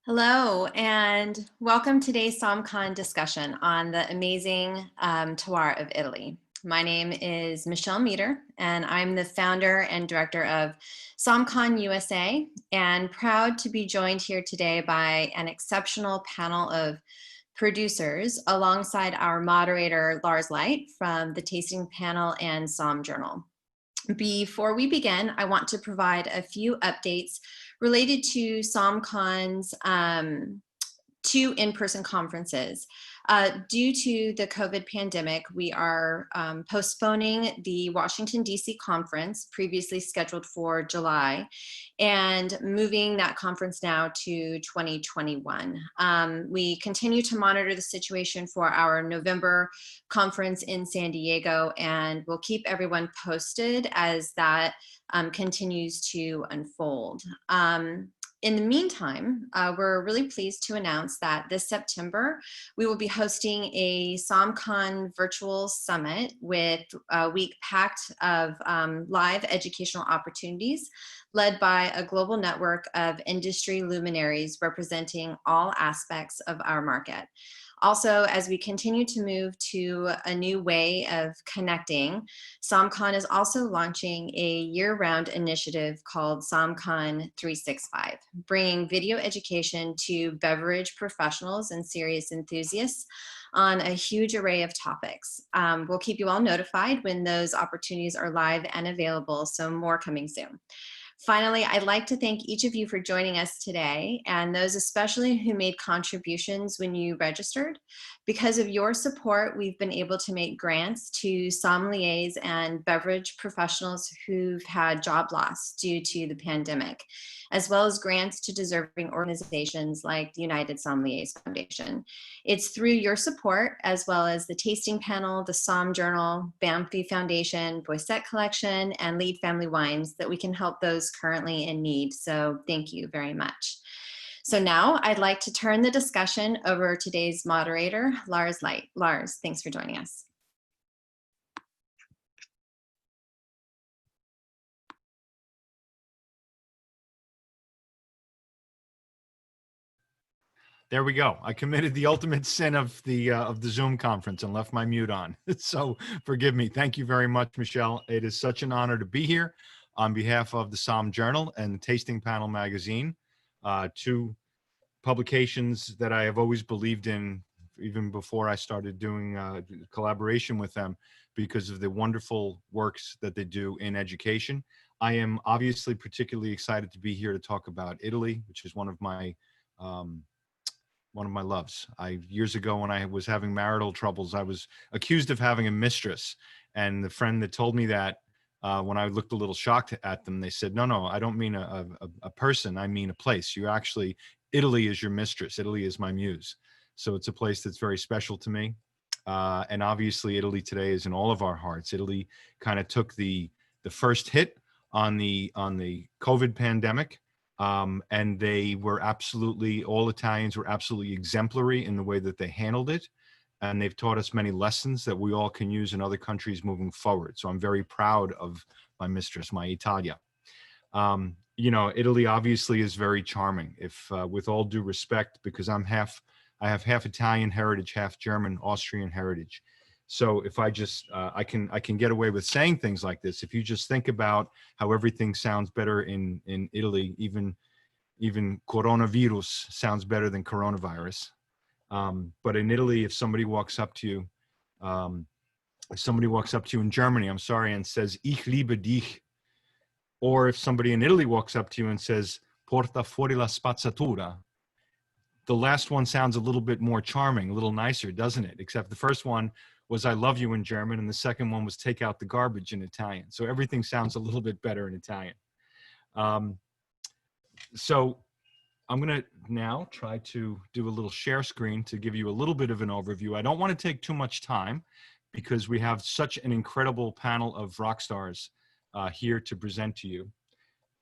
Hello, and welcome to today's SomCon discussion on the amazing terroir of Italy. My name is Michelle Meter, and I'm the founder and director of SomCon USA, and proud to be joined here today by an exceptional panel of producers alongside our moderator, Lars Light, from the Tasting Panel and Som Journal. Before we begin, I want to provide a few updates related to SomCon's two in-person conferences. Due to the COVID pandemic, we are postponing the Washington, D.C. conference, previously scheduled for July, and moving that conference now to 2021. We continue to monitor the situation for our November conference in San Diego, and we'll keep everyone posted as that continues to unfold. In the meantime, we're really pleased to announce that this September, we will be hosting a SomCon virtual summit with a week packed of live educational opportunities led by a global network of industry luminaries representing all aspects of our market. Also, as we continue to move to a new way of connecting, SomCon is also launching a year-round initiative called SomCon 365, bringing video education to beverage professionals and serious enthusiasts on a huge array of topics. We'll keep you all notified when those opportunities are live and available, so more coming soon. Finally, I'd like to thank each of you for joining us today, and those especially who made contributions when you registered. Because of your support, we've been able to make grants to sommeliers and beverage professionals who've had job loss due to the pandemic, as well as grants to deserving organizations like the United Sommeliers Foundation. It's through your support, as well as the Tasting Panel, the Som Journal, Banfi Foundation, Boisset Collection, and Lead Family Wines that we can help those currently in need. So thank you very much. So now I'd like to turn the discussion over to today's moderator, Lars Light. Lars, thanks for joining us. There we go. I committed the ultimate sin of the Zoom conference and left my mute on. So forgive me. Thank you very much, Michelle. It is such an honor to be here on behalf of the Som Journal and the Tasting Panel magazine, two publications that I have always believed in, even before I started doing collaboration with them, because of the wonderful works that they do in education. I am obviously particularly excited to be here to talk about Italy, which is one of my loves. Years ago when I was having marital troubles, I was accused of having a mistress. And the friend that told me that, when I looked a little shocked at them, they said, no, I don't mean a person, I mean a place. Italy is your mistress. Italy is my muse. So it's a place that's very special to me. And obviously Italy today is in all of our hearts. Italy kind of took the first hit on the COVID pandemic. And they were all Italians were absolutely exemplary in the way that they handled it. And they've taught us many lessons that we all can use in other countries moving forward. So I'm very proud of my mistress, my Italia. Italy obviously is very charming, if with all due respect, because I have half Italian heritage, half German, Austrian heritage. So if I just, I can get away with saying things like this. If you just think about how everything sounds better in Italy, even coronavirus sounds better than coronavirus. But in Italy, if somebody walks up to you, in Germany, I'm sorry, and says, Ich liebe dich, or if somebody in Italy walks up to you and says, Porta fuori la spazzatura, the last one sounds a little bit more charming, a little nicer, doesn't it? Except the first one was I love you in German, and the second one was take out the garbage in Italian. So everything sounds a little bit better in Italian. So I'm going to now try to do a little share screen to give you a little bit of an overview. I don't want to take too much time because we have such an incredible panel of rock stars here to present to you.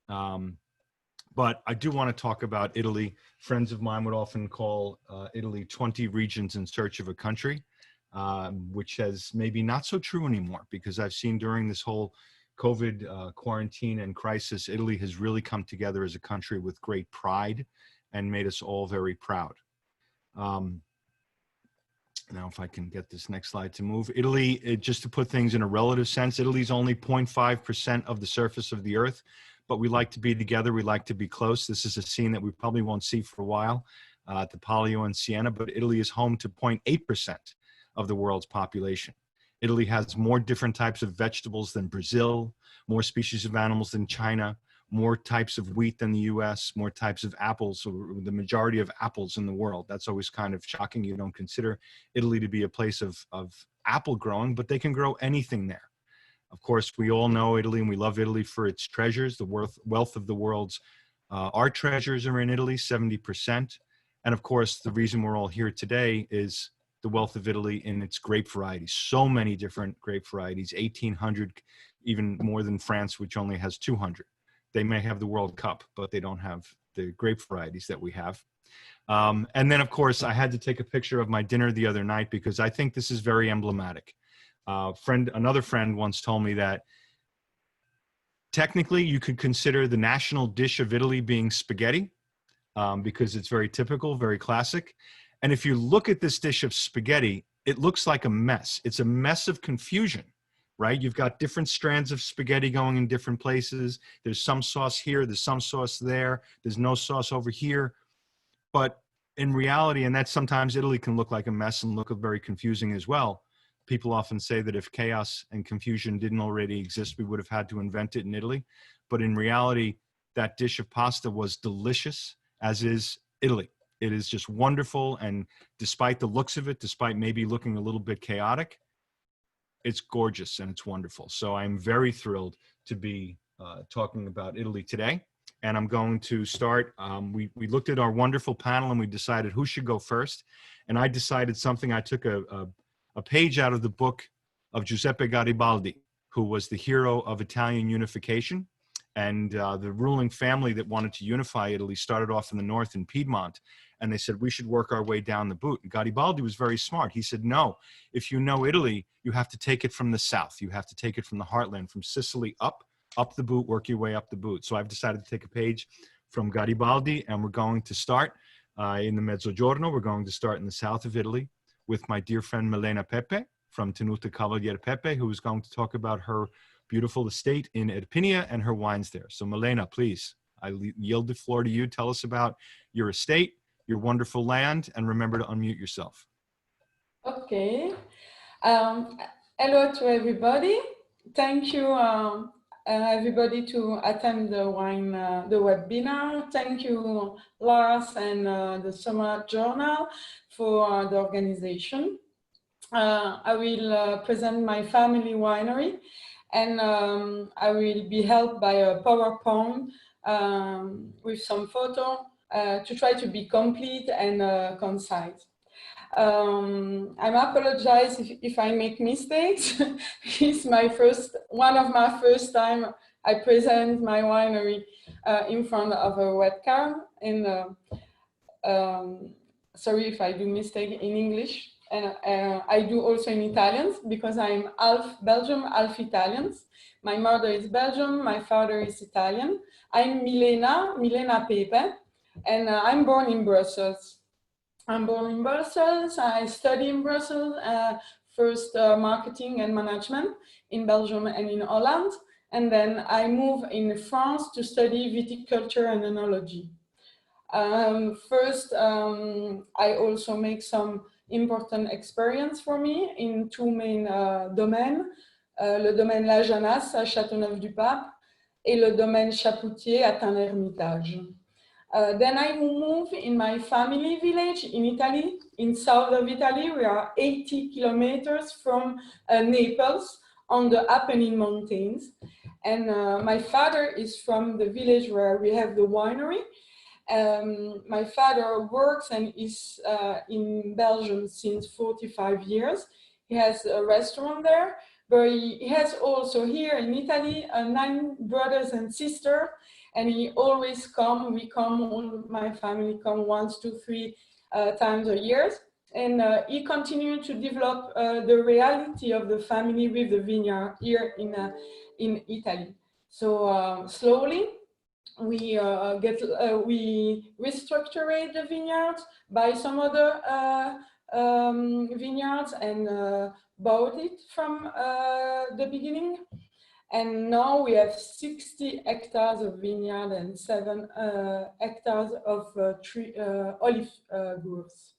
But I do want to talk about Italy. Friends of mine would often call Italy 20 regions in search of a country, which has maybe not so true anymore, because I've seen during this whole COVID quarantine and crisis, Italy has really come together as a country with great pride and made us all very proud. Now, if I can get this next slide to move. Italy, just to put things in a relative sense, Italy's only 0.5% of the surface of the earth, but we like to be together. We like to be close. This is a scene that we probably won't see for a while at the Palio in Siena, but Italy is home to 0.8% of the world's population. Italy has more different types of vegetables than Brazil, more species of animals than China, more types of wheat than the US, more types of apples, or the majority of apples in the world. That's always kind of shocking. You don't consider Italy to be a place of apple growing, but they can grow anything there. Of course, we all know Italy and we love Italy for its treasures. The wealth of the world's art treasures are in Italy, 70%. And of course, the reason we're all here today is the wealth of Italy in its grape varieties. So many different grape varieties, 1,800, even more than France, which only has 200. They may have the World Cup, but they don't have the grape varieties that we have. And then, of course, I had to take a picture of my dinner the other night because I think this is very emblematic. Another friend once told me that technically you could consider the national dish of Italy being spaghetti because it's very typical, very classic. And if you look at this dish of spaghetti, it looks like a mess. It's a mess of confusion, right? You've got different strands of spaghetti going in different places. There's some sauce here, there's some sauce there, there's no sauce over here. But in reality, and that sometimes Italy can look like a mess and look very confusing as well. People often say that if chaos and confusion didn't already exist, we would have had to invent it in Italy. But in reality, that dish of pasta was delicious, as is Italy. It is just wonderful. And despite the looks of it, despite maybe looking a little bit chaotic, it's gorgeous and it's wonderful. So I'm very thrilled to be talking about Italy today. And I'm going to start, we looked at our wonderful panel and we decided who should go first. And I decided something. I took a page out of the book of Giuseppe Garibaldi, who was the hero of Italian unification. And the ruling family that wanted to unify Italy started off in the north in Piedmont. And they said, we should work our way down the boot. And Garibaldi was very smart. He said, no, if you know Italy, you have to take it from the south. You have to take it from the heartland, from Sicily up the boot, work your way up the boot. So I've decided to take a page from Garibaldi, and we're going to start in the Mezzogiorno. We're going to start in the south of Italy with my dear friend Milena Pepe from Tenuta Cavalier Pepe, who is going to talk about her beautiful estate in Irpinia and her wines there. So Milena, please, I yield the floor to you. Tell us about your estate, your wonderful land, and remember to unmute yourself. Okay. Hello to everybody. Thank you, everybody, to attend the webinar. Thank you, Lars and the Summer Journal for the organization. I will present my family winery, and I will be helped by a PowerPoint with some photo to try to be complete and concise. I apologize if I make mistakes. It's one of my first time I present my winery in front of a webcam. And sorry if I do mistake in English. And I do also in Italian because I'm half Belgium, half Italian. My mother is Belgium, my father is Italian. I'm Milena Pepe, and I'm born in Brussels. I study in Brussels, first marketing and management in Belgium and in Holland. And then I moved in France to study viticulture and enology. I also make some important experience for me in two main domaines, le domaine La Janasse à Châteauneuf-du-Pape et le domaine Chapoutier à Tain-l'Hermitage. Then I move in my family village in Italy, in south of Italy. We are 80 kilometers from Naples on the Apennine Mountains. And my father is from the village where we have the winery. My father works and is in Belgium since 45 years. He has a restaurant there, but he has also here in Italy 9 brothers and sisters. And he always my family come 1 to 3 times a year. And he continued to develop the reality of the family with the vineyard here in Italy. So slowly, we restructure the vineyards, buy some other vineyards, and bought it from the beginning. And now we have 60 hectares of vineyard and 7 hectares of olive groves.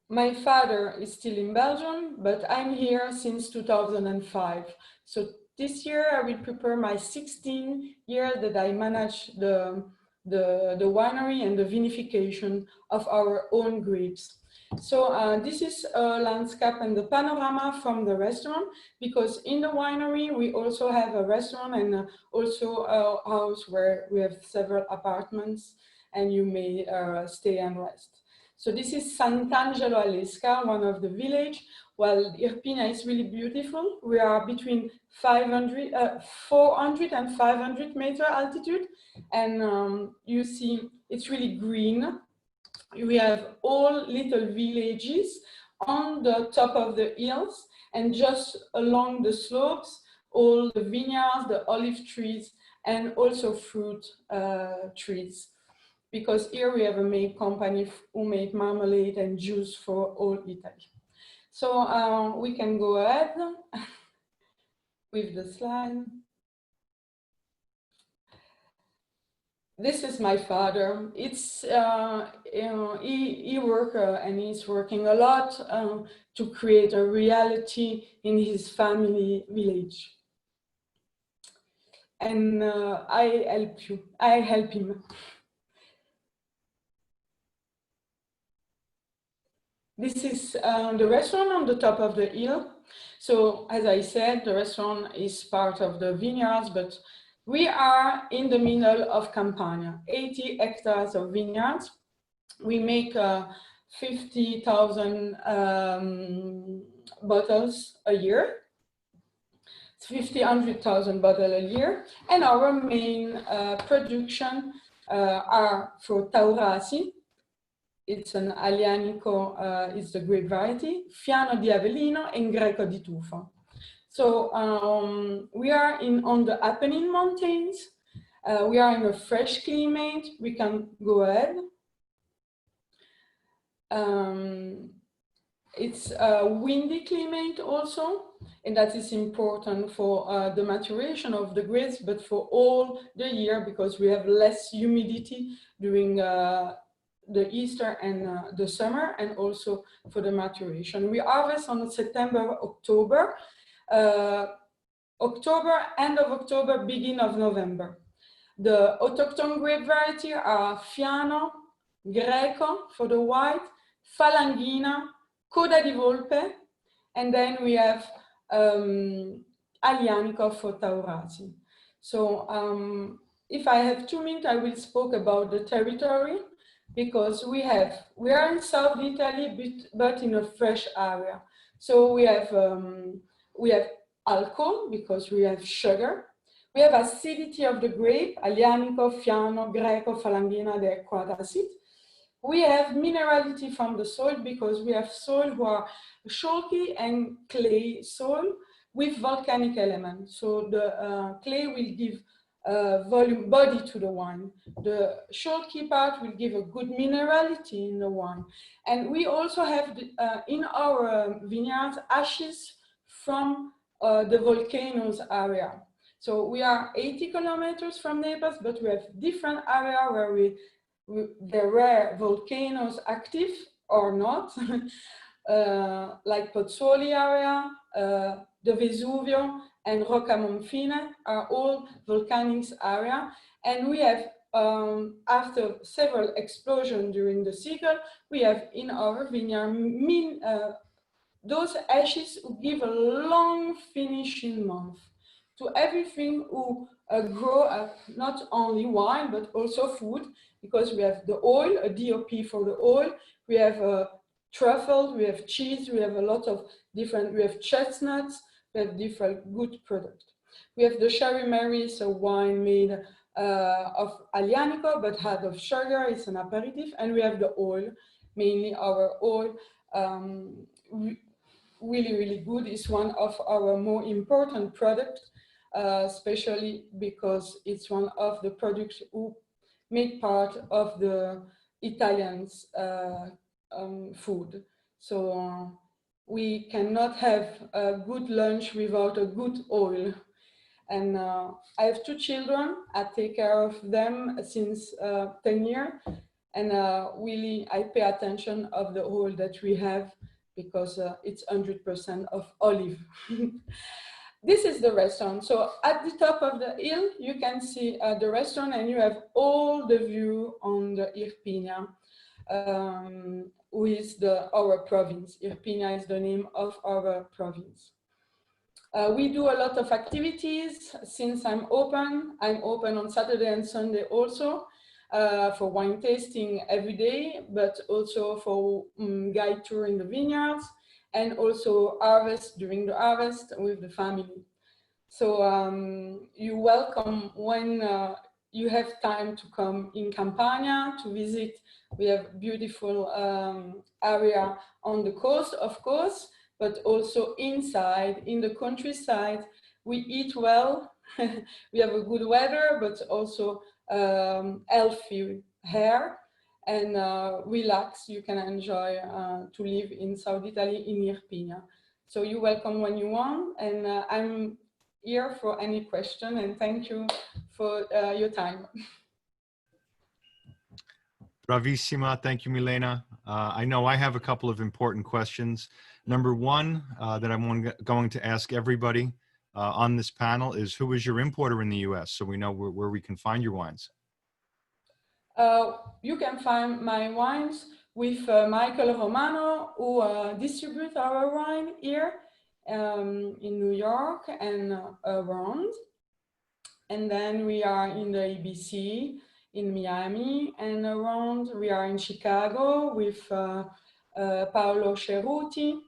My father is still in Belgium, but I'm here since 2005. So this year I will prepare my 16th year that I manage the winery and the vinification of our own grapes. So this is a landscape and the panorama from the restaurant, because in the winery we also have a restaurant and also a house where we have several apartments and you may stay and rest. So this is Sant'Angelo all'Esca, one of the village. Well, Irpinia is really beautiful. We are between 400 and 500 meter altitude. And you see it's really green. We have all little villages on the top of the hills, and just along the slopes, all the vineyards, the olive trees, and also fruit trees. Because here we have a main company who make marmalade and juice for all Italy. So we can go ahead with the slide. This is my father. It's he works and he's working a lot to create a reality in his family village. And I help him. This is the restaurant on the top of the hill. So as I said, the restaurant is part of the vineyards, but we are in the middle of Campania, 80 hectares of vineyards. We make 50,000 bottles a year, 100,000 bottles a year. And our main production are for Taurasi. It's an Aglianico, it's the grape variety, Fiano di Avellino and Greco di Tufo. So we are on the Apennine Mountains. We are in a fresh climate. We can go ahead. It's a windy climate also, and that is important for the maturation of the grapes, but for all the year, because we have less humidity during the Easter and the summer, and also for the maturation. We harvest on September, October. End of October, beginning of November. The autochthone grape variety are Fiano, Greco for the white, Falanghina, Coda di Volpe, and then we have Aglianico for Taurasi. So if I have 2 minutes, I will speak about the territory, because we are in South Italy, but in a fresh area. So we have alcohol, because we have sugar. We have acidity of the grape, Aglianico, Fiano, Greco, Falanghina, they're quite acid. We have minerality from the soil, because we have soil who are chalky and clay soil with volcanic elements. So the clay will give volume, body to the wine. The chalky part will give a good minerality in the wine. And we also have in our vineyards ashes from the volcanoes area. So we are 80 kilometers from Naples, but we have different area where there were volcanoes active or not, like Pozzuoli area, the Vesuvio, and Roccamonfine are all volcanic area. And we have, after several explosions during the cycle, we have in our vineyard those ashes who give a long finishing month to everything who grow up, not only wine, but also food, because we have the oil, a DOP for the oil, we have truffles, we have cheese, we have a lot of different, we have chestnuts, we have different good products. We have the Sherry Mary, it's a wine made of Aglianico, but had of sugar, it's an aperitif, and we have the oil, mainly our oil, really, really good. It's one of our more important products especially because it's one of the products who make part of the Italians' food. So we cannot have a good lunch without a good oil. And I have 2 children. I take care of them since 10 years. And really, I pay attention of the oil that we have because it's 100% of olive. This is the restaurant. So at the top of the hill, you can see the restaurant, and you have all the view on the Irpinia, with our province. Irpinia is the name of our province. We do a lot of activities since I'm open. I'm open on Saturday and Sunday also for wine tasting every day, but also for guide tour in the vineyards, and also harvest during the harvest with the family. So you're welcome when you have time to come in Campania to visit. We have beautiful area on the coast, of course, but also inside, in the countryside. We eat well, we have a good weather, but also healthy air, and relax. You can enjoy to live in South Italy, in Irpinia. So you're welcome when you want, and I'm here for any question, and thank you for your time. Bravissima. Thank you, Milena. I know I have a couple of important questions. Number one that I'm going to ask everybody on this panel is, who is your importer in the US, so we know where we can find your wines? You can find my wines with Michael Romano, who distributes our wine here in New York and around. And then we are in the ABC in Miami and around. We are in Chicago with Paolo Ceruti.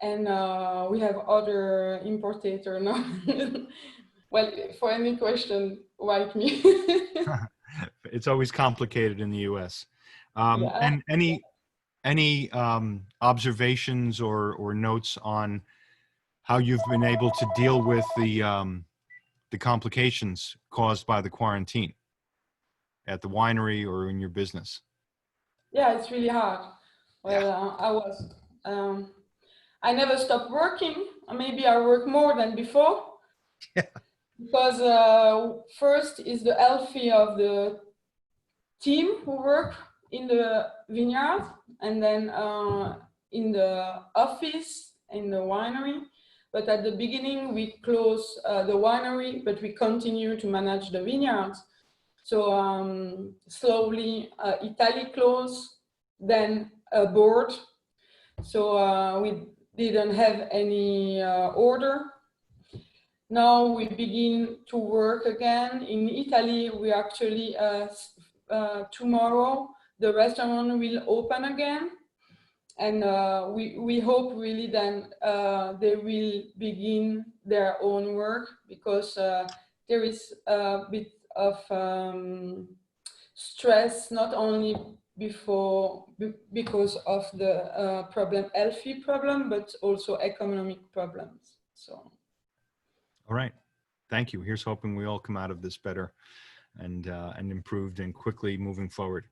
And we have other importator now. Well, for any question, write me. It's always complicated in the US. Yeah. And any observations or notes on how you've been able to deal with the complications caused by the quarantine at the winery or in your business? Yeah, it's really hard. Well, I never stopped working. Maybe I work more than before. Yeah. Because first is the healthy of the team who work in the vineyard, and then in the office, in the winery. But at the beginning, we close the winery, but we continue to manage the vineyards. So slowly, Italy closed, then a board. So we didn't have any order. Now we begin to work again. In Italy, we actually, tomorrow, the restaurant will open again. And we hope really then they will begin their own work, because there is a bit of stress, not only because of the healthy problem, but also economic problems. So. All right, thank you. Here's hoping we all come out of this better and improved and quickly moving forward.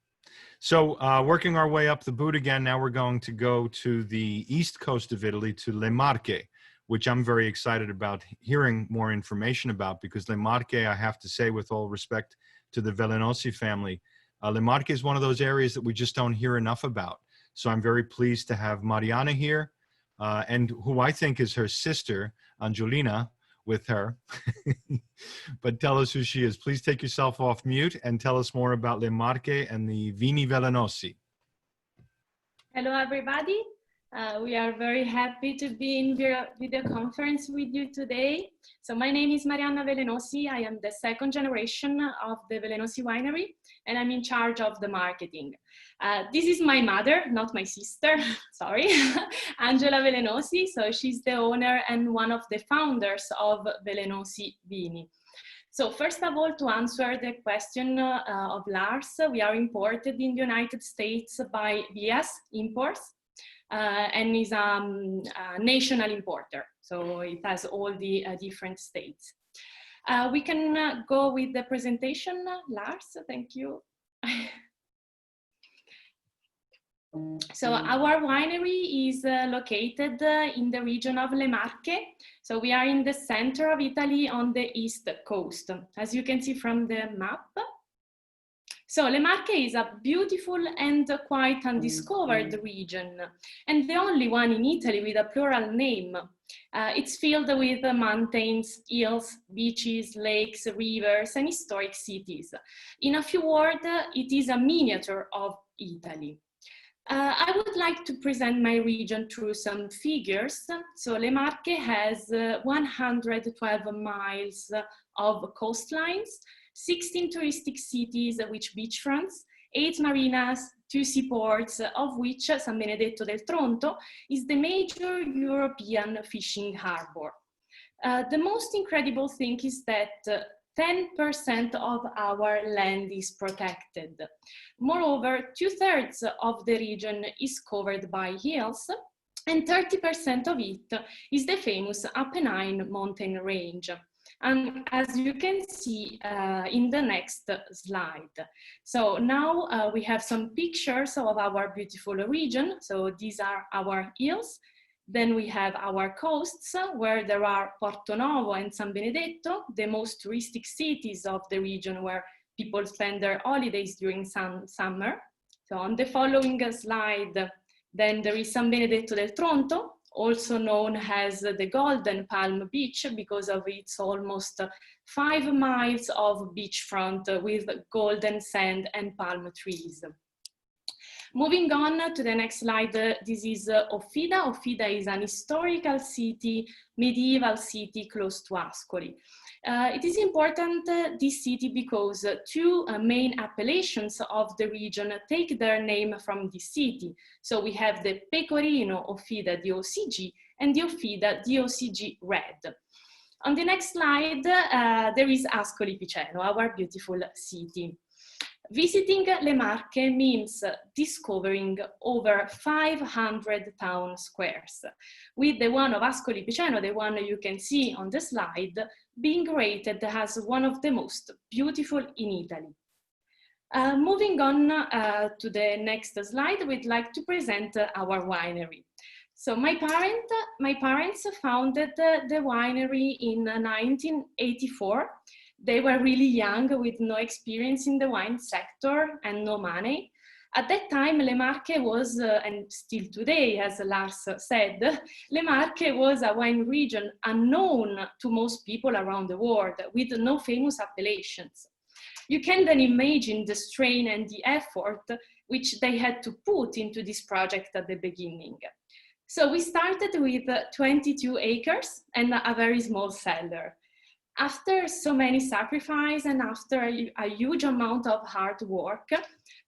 So working our way up the boot again, now we're going to go to the east coast of Italy, to Le Marche, which I'm very excited about hearing more information about, because Le Marche, I have to say, with all respect to the Velenosi family, Le Marche is one of those areas that we just don't hear enough about. So I'm very pleased to have Mariana here, and who I think is her sister, Angiolina, with her. But tell us who she is. Please take yourself off mute and tell us more about Le Marche and the Vini Velenosi. Hello, everybody. We are very happy to be in video conference with you today. So my name is Mariana Velenosi. I am the second generation of the Velenosi winery, and I'm in charge of the marketing. This is my mother, not my sister, sorry, Angela Velenosi. So she's the owner and one of the founders of Velenosi Vini. So first of all, to answer the question of Lars, we are imported in the United States by VS Imports. and is a national importer. So it has all the different states. We can go with the presentation, Lars, thank you. So our winery is located in the region of Le Marche. So we are in the center of Italy on the east coast, as you can see from the map. So Le Marche is a beautiful and quite undiscovered region, and the only one in Italy with a plural name. It's filled with mountains, hills, beaches, lakes, rivers, and historic cities. In a few words, it is a miniature of Italy. I would like to present my region through some figures. So Le Marche has 112 miles of coastlines, 16 touristic cities with beachfronts, 8 marinas, 2 seaports, of which San Benedetto del Tronto is the major European fishing harbor. The most incredible thing is that 10% of our land is protected. Moreover, 2/3 of the region is covered by hills, and 30% of it is the famous Apennine mountain range. And as you can see in the next slide. So now we have some pictures of our beautiful region. So these are our hills. Then we have our coasts, where there are Porto Novo and San Benedetto, the most touristic cities of the region where people spend their holidays during summer. So on the following slide, then there is San Benedetto del Tronto, also known as the Golden Palm Beach because of its almost 5 miles of beachfront with golden sand and palm trees. Moving on to the next slide, this is Offida. Offida is an historical city, medieval city close to Ascoli. It is important, this city, because 2 main appellations of the region take their name from this city. So we have the Pecorino Offida DOCG and the Offida DOCG Red. On the next slide, there is Ascoli Piceno, our beautiful city. Visiting Le Marche means discovering over 500 town squares, with the one of Ascoli Piceno, the one you can see on the slide, being rated as one of the most beautiful in Italy. Moving on to the next slide, we'd like to present our winery. So my parents founded the winery in 1984. They were really young with no experience in the wine sector and no money. At that time, Le Marche was, and still today, as Lars said, Le Marche was a wine region unknown to most people around the world, with no famous appellations. You can then imagine the strain and the effort which they had to put into this project at the beginning. So we started with 22 acres and a very small cellar. After so many sacrifices and after a huge amount of hard work,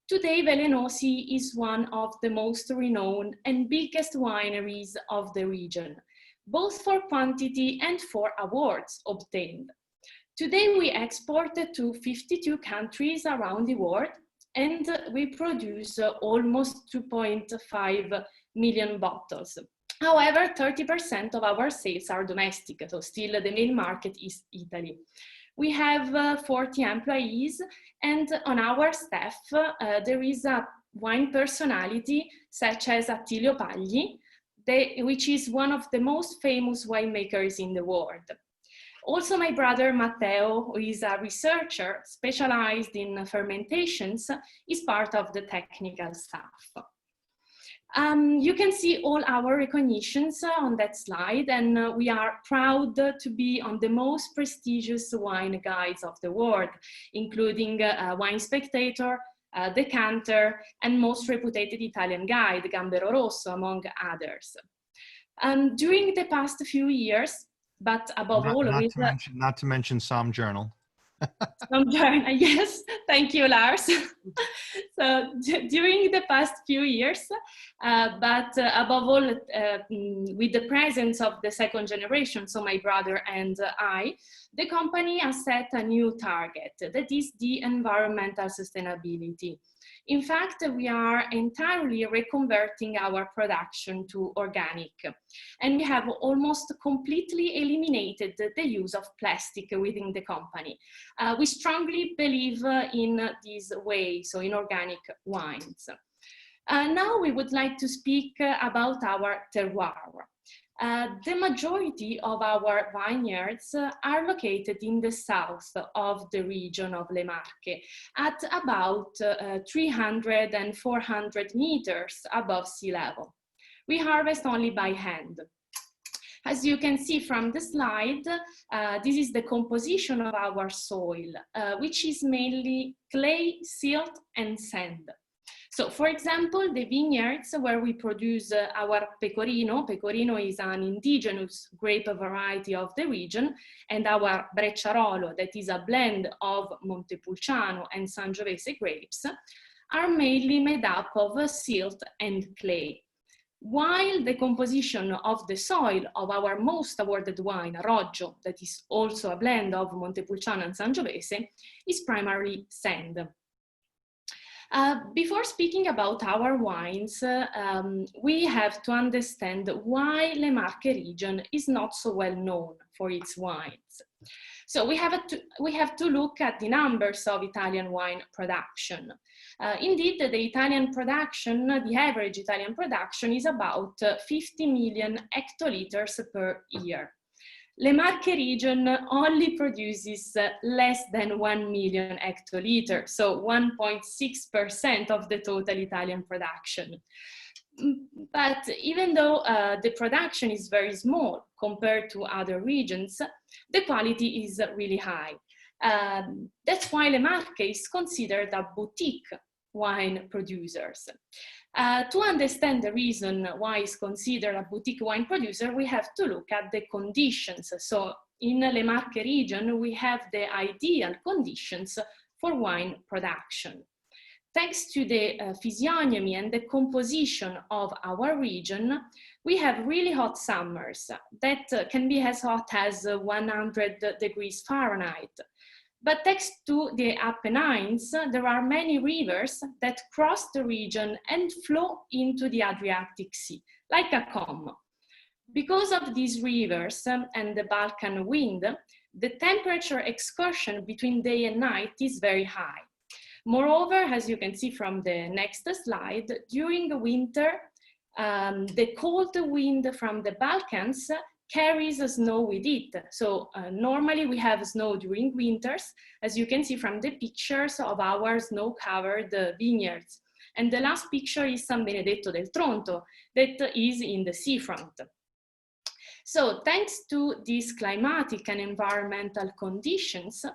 today Velenosi is one of the most renowned and biggest wineries of the region, both for quantity and for awards obtained. Today we export to 52 countries around the world, and we produce almost 2.5 million bottles. However, 30% of our sales are domestic, so still the main market is Italy. We have 40 employees, and on our staff there is a wine personality such as Attilio Pagli, which is one of the most famous winemakers in the world. Also, my brother Matteo, who is a researcher specialized in fermentations, is part of the technical staff. You can see all our recognitions on that slide, and we are proud to be on the most prestigious wine guides of the world, including Wine Spectator, Decanter, and most reputed Italian guide, Gambero Rosso, among others. During the past few years, but above all, not to mention Som Journal. Yes, thank you, Lars. So during the past few years, but above all, with the presence of the second generation, so my brother and I, the company has set a new target, that is the environmental sustainability. In fact, we are entirely reconverting our production to organic, and we have almost completely eliminated the use of plastic within the company. We strongly believe in this way, so in organic wines. Now we would like to speak about our terroir. The majority of our vineyards are located in the south of the region of Le Marche, at about 300 and 400 meters above sea level. We harvest only by hand. As you can see from the slide, this is the composition of our soil, which is mainly clay, silt, and sand. So, for example, the vineyards where we produce our pecorino, pecorino is an indigenous grape variety of the region, and our Brecciarolo, that is a blend of Montepulciano and Sangiovese grapes, are mainly made up of silt and clay. While the composition of the soil of our most awarded wine, Roggio, that is also a blend of Montepulciano and Sangiovese, is primarily sand. Before speaking about our wines, we have to understand why Le Marche region is not so well known for its wines. So we have to look at the numbers of Italian wine production. Indeed, the Italian production, the average Italian production is about 50 million hectoliters per year. Le Marche region only produces less than 1 million hectoliters, so 1.6% of the total Italian production. But even though the production is very small compared to other regions, the quality is really high. That's why Le Marche is considered a boutique wine producers. To understand the reason why it's considered a boutique wine producer, we have to look at the conditions. So in Le Marche region, we have the ideal conditions for wine production. Thanks to the physiognomy and the composition of our region, we have really hot summers that can be as hot as 100 degrees Fahrenheit. But thanks to the Apennines, there are many rivers that cross the region and flow into the Adriatic Sea, like a Como. Because of these rivers and the Balkan wind, the temperature excursion between day and night is very high. Moreover, as you can see from the next slide, during the winter, the cold wind from the Balkans carries snow with it. So normally we have snow during winters, as you can see from the pictures of our snow-covered vineyards. And the last picture is San Benedetto del Tronto, that is in the seafront. So thanks to these climatic and environmental conditions,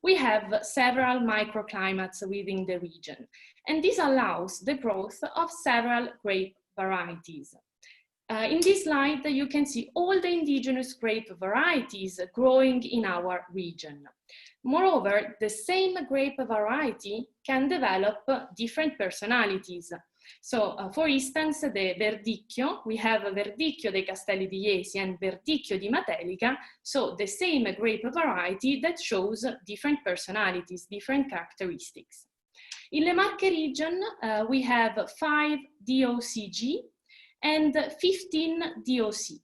we have several microclimates within the region, and this allows the growth of several grape varieties. In this slide, you can see all the indigenous grape varieties growing in our region. Moreover, the same grape variety can develop different personalities. So, for instance, the Verdicchio, we have Verdicchio dei Castelli di Jesi and Verdicchio di Matelica, so the same grape variety that shows different personalities, different characteristics. In Le Marche region, we have 5 DOCG and 15 DOC.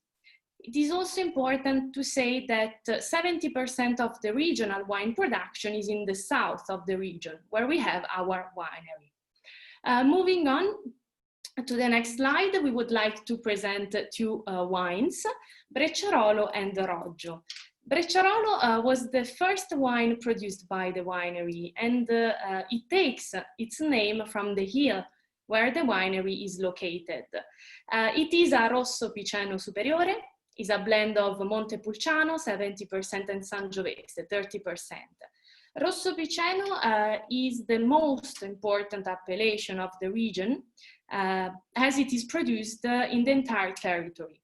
It is also important to say that 70% of the regional wine production is in the south of the region, where we have our winery. Moving on to the next slide, we would like to present 2 wines, Brecciarolo and Roggio. Brecciarolo was the first wine produced by the winery, and it takes its name from the hill where the winery is located. It is a Rosso Piceno Superiore, is a blend of Montepulciano, 70%, and Sangiovese, 30%. Rosso Piceno is the most important appellation of the region, as it is produced in the entire territory.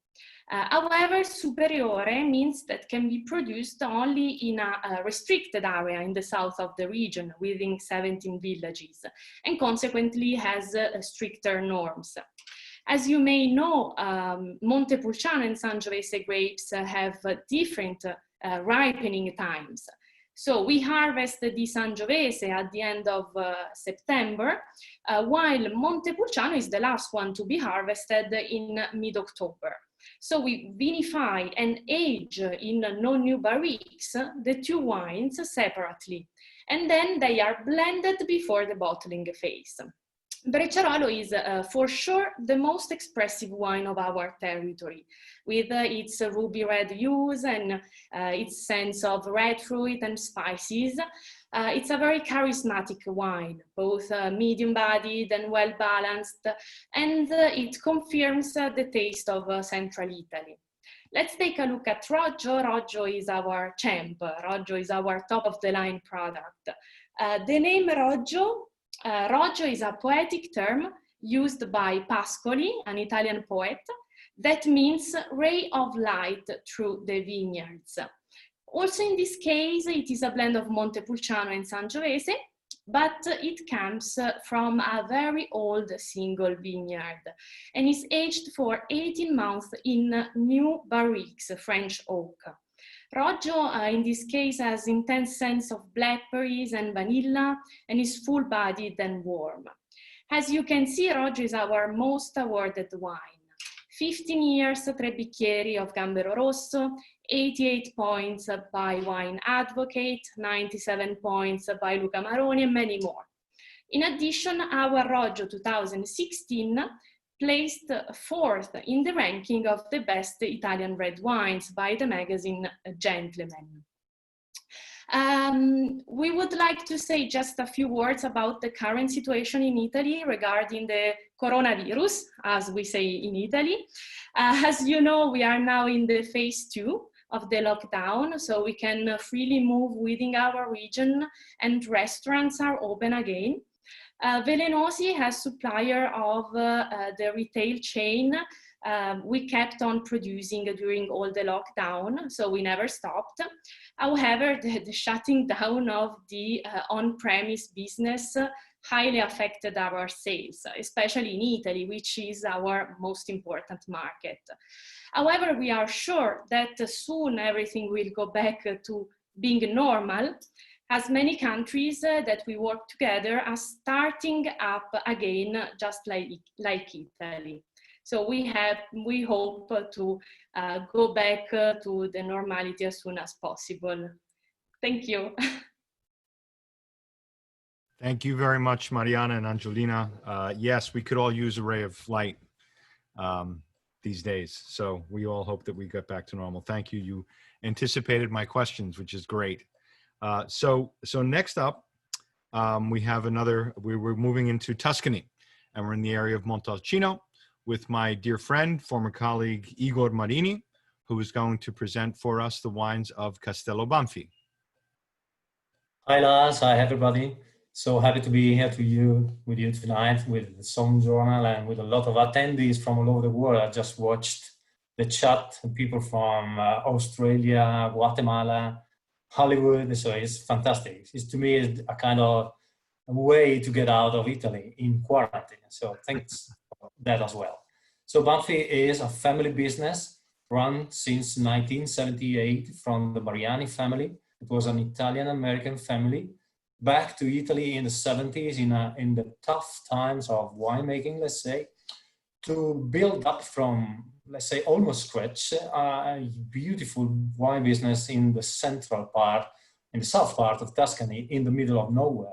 However, superiore means that can be produced only in a restricted area in the south of the region within 17 villages, and consequently has stricter norms. As you may know, Montepulciano and Sangiovese grapes have different ripening times. So we harvest the Sangiovese at the end of September, while Montepulciano is the last one to be harvested in mid-October. So we vinify and age in non-new barriques the two wines separately, and then they are blended before the bottling phase. Brecciarolo is for sure the most expressive wine of our territory, with its ruby red hues and its sense of red fruit and spices. It's a very charismatic wine, both medium-bodied and well-balanced, and it confirms the taste of central Italy. Let's take a look at Roggio. Roggio is our champ. Roggio is our top-of-the-line product. The name Roggio is a poetic term used by Pascoli, an Italian poet, that means ray of light through the vineyards. Also in this case, it is a blend of Montepulciano and Sangiovese, but it comes from a very old single vineyard and is aged for 18 months in new barriques, French oak. Roggio, in this case, has intense sense of blackberries and vanilla and is full-bodied and warm. As you can see, Roggio is our most awarded wine. 15 years, 3 bicchieri of Gambero Rosso, 88 points by Wine Advocate, 97 points by Luca Maroni, and many more. In addition, our Roggio 2016 placed 4th in the ranking of the best Italian red wines by the magazine Gentleman. We would like to say just a few words about the current situation in Italy regarding the coronavirus, as we say in Italy. As you know, we are now in the phase 2 of the lockdown, so we can freely move within our region and restaurants are open again. Velenosi, as supplier of the retail chain, we kept on producing during all the lockdown, so we never stopped. However, the shutting down of the on-premise business highly affected our sales, especially in Italy, which is our most important market. However, we are sure that soon everything will go back to being normal, as many countries that we work together are starting up again, just like Italy. So we hope to go back to the normality as soon as possible. Thank you. Thank you very much, Mariana and Angelina. Yes, we could all use a ray of light these days. So we all hope that we get back to normal. Thank you. You anticipated my questions, which is great. So next up, we have we're moving into Tuscany, and we're in the area of Montalcino with my dear friend, former colleague, Igor Marini, who is going to present for us the wines of Castello Banfi. Hi, Lars. Hi, everybody. So happy to be here with you tonight with the Somm Journal and with a lot of attendees from all over the world. I just watched the chat, people from Australia, Guatemala, Hollywood, so it's fantastic. It's, to me, it's a kind of a way to get out of Italy in quarantine. So thanks for that as well. So Banfi is a family business run since 1978 from the Mariani family. It was an Italian-American family back to Italy in the 70s in the tough times of winemaking, let's say, to build up from, let's say, almost scratch, a beautiful wine business in the central part, in the south part of Tuscany, in the middle of nowhere.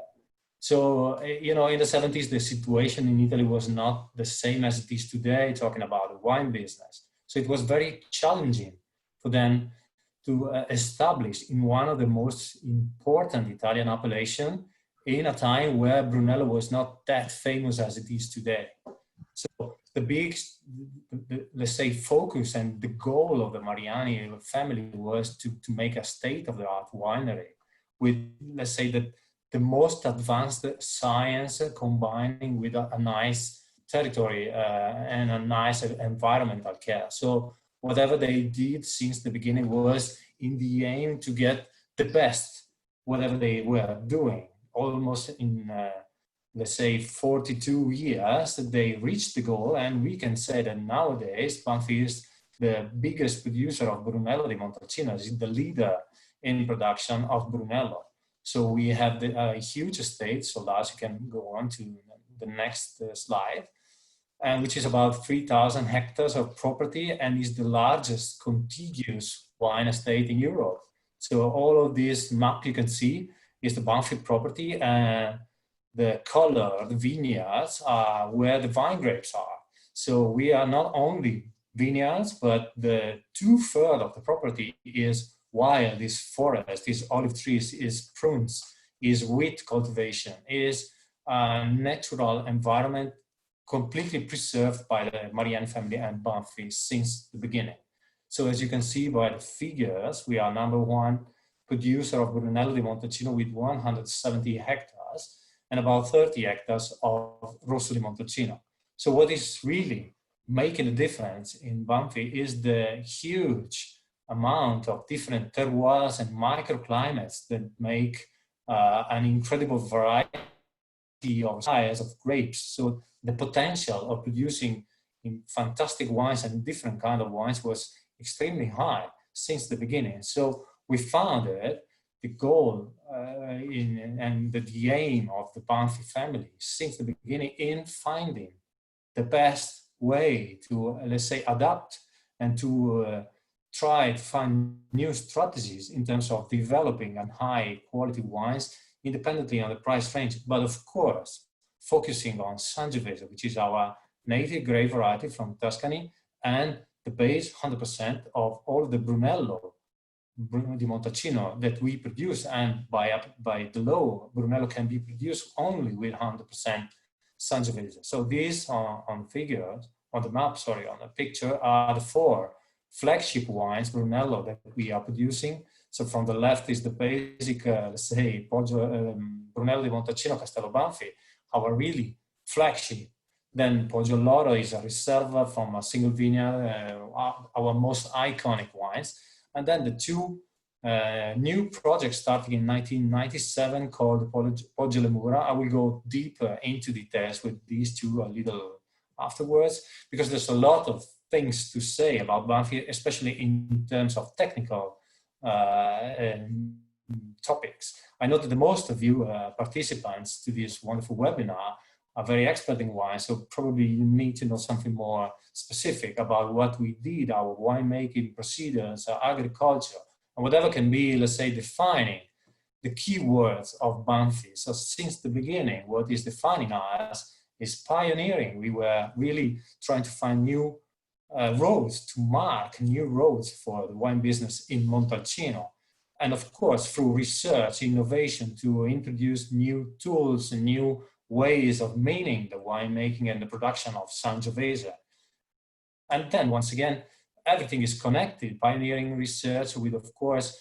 So, you know, in the 70s, the situation in Italy was not the same as it is today, talking about the wine business. So it was very challenging for them to establish in one of the most important Italian appellations in a time where Brunello was not that famous as it is today. So let's say, focus and the goal of the Mariani family was to make a state-of-the-art winery with, let's say, the most advanced science combining with a nice territory and a nice environmental care. So whatever they did since the beginning was in the aim to get the best, whatever they were doing. Almost in, let's say, 42 years, they reached the goal, and we can say that nowadays, Banfi is the biggest producer of Brunello di Montalcino, is the leader in production of Brunello. So we have a huge estate, so Lars, you can go on to the next slide, and which is about 3,000 hectares of property and is the largest contiguous wine estate in Europe. So all of this map you can see is the Banfi property, and the color, the vineyards are where the vine grapes are. So we are not only vineyards, but the 2/3 of the property is wild, is forest, is olive trees, is prunes, is wheat cultivation, is a natural environment completely preserved by the Mariani family and Banfi since the beginning. So as you can see by the figures, we are #1 producer of Brunello di Montalcino with 170 hectares and about 30 hectares of Rosso di Montalcino. So what is really making a difference in Banfi is the huge amount of different terroirs and microclimates that make an incredible variety of styles of grapes. So the potential of producing fantastic wines and different kind of wines was extremely high since the beginning. So we found it, the goal and the aim of the Banfi family since the beginning in finding the best way to, let's say, adapt and to try to find new strategies in terms of developing and high quality wines independently on the price range, but of course, focusing on Sangiovese, which is our native grape variety from Tuscany and the base 100% of all the Brunello di Montalcino that we produce, and by the law, Brunello can be produced only with 100% Sangiovese. So these on figures, on the map, sorry, on the picture, are the 4 flagship wines, Brunello, that we are producing. So from the left is the basic, let's say, Brunello di Montalcino, Castello Banfi, our really flagship. Then Poggio Loro is a Riserva from a single vineyard, our most iconic wines. And then the 2 new projects starting in 1997 called Poggio Le Mura. I will go deeper into details with these 2 a little afterwards, because there's a lot of things to say about Banfi, especially in terms of technical topics. I know that the most of you participants to this wonderful webinar are very expert in wine, so probably you need to know something more specific about what we did, our winemaking procedures, our agriculture, and whatever can be, let's say, defining the keywords of Banfi. So since the beginning, what is defining us is pioneering. We were really trying to find new roads, to mark new roads for the wine business in Montalcino. And of course, through research, innovation, to introduce new tools and new ways of meaning the winemaking and the production of Sangiovese. And then once again, everything is connected, pioneering research with, of course,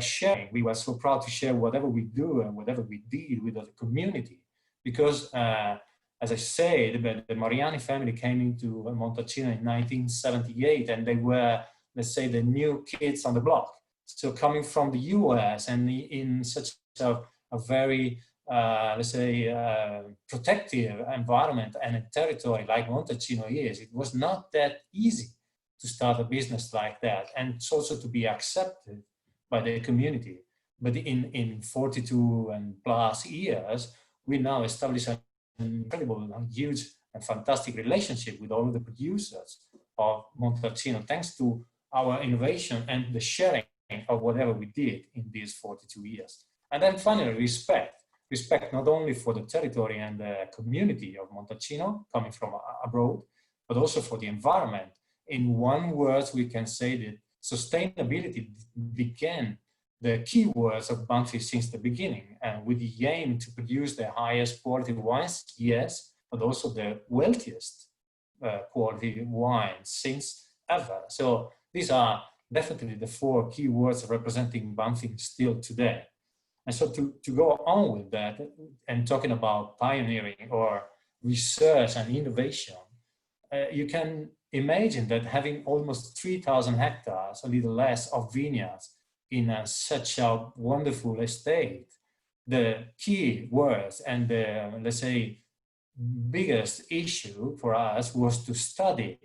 sharing. We were so proud to share whatever we do and whatever we did with the community, because as I said, the Mariani family came into Montalcino in 1978, and they were, let's say, the new kids on the block. So coming from the US and in such a very, let's say, protective environment and a territory like Montalcino is, it was not that easy to start a business like that. And it's also to be accepted by the community. But in 42 and plus years, we now establish an incredible, huge and fantastic relationship with all of the producers of Montalcino, thanks to our innovation and the sharing of whatever we did in these 42 years. And then finally, respect not only for the territory and the community of Montalcino coming from abroad, but also for the environment. In one word, we can say that sustainability began the key words of Banfi since the beginning, and with the aim to produce the highest quality wines, yes, but also the wealthiest quality wines since ever. So these are definitely the 4 key words representing Banfi still today. And so to go on with that and talking about pioneering or research and innovation, you can imagine that having almost 3,000 hectares, a little less, of vineyards in such a wonderful estate, the key words and the, let's say, biggest issue for us was to study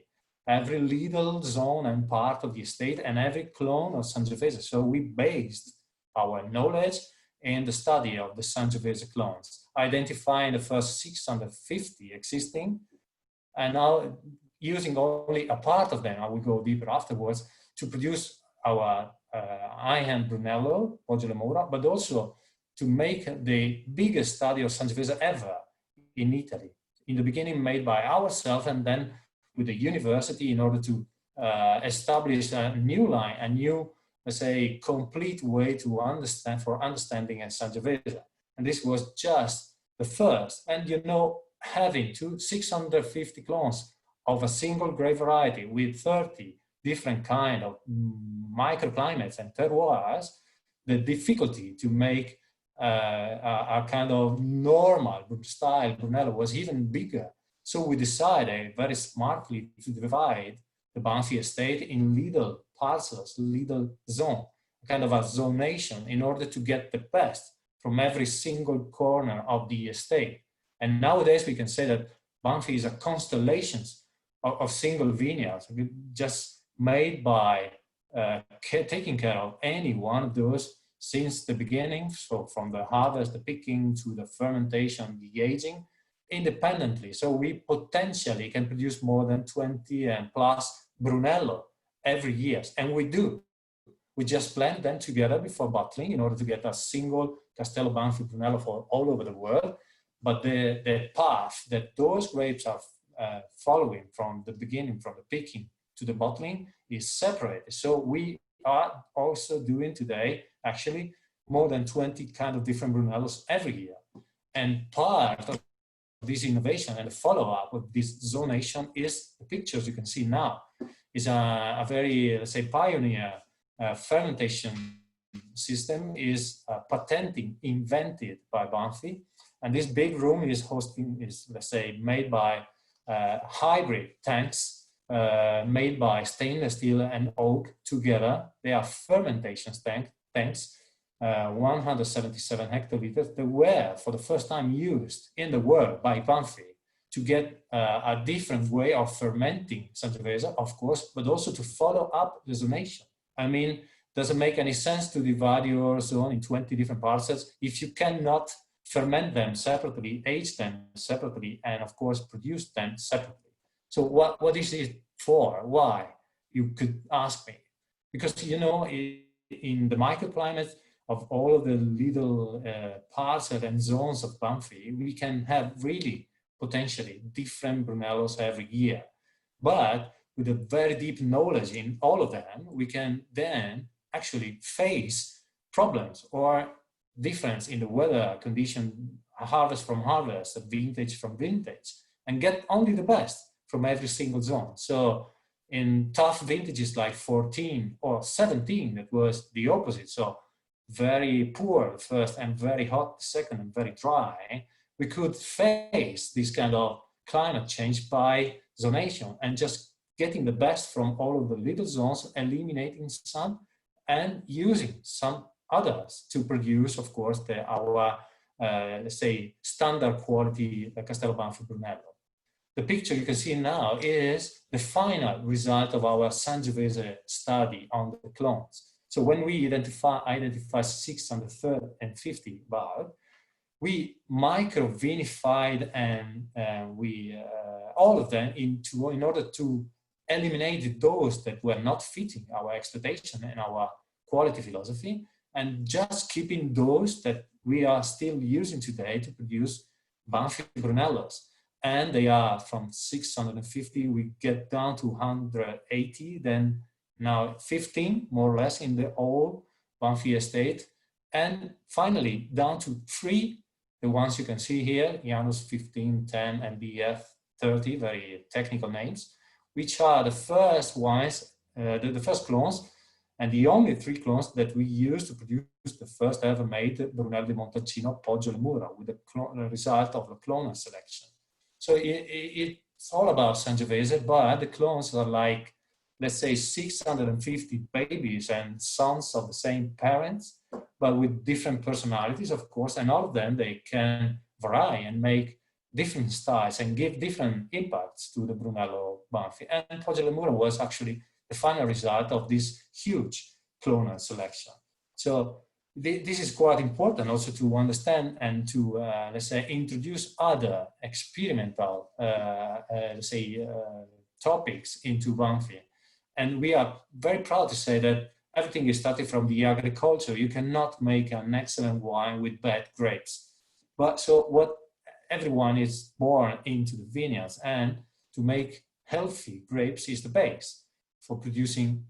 every little zone and part of the estate and every clone of Sangiovese. So we based our knowledge in the study of the Sangiovese clones, identifying the first 650 existing, and now using only a part of them, I will go deeper afterwards, to produce our high-end Brunello, Poggio Mura, but also to make the biggest study of Sangiovese ever in Italy. In the beginning made by ourselves and then with the university in order to establish a new line, a new, let's say, complete way to understand, for understanding Sangiovese. And this was just the first. And you know, having 650 clones of a single grape variety with 30 different kind of microclimates and terroirs, the difficulty to make a kind of normal style Brunello was even bigger. So we decided very smartly to divide the Banfi estate in little parcels, little zone, kind of a zonation in order to get the best from every single corner of the estate. And nowadays we can say that Banfi is a constellation of single vineyards, just made by taking care of any one of those since the beginning, so from the harvest, the picking, to the fermentation, the aging, independently. So we potentially can produce more than 20 and plus Brunello every year, and we do. We just blend them together before bottling in order to get a single Castello Banfi Brunello for all over the world. But the path that those grapes are following from the beginning, from the picking to the bottling, is separated. So we are also doing today actually more than 20 kind of different Brunellos every year. And part of this innovation and the follow-up of this zonation is the pictures you can see now. Is a very, let's say, pioneer fermentation system, is patented, invented by Banfi. And this big room is let's say, made by hybrid tanks made by stainless steel and oak together. They are fermentation tanks, 177 hectoliters. They were for the first time used in the world by Banfi to get a different way of fermenting Sangiovese, of course, but also to follow up the zonation. I mean, does it make any sense to divide your zone in 20 different parcels if you cannot ferment them separately, age them separately, and of course, produce them separately? So what is it for? Why? You could ask me. Because, you know, in the microclimate of all of the little parcels and zones of Banfi, we can have really potentially different Brunellos every year. But with a very deep knowledge in all of them, we can then actually face problems or difference in the weather condition, harvest from harvest, vintage from vintage, and get only the best from every single zone. So in tough vintages like 14 or 17, that was the opposite. So very poor the first and very hot the second and very dry. We could face this kind of climate change by zonation and just getting the best from all of the little zones, eliminating some and using some others to produce, of course, our let's say, standard quality Castello Banfi Brunello. The picture you can see now is the final result of our Sangiovese study on the clones. So when we identify 650 bar, we micro-vinified and we all of them in order to eliminate those that were not fitting our expectation and our quality philosophy, and just keeping those that we are still using today to produce Banfi Brunellos. And they are from 650, we get down to 180, then now 15, more or less, in the old Banfi estate. And finally, down to 3, the ones you can see here, Janus 15, 10, and BF 30, very technical names, which are the first ones, the first clones, and the only 3 clones that we used to produce the first ever made Brunello di Montalcino Poggio Mura, with the result of the clonal selection. So it it's all about Sangiovese, but the clones are like, let's say 650 babies and sons of the same parents, but with different personalities, of course, and all of them, they can vary and make different styles and give different impacts to the Brunello Banfi. And Poggio alle Mura was actually the final result of this huge clonal selection. So this is quite important also to understand and to, let's say, introduce other experimental, let's say, topics into Banfi. And we are very proud to say that everything is started from the agriculture. You cannot make an excellent wine with bad grapes. But so what everyone is born into the vineyards, and to make healthy grapes is the base for producing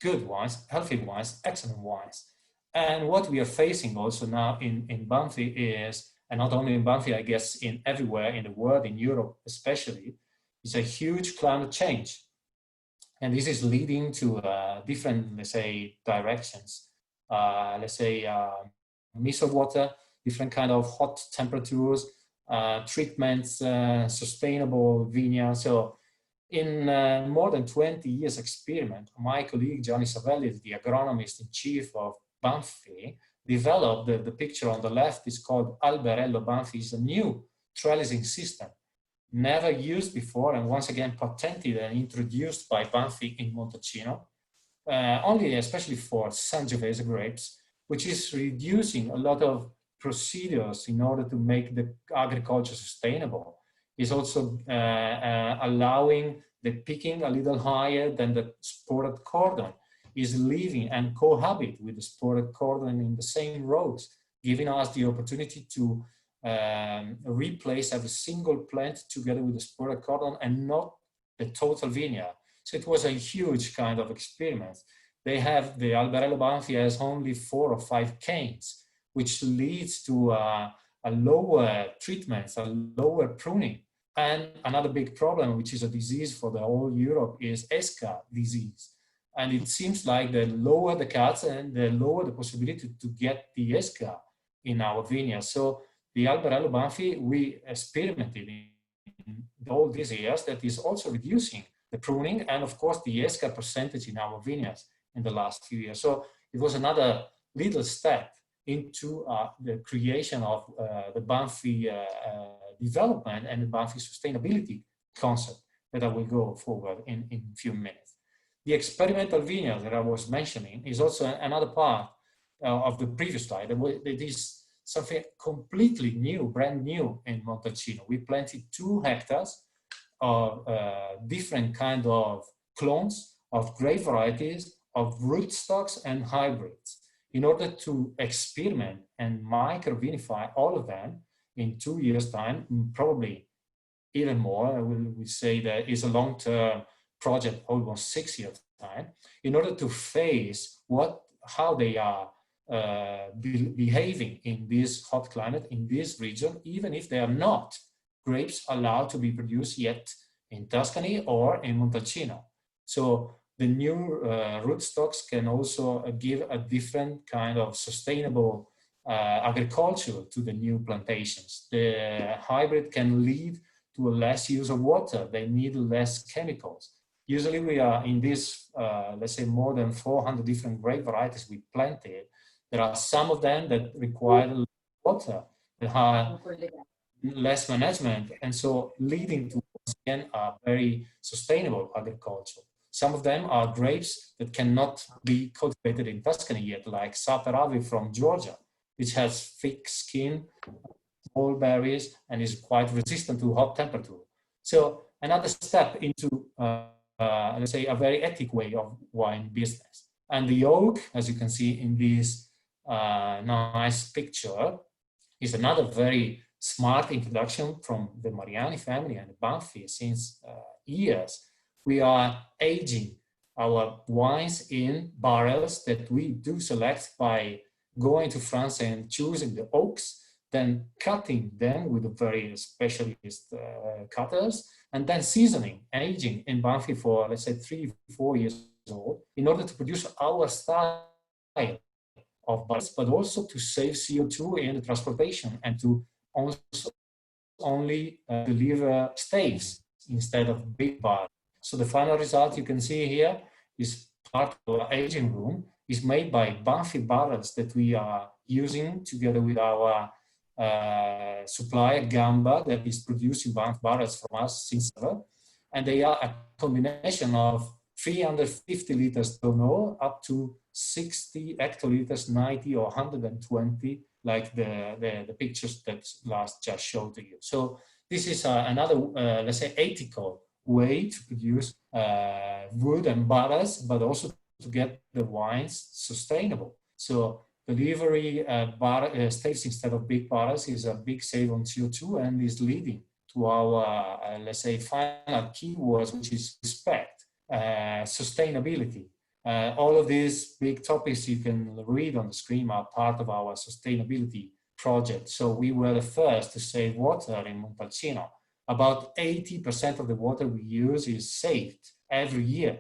good wines, healthy wines, excellent wines. And what we are facing also now in Banfi is, and not only in Banfi, I guess in everywhere in the world, in Europe especially, is a huge climate change. And this is leading to different, let's say, directions. Let's say miso water, different kind of hot temperatures, treatments, sustainable vineyards. So in more than 20 years experiment, my colleague Giovanni Savelli, the agronomist in chief of Banfi, developed the picture on the left is called Alberello Banfi. It's a new trellising system, never used before, and once again patented and introduced by Banfi in Montalcino, only especially for Sangiovese grapes, which is reducing a lot of procedures in order to make the agriculture sustainable. It's also allowing the picking a little higher than the sported cordon, is living and cohabit with the sported cordon in the same rows, giving us the opportunity to replace every single plant together with the sported cordon and not the total vineyard. So it was a huge kind of experiment. They have, the Alberello Banfi has only 4 or 5 canes, which leads to a lower treatment, a lower pruning. And another big problem, which is a disease for the whole Europe, is ESCA disease. And it seems like the lower the cuts and the lower the possibility to get the ESCA in our vineyards. So the Alberello Banfi, we experimented in all these years that is also reducing the pruning and of course the ESCA percentage in our vineyards in the last few years. So it was another little step into the creation of the Banfi development and the Banfi sustainability concept that I will go forward in a few minutes. The experimental vineyard that I was mentioning is also another part of the previous slide. It is something completely new, brand new in Montalcino. We planted 2 hectares of different kind of clones of grape varieties, of rootstocks and hybrids, in order to experiment and micro-vinify all of them in 2 years' time, probably even more. I will say that it's a long-term project, almost 6 years' time, in order to face how they are behaving in this hot climate, in this region, even if they are not grapes allowed to be produced yet in Tuscany or in Montalcino. So the new rootstocks can also give a different kind of sustainable agriculture to the new plantations. The hybrid can lead to a less use of water. They need less chemicals. Usually we are in this, let's say more than 400 different grape varieties we planted. There are some of them that require less water, that have less management, and so leading to, once again, a very sustainable agriculture. Some of them are grapes that cannot be cultivated in Tuscany yet, like Saperavi from Georgia, which has thick skin, small berries, and is quite resistant to hot temperature. So another step into, let's say, a very ethical way of wine business. And the oak, as you can see in this nice picture, is another very smart introduction from the Mariani family and the Banfi. Since years, we are aging our wines in barrels that we do select by going to France and choosing the oaks, then cutting them with a very specialist cutters, and then seasoning and aging in Banfi for, let's say, 3-4 years old, in order to produce our style of barrels, but also to save CO2 in the transportation and to also only deliver staves. instead of big barrels. So the final result you can see here is part of our aging room, is made by Banfi barrels that we are using together with our supplier Gamba, that is producing Banfi barrels from us since ever. And they are a combination of 350 liters tonneau up to 60 hectoliters, 90 or 120, like the pictures that last just showed to you. So this is another, let's say, ethical way to produce wood and barrels, but also to get the wines sustainable. So delivery staves instead of big barrels is a big save on CO2 and is leading to our, let's say, final keywords, which is respect, sustainability. All of these big topics you can read on the screen are part of our sustainability project. So we were the first to save water in Montalcino. About 80% of the water we use is saved every year.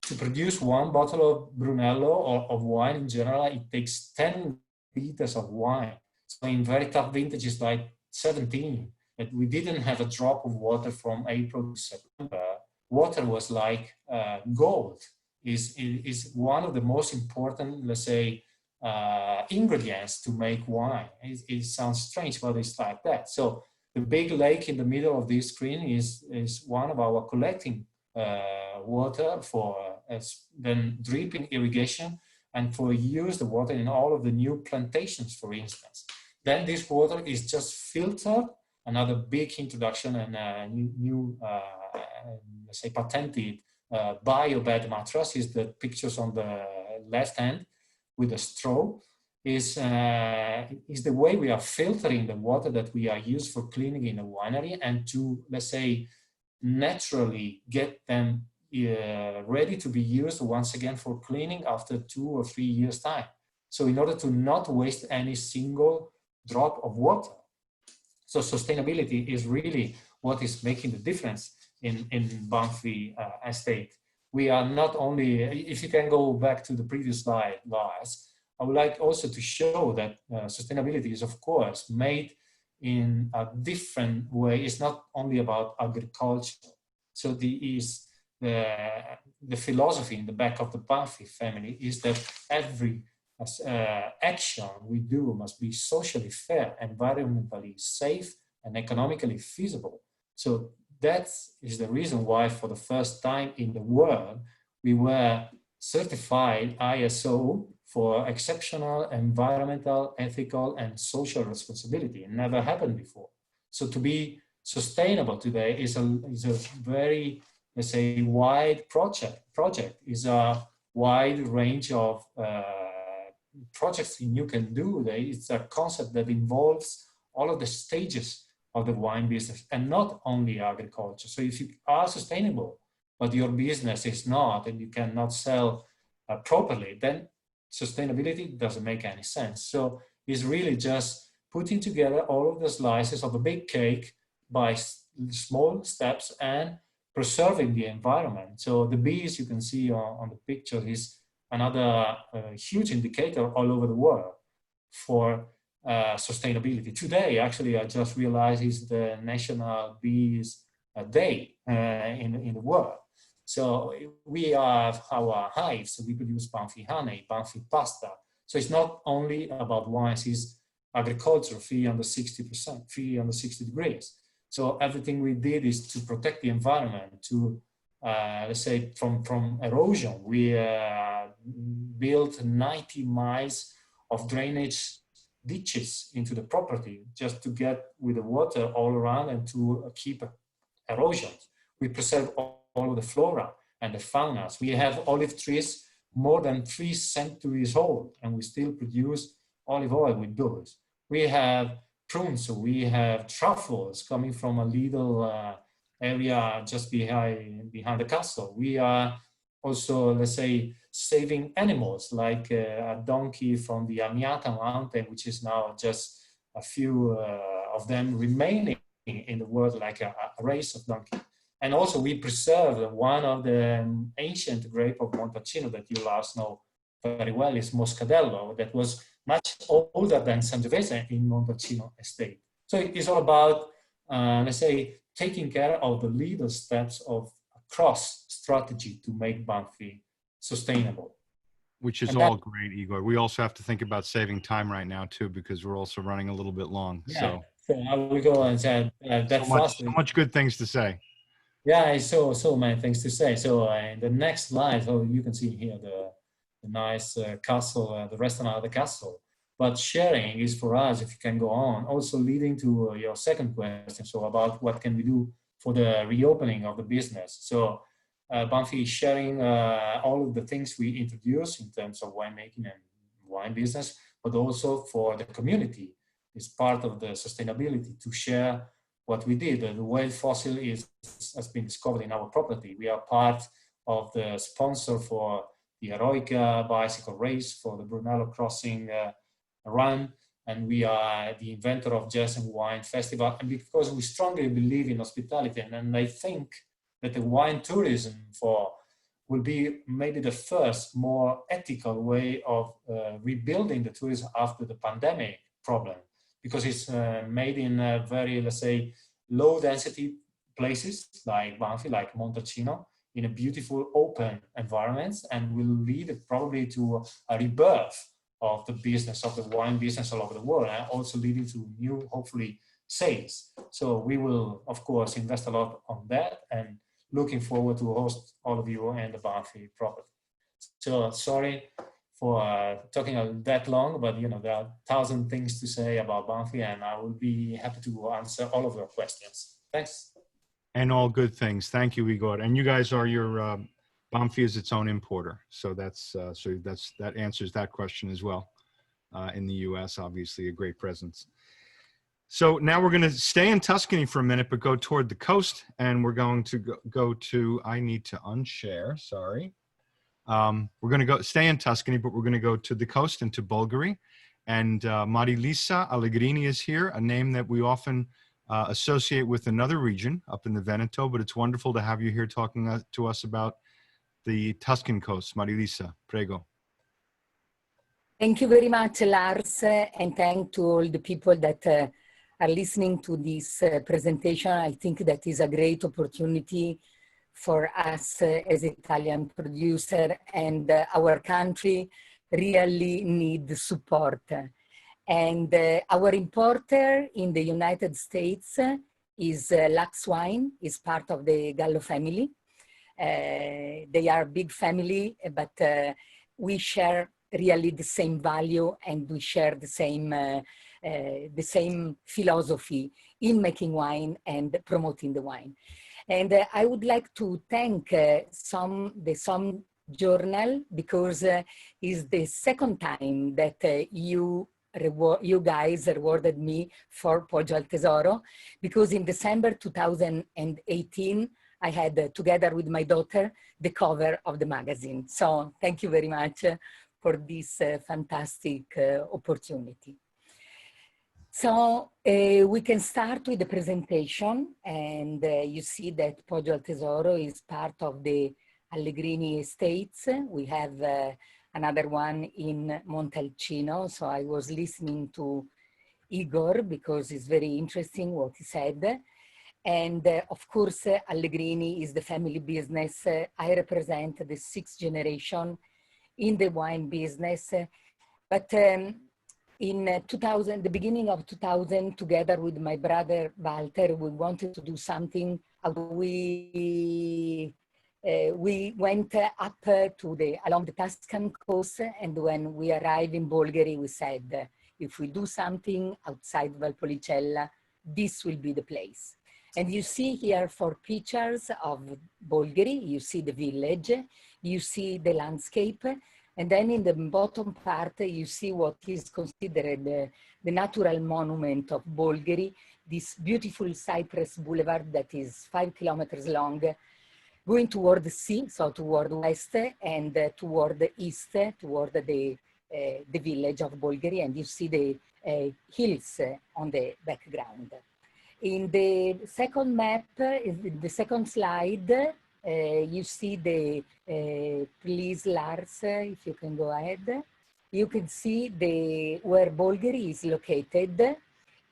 To produce one bottle of Brunello or of wine in general, it takes 10 liters of wine. So in very tough vintages like 17, that we didn't have a drop of water from April to September. Water was like gold. Is one of the most important, let's say, ingredients to make wine. It sounds strange, but it's like that. So the big lake in the middle of this screen is one of our collecting water for then dripping irrigation and for use the water in all of the new plantations, for instance. Then this water is just filtered. Another big introduction and new let's say, patented biobed mattress is the pictures on the left hand with the straw. Is the way we are filtering the water that we are used for cleaning in a winery, and to, let's say, naturally get them ready to be used once again for cleaning after 2 or 3 years' time. So in order to not waste any single drop of water. So sustainability is really what is making the difference in Banfi estate. We are not only, if you can go back to the previous slide, Lars, I would like also to show that sustainability is, of course, made in a different way. It's not only about agriculture. So the philosophy in the back of the Banfi family is that every action we do must be socially fair, environmentally safe, and economically feasible. So that is the reason why, for the first time in the world, we were certified ISO for exceptional environmental, ethical, and social responsibility. It never happened before. So to be sustainable today is a very, let's say, wide project. Is a wide range of projects you can do. It's a concept that involves all of the stages of the wine business and not only agriculture. So if you are sustainable, but your business is not, and you cannot sell properly, then sustainability doesn't make any sense. So it's really just putting together all of the slices of a big cake by small steps and preserving the environment. So the bees you can see on the picture is another huge indicator all over the world for sustainability. Today, actually, I just realized is the National Bees Day in the world. So we have our hives, so we produce Banfi honey, Banfi pasta. So it's not only about wines, it's agriculture, 360%, 360 degrees. So everything we did is to protect the environment, to, let's say, from erosion. We built 90 miles of drainage ditches into the property just to get with the water all around and to keep erosion. We preserve all of the flora and the fauna. We have olive trees more than 3 centuries old, and we still produce olive oil with those. We have prunes, so we have truffles coming from a little area just behind the castle. We are also, let's say, saving animals like a donkey from the Amiata mountain, which is now just a few of them remaining in the world, like a race of donkey. And also we preserve one of the ancient grape of Montalcino that you last know very well, is Moscadello, that was much older than Sangiovese in Montalcino estate. So it's all about let's say, taking care of the little steps of cross strategy to make Banfi sustainable. Which is all great, Igor. We also have to think about saving time right now too, because we're also running a little bit long. Yeah. So I will go and say that so much good things to say. Yeah, so many things to say. So in the next slide, so you can see here the nice castle, the restaurant at the castle. But sharing is for us, if you can go on, also leading to your second question. So about what can we do for the reopening of the business. So Banfi is sharing all of the things we introduce in terms of winemaking and wine business, but also for the community. It's part of the sustainability to share what we did. The whale fossil has been discovered in our property. We are part of the sponsor for the Eroica bicycle race, for the Brunello Crossing run, and we are the inventor of Jazz and Wine Festival. And because we strongly believe in hospitality, and I think that the wine tourism will be maybe the first more ethical way of rebuilding the tourism after the pandemic problem, because it's made in very, let's say, low density places like Banfi, like Montalcino, in a beautiful open environments, and will lead probably to a rebirth of the business, of the wine business all over the world, and also leading to new, hopefully, sales. So we will, of course, invest a lot on that, and looking forward to host all of you and the Banfi property. So sorry for talking that long, but there are 1,000 things to say about Banfi, and I will be happy to answer all of your questions. Thanks. And all good things. Thank you, Igor. And you guys are your Banfi is its own importer, so that answers that question as well. In the U.S., obviously, a great presence. So now we're going to stay in Tuscany for a minute, but go toward the coast, and we're going to go to. I need to unshare. Sorry. We're going to stay in Tuscany, but we're going to go to the coast and to Bulgari. And Marilisa Allegrini is here, a name that we often associate with another region up in the Veneto, but it's wonderful to have you here talking to us about the Tuscan coast. Marilisa, prego. Thank you very much, Lars, and thank to all the people that are listening to this presentation. I think that is a great opportunity for us as Italian producer, and our country really need support. And our importer in the United States is Lux Wine, is part of the Gallo family. They are a big family, but we share really the same value, and we share the same philosophy in making wine and promoting the wine. And I would like to thank the Some Journal, because it's the second time that you guys rewarded me for Poggio al Tesoro, because in December 2018, I had, together with my daughter, the cover of the magazine. So thank you very much for this fantastic opportunity. So we can start with the presentation, and you see that Poggio al Tesoro is part of the Allegrini estates. We have another one in Montalcino. So I was listening to Igor because it's very interesting what he said. And of course, Allegrini is the family business. I represent the 6th generation in the wine business. But in the beginning of 2000, together with my brother Walter, we wanted to do something. We went up along the Tuscan coast, and when we arrived in Bulgari, we said, if we do something outside Valpolicella, this will be the place. And you see here 4 pictures of Bulgari. You see the village, you see the landscape, and then in the bottom part, you see what is considered the natural monument of Bulgari, this beautiful cypress boulevard that is 5 kilometers long, going toward the sea, so toward the west, and toward the east, toward the village of Bulgari, and you see the hills on the background. In the second map, in the second slide, you see please Lars, if you can go ahead. You can see where Bulgari is located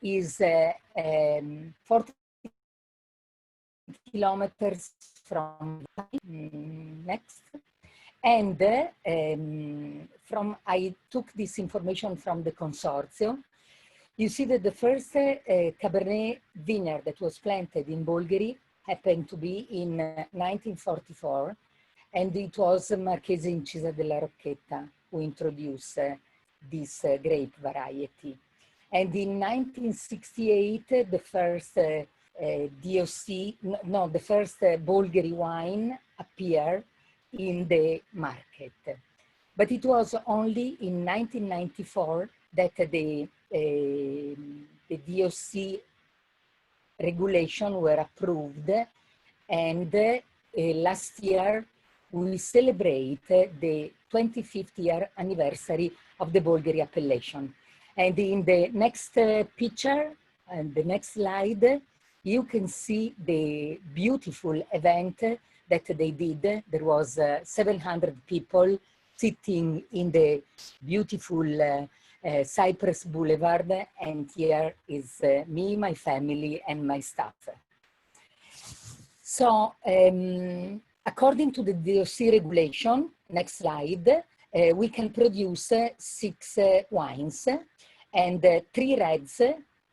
is 40 kilometers from next. And I took this information from the consortium. You see that the first Cabernet vineyard that was planted in Bolgheri happened to be in 1944, and it was Marchesi Incisa della Rocchetta who introduced this grape variety. And in 1968, the first the first Bolgheri wine appeared in the market. But it was only in 1994 that the DOC regulation were approved, and last year we celebrate the 25th year anniversary of the Bolgheri appellation. And in the next picture and the next slide, you can see the beautiful event that they did. There was 700 people sitting in the beautiful Cypress Boulevard, and here is me, my family, and my staff. So, according to the DOC regulation, next slide, we can produce 6 wines and 3 reds,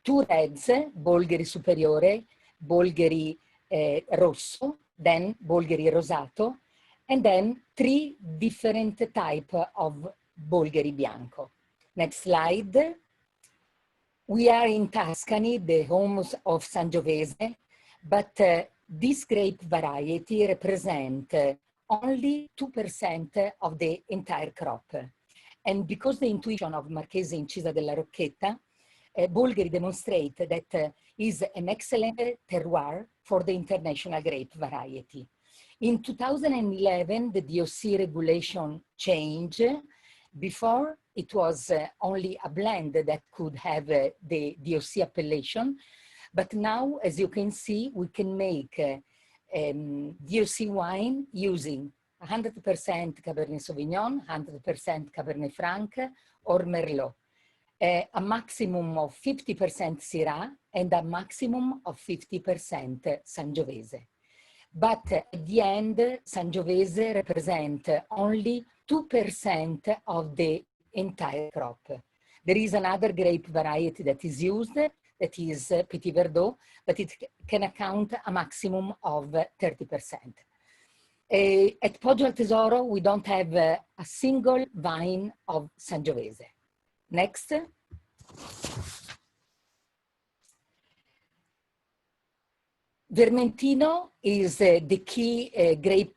2 reds, Bolgheri Superiore, Bolgheri Rosso, then Bolgheri Rosato, and then 3 different types of Bolgheri Bianco. Next slide. We are in Tuscany, the home of Sangiovese, but this grape variety represents only 2% of the entire crop. And because the intuition of Marchesi Incisa della Rocchetta, Bolgheri demonstrates that is an excellent terroir for the international grape variety. In 2011, the DOC regulation changed. Before, it was only a blend that could have the DOC appellation. But now, as you can see, we can make DOC wine using 100% Cabernet Sauvignon, 100% Cabernet Franc, or Merlot. A maximum of 50% Syrah and a maximum of 50% Sangiovese. But at the end, Sangiovese represents only 2% of the entire crop. There is another grape variety that is used, that is Petit Verdot, but it can account a maximum of 30%. At Poggio al Tesoro, we don't have a single vine of Sangiovese. Next. Vermentino is the key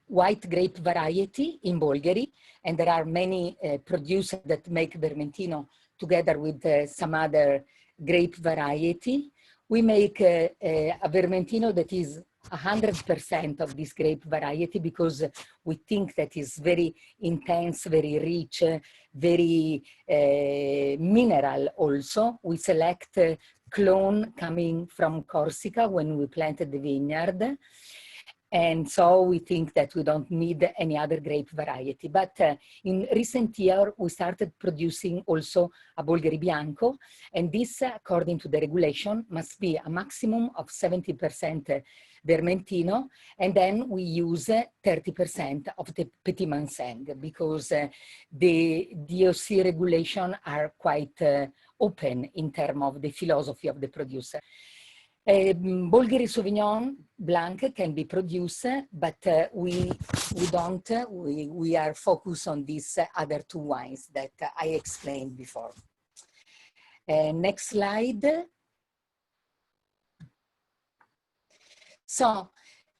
white grape variety in Bolgheri, and there are many producers that make Vermentino together with some other grape variety. We make a Vermentino that is 100% of this grape variety because we think that is very intense, very rich, very mineral also. We select clone coming from Corsica when we planted the vineyard. And so we think that we don't need any other grape variety. But in recent years, we started producing also a Bolgheri Bianco. And this, according to the regulation, must be a maximum of 70% Vermentino. And then we use 30% of the Petit Manseng because the DOC regulation are quite open in terms of the philosophy of the producer. Bolgheri Sauvignon Blanc can be produced, but we are focused on these other 2 wines that I explained before. Next slide. So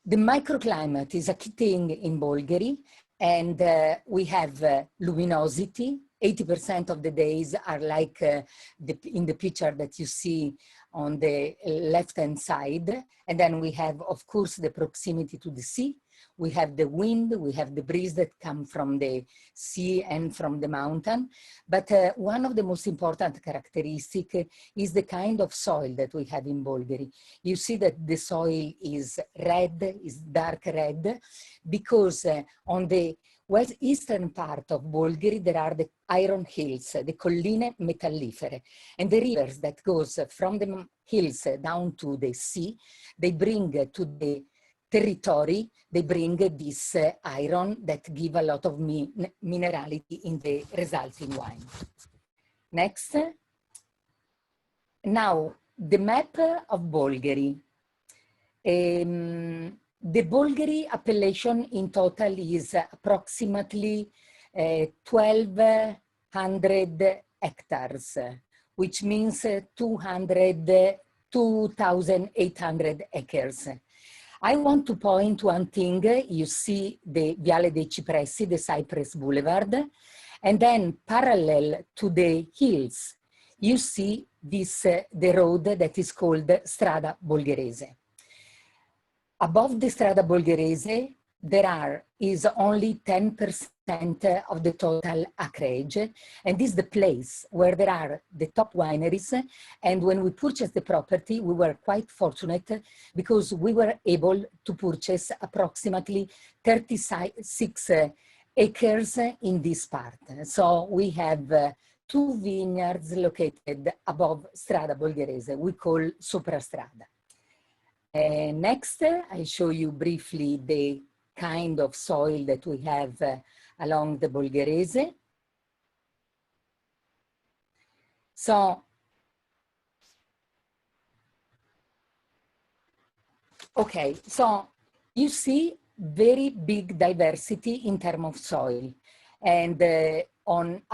the microclimate is a key thing in Bolgheri, and we have luminosity. 80% of the days are like in the picture that you see on the left-hand side. And then we have, of course, the proximity to the sea. We have the wind, we have the breeze that come from the sea and from the mountain. But one of the most important characteristics is the kind of soil that we have in Bolgheri. You see that the soil is red, is dark red, because on the eastern part of Bolgheri, there are the iron hills, the colline metallifere, and the rivers that goes from the hills down to the sea. They bring to the territory, they bring this iron that give a lot of minerality in the resulting wine. Next. Now, the map of Bolgheri. The Bolgheri appellation in total is approximately 1,200 hectares, which means 2,800 acres. I want to point one thing. You see the Viale dei Cipressi, the Cypress Boulevard, and then parallel to the hills, you see this, the road that is called Strada Bolgherese. Above the Strada Bolgherese, there is only 10% of the total acreage, and this is the place where there are the top wineries. And when we purchased the property, we were quite fortunate because we were able to purchase approximately 36 acres in this part. So we have 2 vineyards located above Strada Bolgherese, we call Soprastrada. Next, I show you briefly the kind of soil that we have along the Bolgherese. So, okay, so you see very big diversity in terms of soil. And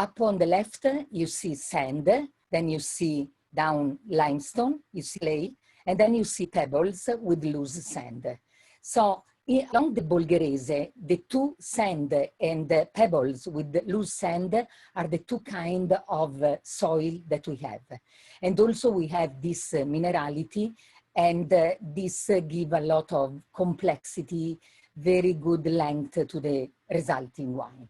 up on the left, you see sand, then you see down limestone, you see clay, and then you see pebbles with loose sand. So along the Bolgherese, the 2 sand and the pebbles with the loose sand are the 2 kind of soil that we have. And also we have this minerality, and this give a lot of complexity, very good length to the resulting wine.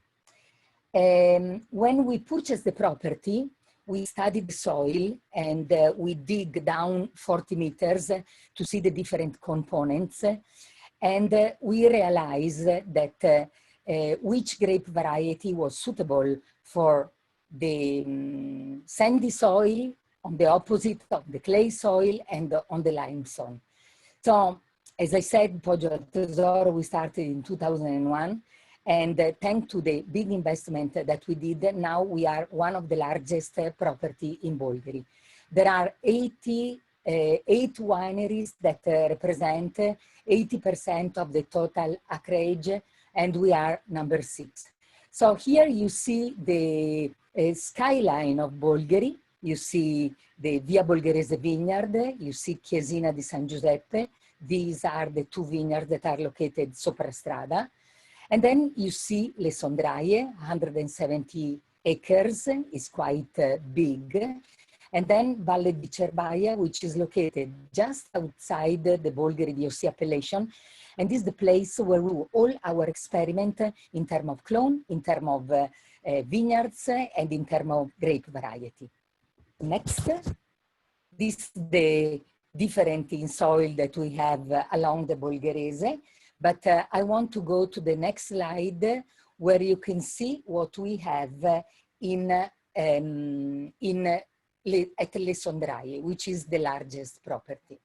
When we purchased the property, we studied the soil and we dig down 40 meters to see the different components. And we realized that which grape variety was suitable for the sandy soil, on the opposite of the clay soil, and on the limestone. So, as I said, Poggio al Tesoro, we started in 2001. And thanks to the big investment that we did, now we are one of the largest property in Bolgheri. There are 8 wineries that represent 80% of the total acreage, and we are number 6. So here you see the skyline of Bolgheri. You see the Via Bolgherese vineyard, you see Cascina di San Giuseppe. These are the 2 vineyards that are located Soprastrada. And then you see Le Sondraie, 170 acres, is quite big. And then Valle di Cerbaia, which is located just outside the Bolgheri DOC appellation. And this is the place where we do all our experiment in terms of clone, in terms of vineyards, and in terms of grape variety. Next, this is the different in soil that we have along the Bolgherese. But I want to go to the next slide where you can see what we have at Le Sondraie, which is the largest property.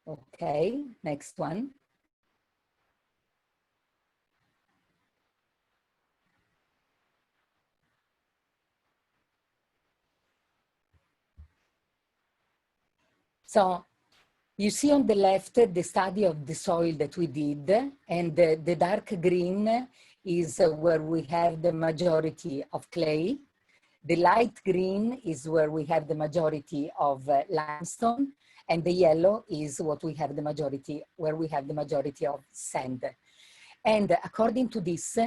Okay, next one. So, you see on the left the study of the soil that we did, and the dark green is where we have the majority of clay. The light green is where we have the majority of limestone, and the yellow is what we have the majority, where we have the majority of sand. And according to this,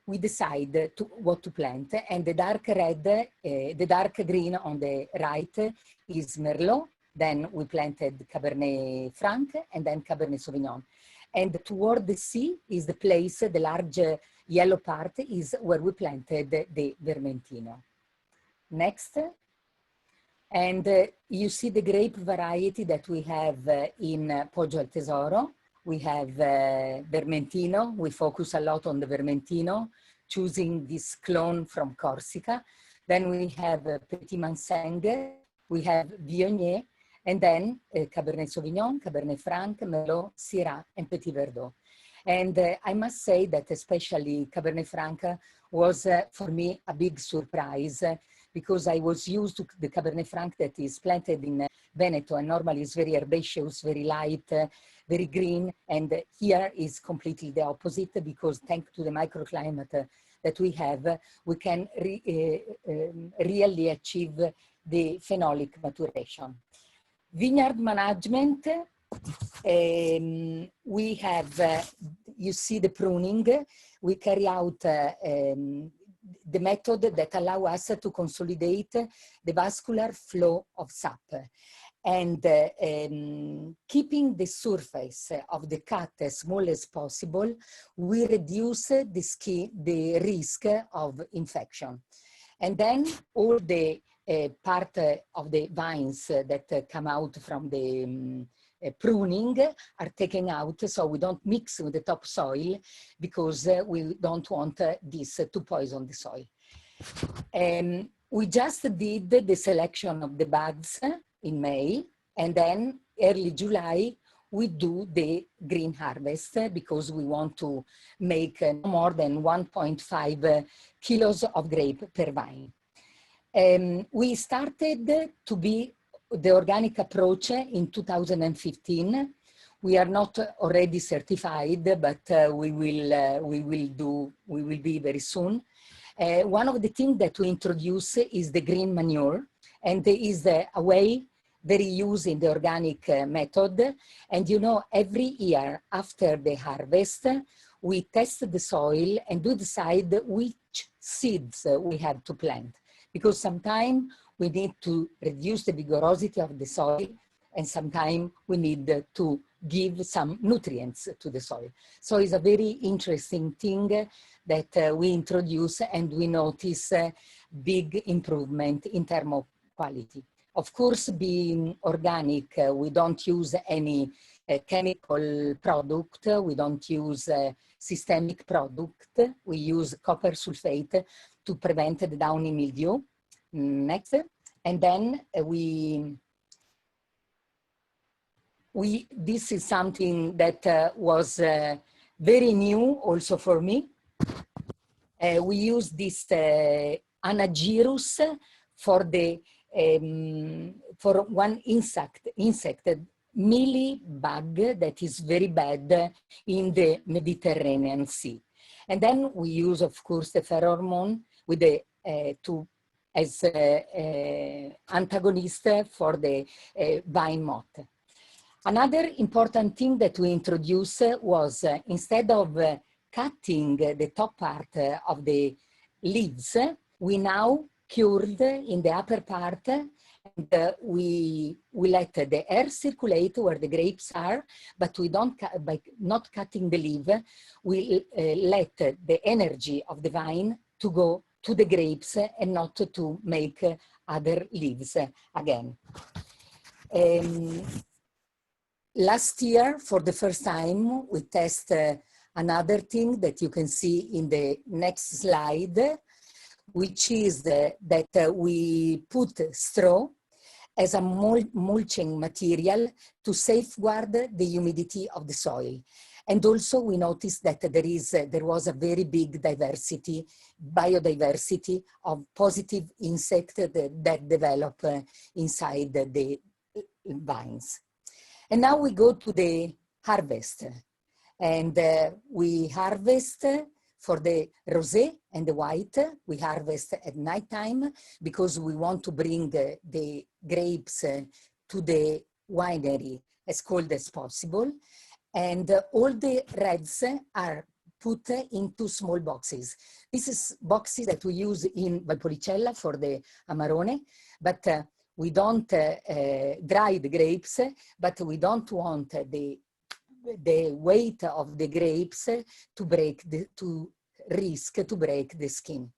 we decide what to plant, and the dark red, the dark green on the right is Merlot. Then we planted Cabernet Franc and then Cabernet Sauvignon. And toward the sea is the place, the large yellow part is where we planted the Vermentino. Next. And you see the grape variety that we have in Poggio al Tesoro. We have Vermentino. We focus a lot on the Vermentino, choosing this clone from Corsica. Then we have Petit Manseng. We have Viognier. and then Cabernet Sauvignon, Cabernet Franc, Merlot, Syrah, and Petit Verdot. And I must say that especially Cabernet Franc was for me a big surprise because I was used to the Cabernet Franc that is planted in Veneto and normally is very herbaceous, very light, very green. And here is completely the opposite because thanks to the microclimate that we have, we can really achieve the phenolic maturation. Vineyard management, we have, you see the pruning, we carry out the method that allow us to consolidate the vascular flow of sap. And keeping the surface of the cut as small as possible, we reduce the risk of infection. And then all the part of the vines that come out from the pruning are taken out, so we don't mix with the topsoil because we don't want this to poison the soil. We just did the selection of the buds in May, and then early July we do the green harvest because we want to make no more than 1.5 kilos of grape per vine. We started to be the organic approach in 2015. We are not already certified, but we will be very soon. One of the things that we introduce is the green manure, and there is a way very used in the organic method. And you know, every year after the harvest, we test the soil and do decide which seeds we have to plant. Because sometimes we need to reduce the vigorosity of the soil, and sometimes we need to give some nutrients to the soil. So it's a very interesting thing that we introduce, and we notice big improvement in terms of quality. Of course, being organic, we don't use any chemical product, we don't use systemic product, we use copper sulfate to prevent the downy mildew. Next, and then this is something that was very new also for me. We use this Anagyrus for the for one insect mealybug that is very bad in the Mediterranean Sea. And then we use, of course, the pheromone with the as antagonist for the vine moth. Another important thing that we introduced was instead of cutting the top part of the leaves, we now cured in the upper part, and we let the air circulate where the grapes are, but we don't, by not cutting the leaf, we let the energy of the vine to go to the grapes and not to make other leaves again. Last year, for the first time, we test another thing that you can see in the next slide, which is that we put straw as a mulching material to safeguard the humidity of the soil. And also we noticed that there was a very big biodiversity of positive insects that develop inside the vines. And now we go to the harvest. And we harvest for the rosé and the white. We harvest at nighttime because we want to bring the grapes to the winery as cold as possible. And all the reds are put into small boxes. This is boxes that we use in Valpolicella for the Amarone, but we don't dry the grapes, but we don't want the weight of the grapes to risk to break the skin.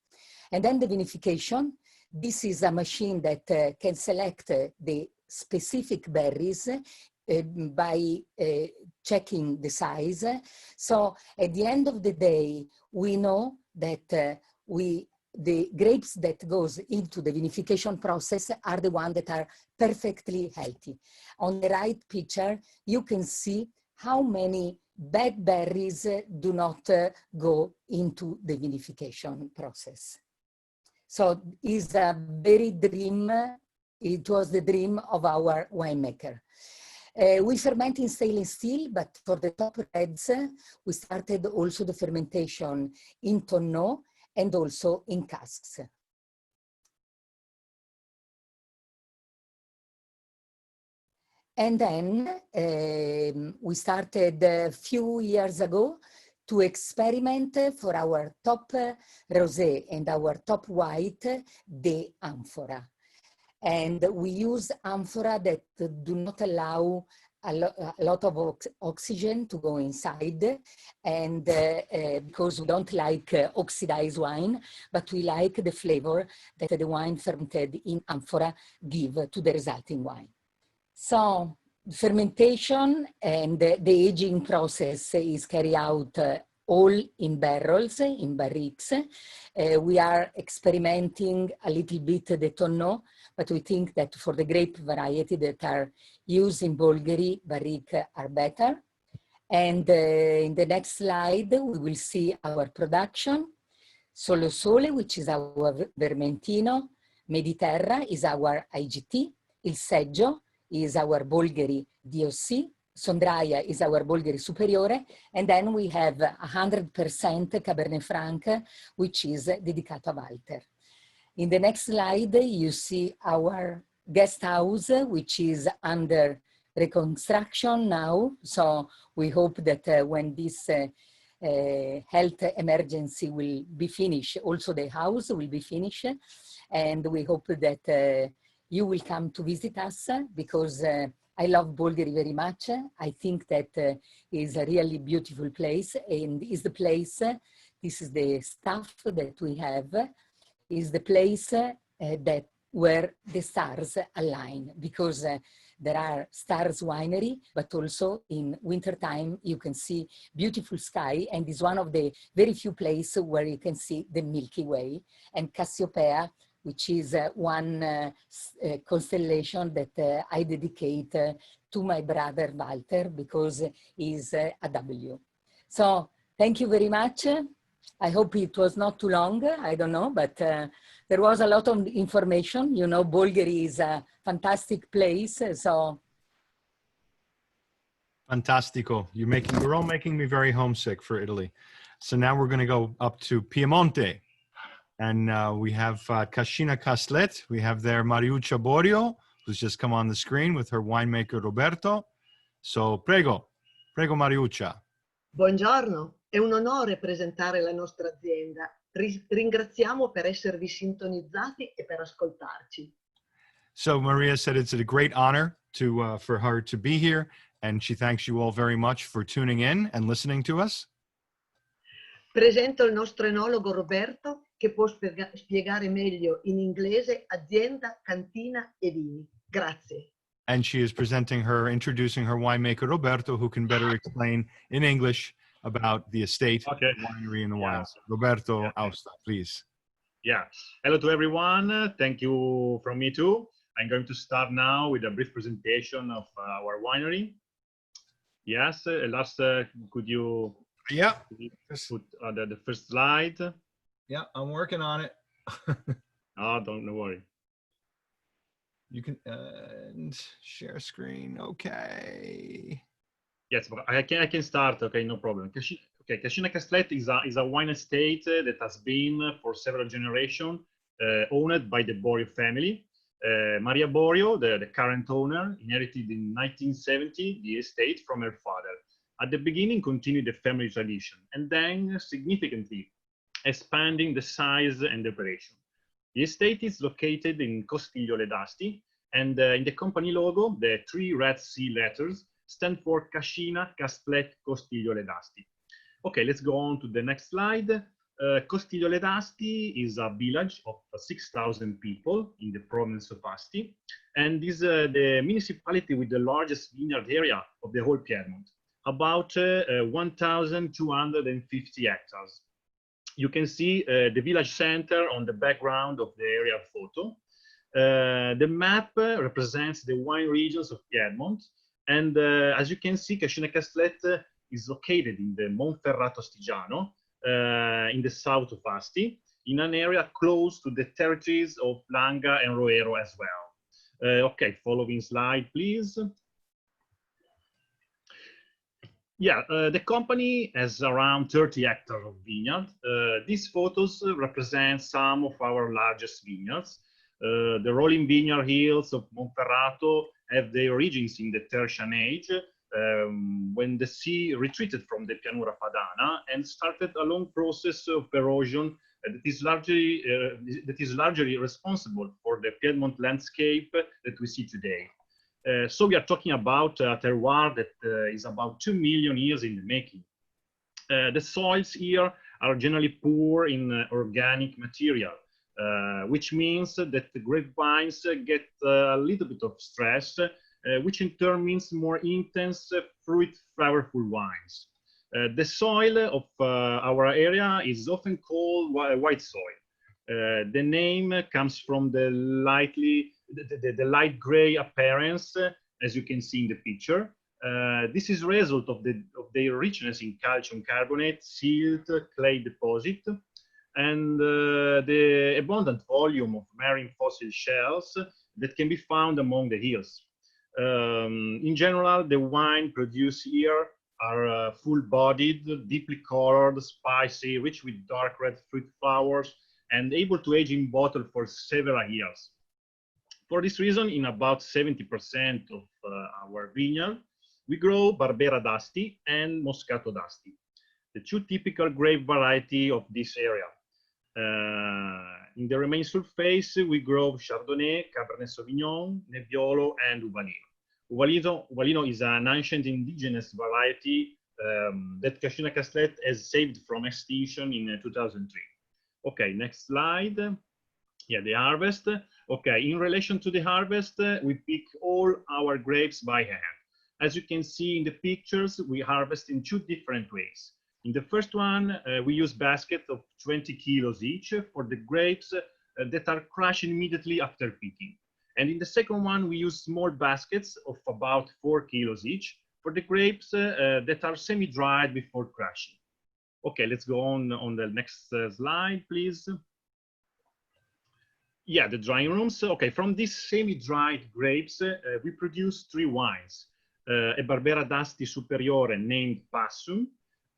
And then the vinification. This is a machine that can select the specific berries by checking the size. So at the end of the day, we know that we the grapes that goes into the vinification process are the ones that are perfectly healthy. On the right picture, you can see how many bad berries do not go into the vinification process. So it's a very dream, it was the dream of our winemaker. We ferment in stainless steel, but for the top reds, we started also the fermentation in tonneau and also in casks. And then we started a few years ago to experiment for our top rosé and our top white, the amphora. And we use amphora that do not allow a lot of oxygen to go inside, and because we don't like oxidized wine, but we like the flavor that the wine fermented in amphora give to the resulting wine. So fermentation and the aging process is carried out all in barrels, in barriques. We are experimenting a little bit the tonneau, but we think that for the grape variety that are used in Bulgari, barrique are better. And in the next slide, we will see our production. Solo Sole, which is our Vermentino. Mediterra is our IGT. Il Seggio is our Bulgari DOC. Sondraia is our Bulgari Superiore. And then we have 100% Cabernet Franc, which is dedicato a Walter. In the next slide, you see our guest house, which is under reconstruction now. So we hope that when this health emergency will be finished, also the house will be finished. And we hope that you will come to visit us, because I love Bulgari very much. I think that is a really beautiful place, and is the place, this is the staff that we have, is the place that where the stars align, because there are stars winery, but also in wintertime you can see beautiful sky, and is one of the very few places where you can see the Milky Way, and Cassiopeia, which is one constellation that I dedicate to my brother Walter, because he's a W. So thank you very much. I hope it was not too long, I don't know, but there was a lot of information. You know, Bulgari is a fantastic place, so. Fantastico. You're all making me very homesick for Italy. So now we're going to go up to Piemonte. And we have Cascina Castlet. We have there Mariuccia Borio, who's just come on the screen with her winemaker Roberto. So prego Mariuccia. Buongiorno, è un onore presentare la nostra azienda. Ringraziamo per esservi sintonizzati e per ascoltarci. So Maria said it's a great honor for her to be here, and she thanks you all very much for tuning in and listening to us. Presento il nostro enologo Roberto, che può spiegare meglio in inglese azienda, cantina e vini. Grazie. And she is introducing her winemaker Roberto, who can better explain in English about the estate, the winery, and the wines. Roberto Austa, please. Yeah. Hello to everyone. Thank you from me too. I'm going to start now with a brief presentation of our winery. Yes, Lars, could you put the first slide? Yeah, I'm working on it. Oh, don't worry. You can share screen. Okay. Yes, but I can start. Okay, no problem. Cascina Castlet is a wine estate that has been for several generations owned by the Borio family. Maria Borio, the current owner, inherited in 1970 the estate from her father. At the beginning, continued the family tradition, and then significantly expanding the size and operation. The estate is located in Costiglio le d'Asti, and in the company logo, the 3 red C letters stand for Cascina Castlet Costiglio le d'Asti. Okay, let's go on to the next slide. Costiglio le d'Asti is a village of 6,000 people in the province of Asti, and is the municipality with the largest vineyard area of the whole Piedmont, about 1,250 hectares. you can see the village center on the background of the aerial photo. The map represents the wine regions of Piedmont, and as you can see, Cascina Castlet is located in the Monferrato Stigiano, in the south of Asti, in an area close to the territories of Langa and Roero as well. Okay, following slide, please. Yeah, the company has around 30 hectares of vineyard. These photos represent some of our largest vineyards. The rolling vineyard hills of Monferrato have their origins in the Tertian age, when the sea retreated from the Pianura Padana and started a long process of erosion that is largely responsible for the Piedmont landscape that we see today. So we are talking about a terroir that is about 2 million years in the making. The soils here are generally poor in organic material, which means that the grapevines get a little bit of stress, which in turn means more intense fruit flavorful wines. The soil of our area is often called white soil. The name comes from the light gray appearance, as you can see in the picture. This is a result of their richness in calcium carbonate, silt, clay deposit, and the abundant volume of marine fossil shells that can be found among the hills. In general, the wine produced here are full-bodied, deeply colored, spicy, rich with dark red fruit flowers, and able to age in bottle for several years. For this reason, in about 70% of our vineyard, we grow Barbera d'Asti and Moscato d'Asti, the two typical grape variety of this area. In the remaining surface, we grow Chardonnay, Cabernet Sauvignon, Nebbiolo, and Uvallino. Uvallino is an ancient indigenous variety that Cascina Castlet has saved from extinction in 2003. Okay, next slide. Yeah, the harvest. Okay, in relation to the harvest, we pick all our grapes by hand. As you can see in the pictures, we harvest in two different ways. In the first one, we use baskets of 20 kilos each for the grapes that are crushed immediately after picking. And in the second one, we use small baskets of about 4 kilos each for the grapes that are semi-dried before crushing. Okay, let's go on the next slide, please. Yeah, the drying rooms. Okay, from these semi-dried grapes, we produce 3 wines. A Barbera d'Asti Superiore named Passum,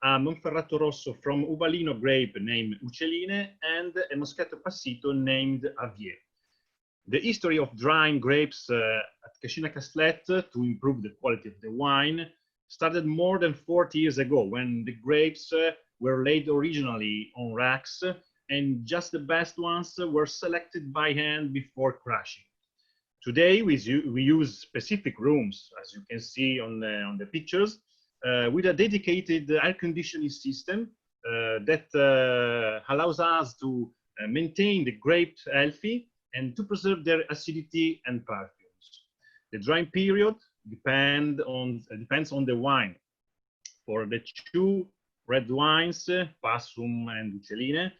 a Monferrato Rosso from Uvallino grape named Uccelline, and a Moscato Passito named Avier. The history of drying grapes at Cascina Castlet to improve the quality of the wine started more than 40 years ago, when the grapes were laid originally on racks and just the best ones were selected by hand before crushing. Today, we use specific rooms, as you can see on the pictures, with a dedicated air conditioning system that allows us to maintain the grapes healthy and to preserve their acidity and perfumes. The drying period depends on the wine. For the 2 red wines, Passum and Uccelline,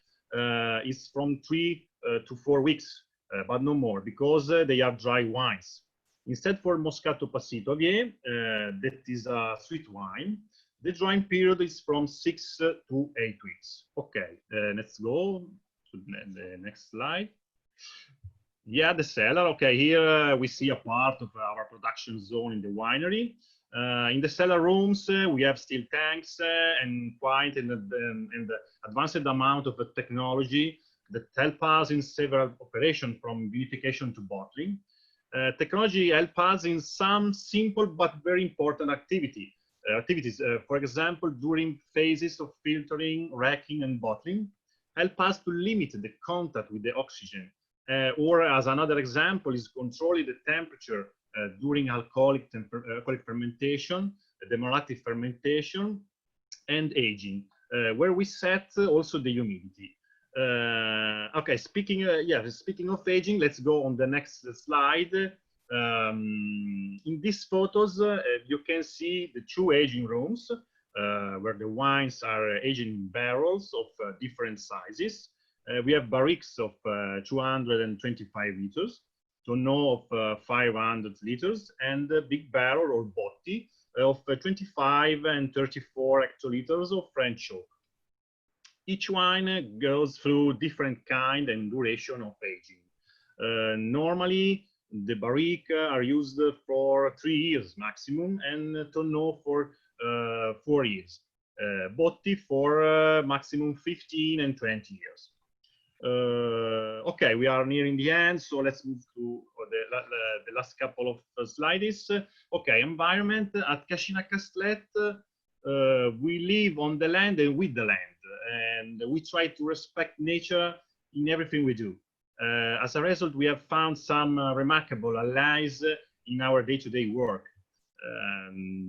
is from 3 to 4 weeks, but no more, because they are dry wines. Instead, for Moscato Passito Avier, that is a sweet wine, the drying period is from 6 to 8 weeks. Okay, let's go to the next slide. Yeah, the cellar. Okay, here we see a part of our production zone in the winery. In the cellar rooms, we have steel tanks and quite an advanced amount of technology that help us in several operations, from vinification to bottling. Technology helps us in some simple but very important activities. For example, during phases of filtering, racking, and bottling, help us to limit the contact with the oxygen. Or as another example is controlling the temperature during alcoholic fermentation, demolative fermentation, and aging, where we set also the humidity. Okay, speaking of aging, let's go on the next slide. In these photos, you can see the 2 aging rooms. where the wines are aged in barrels of different sizes. We have barriques of 225 liters, tonneau of 500 liters, and a big barrel or botti of 25 and 34 hectoliters of French oak. Each wine goes through different kind and duration of aging. Normally, the barrique are used for 3 years maximum, and tonneau for 4 years. Botti for maximum 15 and 20 years. Okay, we are nearing the end, so let's move to the last couple of slides. Okay, environment at Cascina Castlet. We live on the land and with the land, and we try to respect nature in everything we do. As a result, we have found some remarkable allies in our day-to-day work.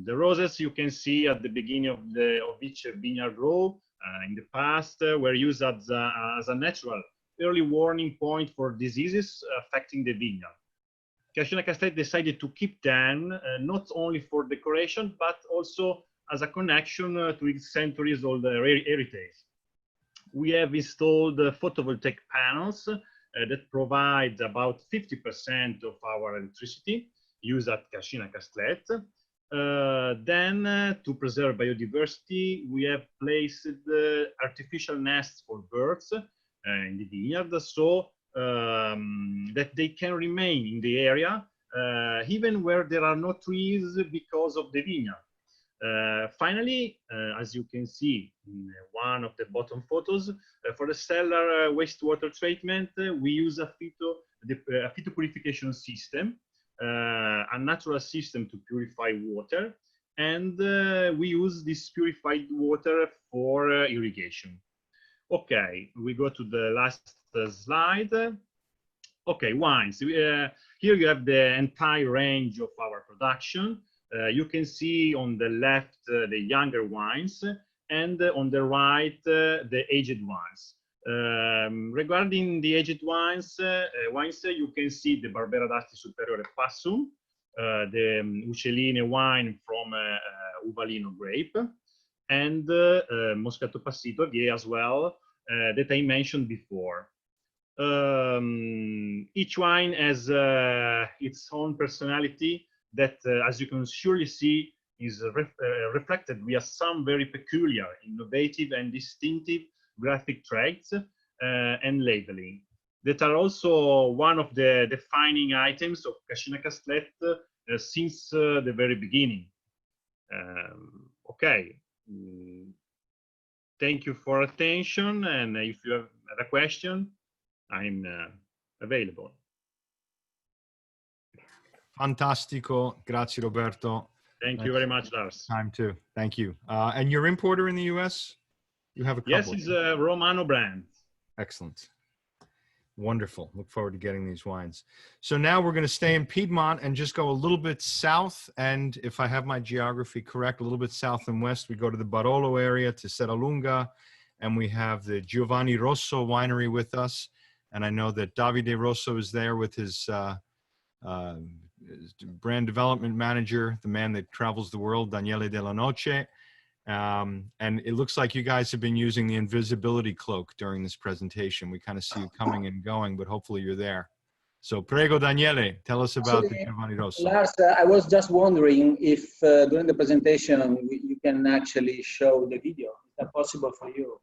The roses you can see at the beginning of each vineyard row in the past were used as a natural early warning point for diseases affecting the vineyard. Cascina Castlet decided to keep them not only for decoration, but also as a connection to its centuries-old heritage. We have installed photovoltaic panels that provide about 50% of our electricity used at Cascina Castlet. Then, to preserve biodiversity, we have placed artificial nests for birds in the vineyard, so that they can remain in the area, even where there are no trees because of the vineyard. Finally, as you can see in one of the bottom photos, for the cellar wastewater treatment, we use a phytopurification system, a natural system to purify water, and we use this purified water for irrigation. Okay, we go to the last slide. Okay, wines. Here you have the entire range of our production. You can see on the left the younger wines, and on the right the aged wines. Regarding the aged wines, you can see the Barbera d'Asti Superiore Passum, the Uccelline wine from Uvalino grape, and Moscato Passito Vie as well, that I mentioned before. Each wine has its own personality that, as you can surely see, is reflected via some very peculiar, innovative, and distinctive graphic traits and labeling that are also one of the defining items of Cascina Castlet since the very beginning. Okay, thank you for attention, and if you have a question, I'm available. Fantastico. Grazie, Roberto. Thank you very much, Lars. Time too. Thank you. And your importer in the US? You have a couple. Yes, it's a Romano brand. Excellent. Wonderful. Look forward to getting these wines. So now we're going to stay in Piedmont and just go a little bit south. And if I have my geography correct, a little bit south and west, we go to the Barolo area, to Serralunga, and we have the Giovanni Rosso winery with us. And I know that Davide Rosso is there with his brand development manager, the man that travels the world, Daniele Della Noce. And it looks like you guys have been using the invisibility cloak during this presentation. We kind of see you coming and going, but hopefully you're there. So prego, Daniele, tell us about the Giovanni Rosso. Lars, I was just wondering if during the presentation you can actually show the video. Is that possible for you?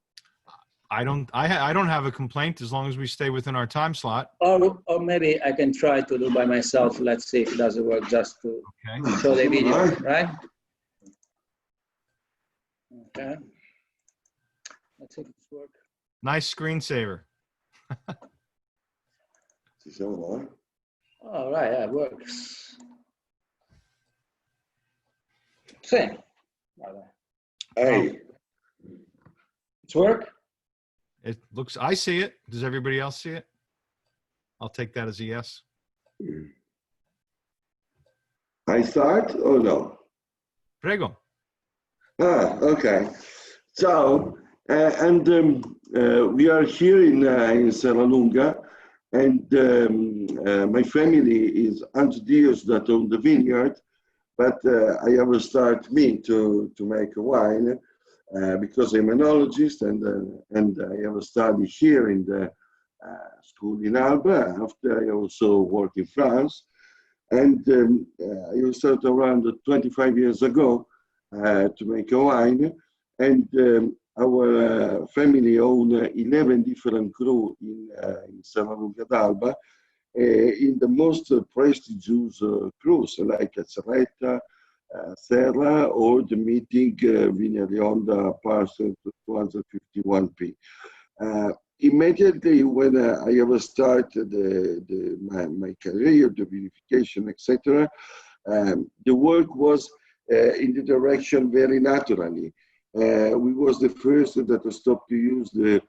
I don't have a complaint as long as we stay within our time slot. Or maybe I can try to do by myself. Let's see if it doesn't work, just to show the video, right? Okay. Let's see if it's work. Nice screensaver. All right, that works. See. Hey. It's work? It looks, I see it. Does everybody else see it? I'll take that as a yes. I start or no? Prego. Okay. So, we are here in Serralunga, and my family is introduced that on the vineyard but I have started me to make a wine because I'm an enologist, and I have studied here in the school in Alba. After I also worked in France, and I started around 25 years ago to make a wine, and our family owned 11 different crew in Serralunga d'Alba, in the most prestigious crews like Cerretta, Serra, or the meeting Vignarionda Parcel 251P. Immediately when I have started my career, the vinification, etc., the work was in the direction very naturally. We was the first that stopped to use the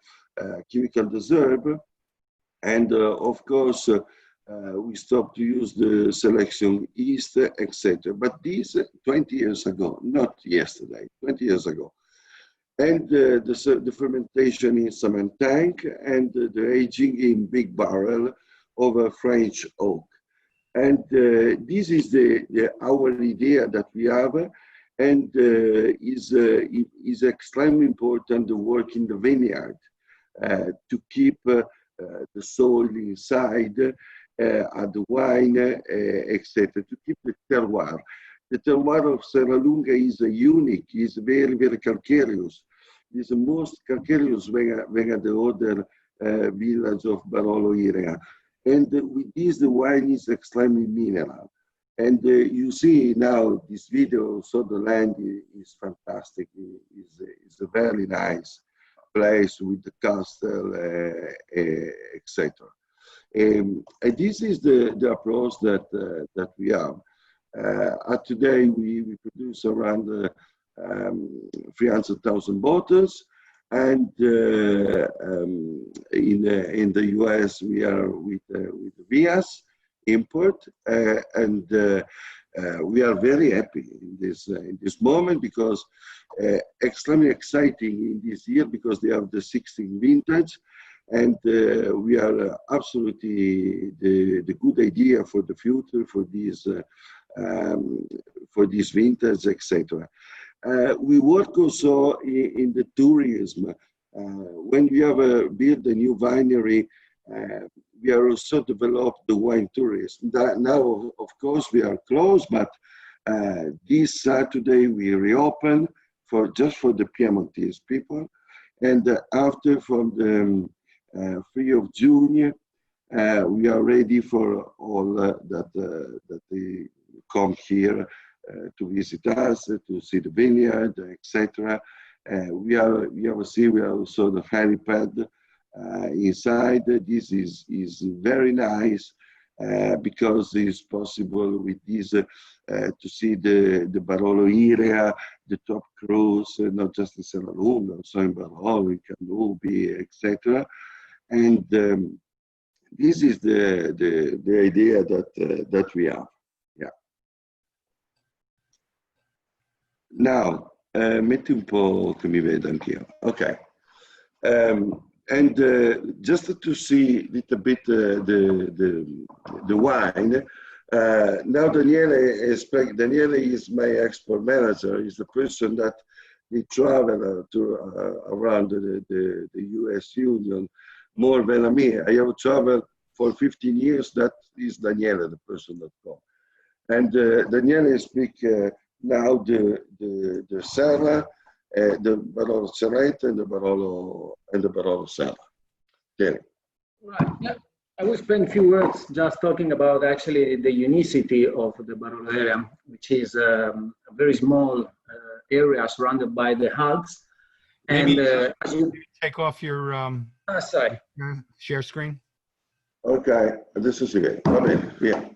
chemical deserve, and of course we stopped to use the selection yeast, etc. But this 20 years ago, not yesterday, 20 years ago. And the fermentation in cement tank, and the aging in big barrel over French oak. And this is our idea that we have, and is extremely important, the work in the vineyard, to keep the soil inside, the wine, etc., to keep the terroir. The terroir of Serralunga is unique, is very, very calcareous. It's the most calcareous than the other village of Barolo area. And with this, the wine is extremely mineral. And you see now this video, so the land is fantastic. It's a very nice place with the castle, etc. And this is the approach that we have. Today, we produce around 300,000 bottles, and in the US we are with Vias import, and we are very happy in this moment, because extremely exciting in this year, because they have the 16 vintage, and we are absolutely the good idea for the future for these vintage, etc. We work also in the tourism. When we have built a new winery, we are also developed the wine tourism. Now, of course, we are closed, but this Saturday we reopen just for the Piemontese people. And after, from the 3rd of June, we are ready for all that they come here to visit us, to see the vineyard, etc. We are also the helipad inside. This is very nice because it's possible with this to see the Barolo area, the top cruise, not just in Serralunga, also in Barolo, in Canubi, etc. And this is the idea that we have. Yeah. Now, metti un po' che mi vedo anch'io. Okay. And just to see a little bit the wine, now Daniele is my export manager. He's the person that he travel around the US Union more than me. I have traveled for 15 years. That is Daniele, the person that comes. And Daniele speak now the Serra, the Barolo Cerretta, and the Barolo Serra. Okay. Right. Yeah. I will spend a few words just talking about actually the unicity of the Barolo area, which is a very small area surrounded by the Alps. And as you take off your sorry. Share screen. Okay, this is it. Yeah.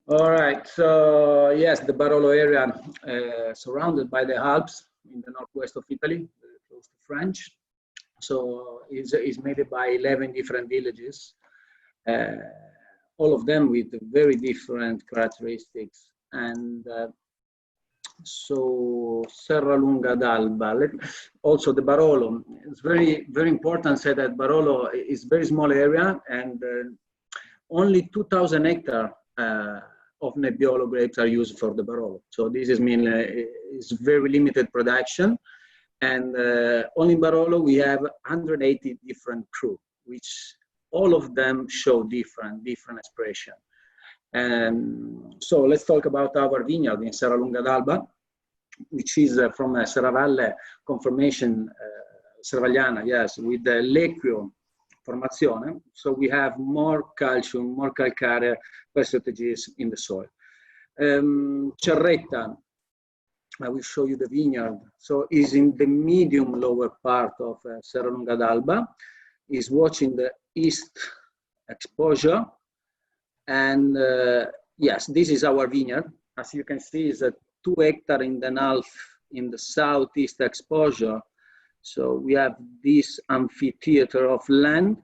All right. So yes, the Barolo area surrounded by the Alps in the northwest of Italy, close to France. So is made by 11 different villages, all of them with very different characteristics. And so Serralunga d'Alba, also the Barolo. It's very, very important to say that Barolo is a very small area, and only 2,000 hectares of Nebbiolo grapes are used for the Barolo. So this is it's very limited production. And only in Barolo, we have 180 different cru, which all of them show different expression. And so let's talk about our vineyard in Serralunga d'Alba, which is from Serravalle conformation, Serragliana, yes, with the Lecchio formazione. So we have more calcium, more calcare percentages in the soil. Cerretta, I will show you the vineyard. So is in the medium lower part of Serralunga d'Alba, is watching the east exposure. And yes, this is our vineyard. As you can see, it's a 2 hectare in the half in the southeast exposure. So we have this amphitheater of land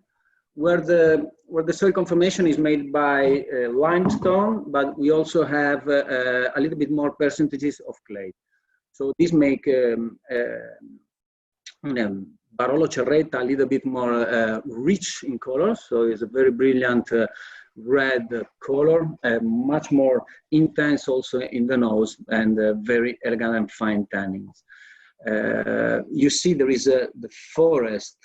where the soil conformation is made by limestone, but we also have a little bit more percentages of clay. So this make Barolo Cerretta a little bit more rich in color. So it's a very brilliant red color, much more intense also in the nose, and very elegant and fine tannins. You see there is the forest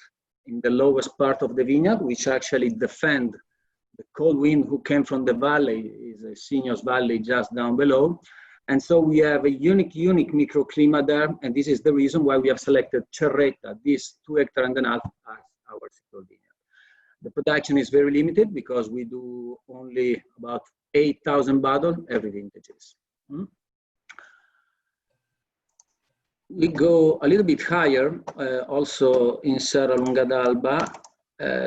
in the lowest part of the vineyard, which actually defend the cold wind who came from the valley, is a Signos Valley just down below. And so we have a unique microclimate there, and this is the reason why we have selected Cerretta, this 2 hectare and a half as our single vineyard. The production is very limited because we do only about 8,000 bottles every vintages. We go a little bit higher, also in Serralunga d'Alba,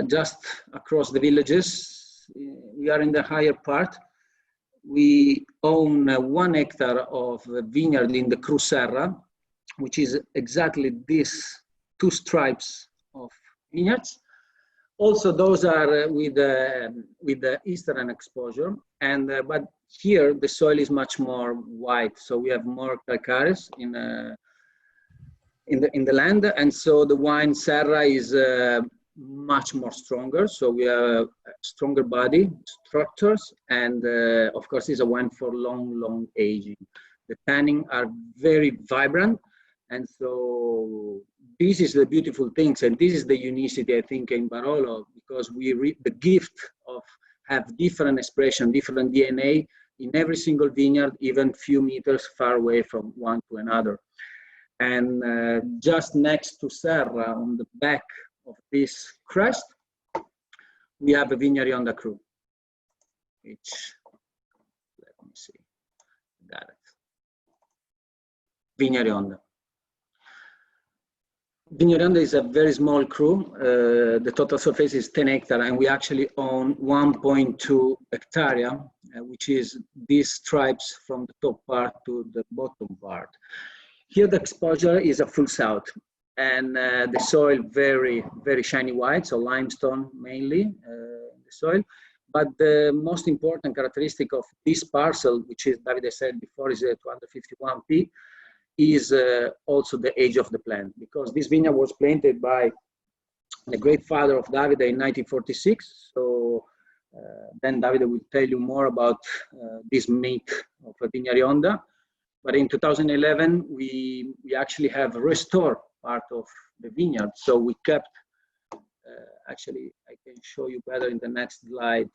just across the villages. We are in the higher part. We own 1 hectare of vineyard in the Cru Serra, which is exactly these 2 stripes of vineyards. Also, those are with the eastern exposure, and but here the soil is much more white, so we have more calcareous in the land, and so the wine Serra is much more stronger. So we have stronger body structures, and of course, it's a wine for long aging. The tannin are very vibrant, and so this is the beautiful things, and this is the unicity, I think, in Barolo, because we reap the gift of have different expression, different DNA in every single vineyard, even few meters far away from one to another. And just next to Serra, on the back of this crest, we have a Vignarionda Cru, which, let me see, got it. Vignarionda. Vignarionda is a very small cru. The total surface is 10 hectares, and we actually own 1.2 hectare, which is these stripes from the top part to the bottom part. Here the exposure is a full south, and the soil very shiny white, so limestone mainly the soil. But the most important characteristic of this parcel, which is Davide said before, is a 251p, is also the age of the plant, because this vineyard was planted by the great father of Davide in 1946. So then Davide will tell you more about this myth of a Vignarionda. But in 2011, we actually have restored part of the vineyard. So we kept, actually, I can show you better in the next slide,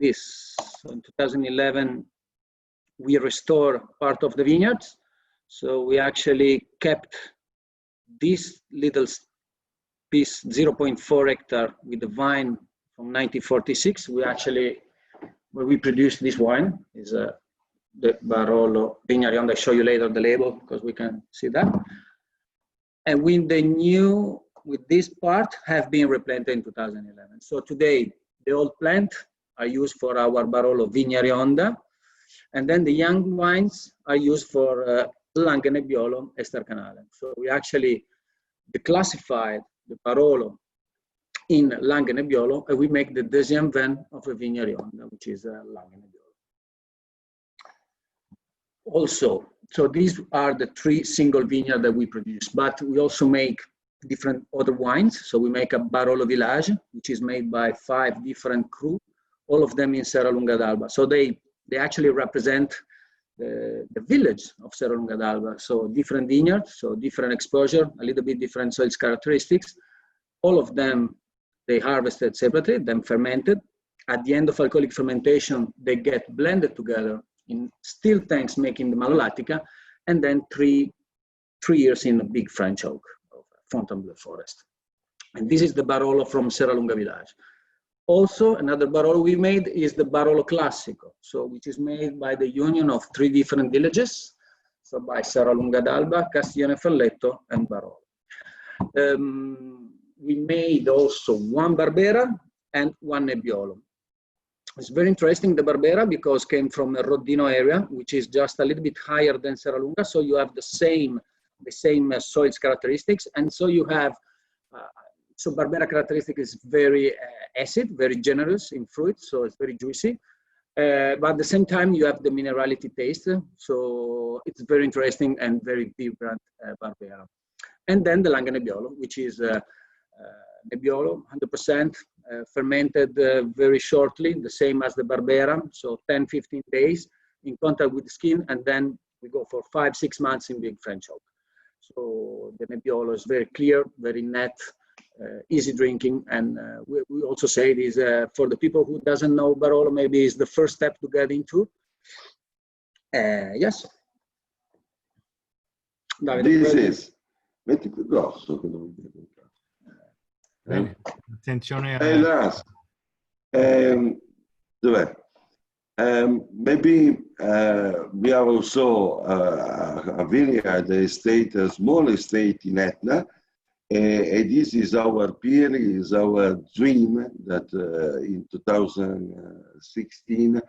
this. So in 2011, we restored part of the vineyards. So we actually kept this little piece, 0.4 hectare, with the vine from 1946. We actually, where we produced this wine, is the Barolo Vignarionda. I'll show you later the label because we can see that. And with the new, with this part, have been replanted in 2011. So today, the old plant are used for our Barolo Vignarionda, and then the young wines are used for Langhe Nebbiolo Estercanale. So we actually declassified the Barolo in Langhe Nebbiolo, and we make the deuxième vin of a Vignarionda, which is Langhe Nebbiolo. Also, so these are the 3 single vineyards that we produce, but we also make different other wines. So we make a Barolo Village, which is made by 5 different cru, all of them in Serralunga d'Alba. So they they actually represent the village of Serralunga d'Alba. So different vineyards, so different exposure, a little bit different soil characteristics. All of them, they harvested separately, then fermented. At the end of alcoholic fermentation, they get blended together in steel tanks, making the Malolactica, and then three years in a big French oak of Fontainebleau forest. And this is the Barolo from Serralunga village. Also, another Barolo we made is the Barolo Classico, so which is made by the union of 3 different villages, so by Serralunga d'Alba, Castiglione Felletto, and Barolo. We made also 1 Barbera and 1 Nebbiolo. It's very interesting, the Barbera, because came from a Rodino area, which is just a little bit higher than Serralunga, so you have the same soil characteristics, and so you have so Barbera characteristic is very acid, very generous in fruit, so it's very juicy. But at the same time, you have the minerality taste, so it's very interesting and very vibrant Barbera. And then the Langhe Nebbiolo, which is Nebbiolo, 100% fermented very shortly, the same as the Barbera, so 10-15 days in contact with the skin, and then we go for 5-6 months in big French oak. So the Nebbiolo is very clear, very net, easy drinking, and we also say it is for the people who doesn't know Barolo, maybe is the first step to get into. Yes. This is metti più grosso che non Attenzione Lars, dov'è? Maybe we have also a vineyard estate, a small estate in Etna. And this is our peer, is our dream that in 2016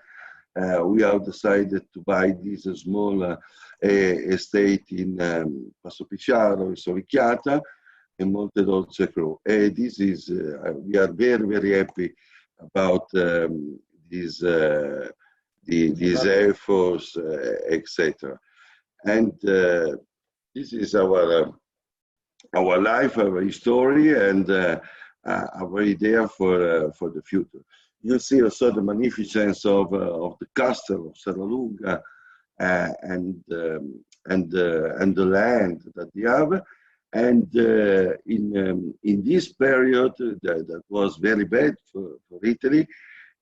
we have decided to buy this small estate in Passopicciaro, in Soricchiata, and Montedolce Cru. And this is, we are very, very happy about these efforts, etc. And this is our life, our story, and our idea for the future. You see also the magnificence of the castle of Serralunga and the land that they have. And in this period that was very bad for Italy,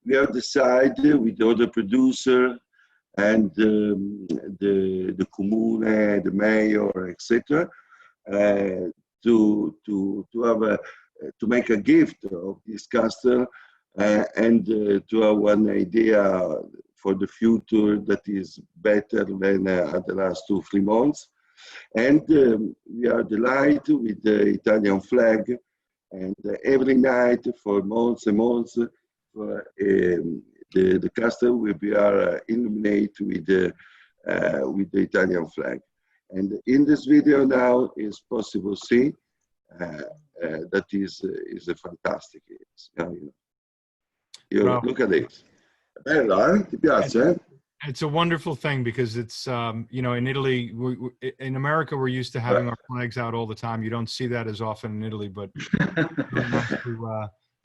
we have decided with the other producer and the comune, the mayor, etc., to make a gift of this castle and to have one idea for the future that is better than the last 2-3 months. And we are delighted with the Italian flag, and every night for months and months the castle will be illuminated with the Italian flag. And in this video now is possible to see that is a fantastic. Look at this. Bello, ti piace? It's a wonderful thing because it's, in Italy, in America, we're used to having our flags out all the time. You don't see that as often in Italy, but it's really nice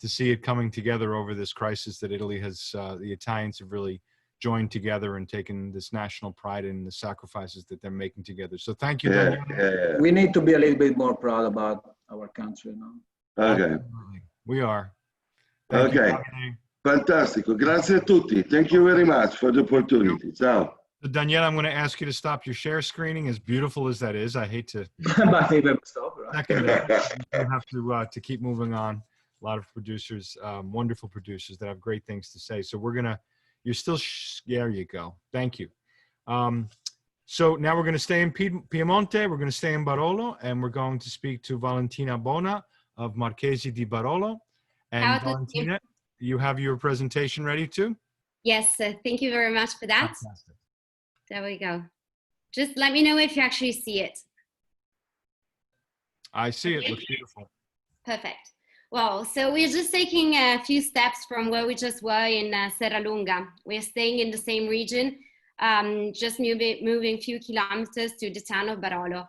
to see it coming together over this crisis that Italy has, the Italians have really joined together and taken this national pride in the sacrifices that they're making together. So thank you, Daniel. We need to be a little bit more proud about our country now. Okay. Absolutely. We are. Thank okay. You, Fantastico. Grazie a tutti. Thank you very much for the opportunity. Ciao. So Danielle, I'm going to ask you to stop your share screening, as beautiful as that is. I hate to stop, right? You have to keep moving on. A lot of producers, wonderful producers that have great things to say. So we're going to, you're still, there you go. Thank you. So now we're going to stay in Piemonte, we're going to stay in Barolo, and we're going to speak to Valentina Bona of Marchesi di Barolo. And Valentina, you have your presentation ready too? Yes, thank you very much for that. Fantastic. There we go. Just let me know if you actually see it. I see it, looks beautiful. Perfect. Well, so we're just taking a few steps from where we just were in Serralunga. We're staying in the same region, just moving a few kilometers to the town of Barolo,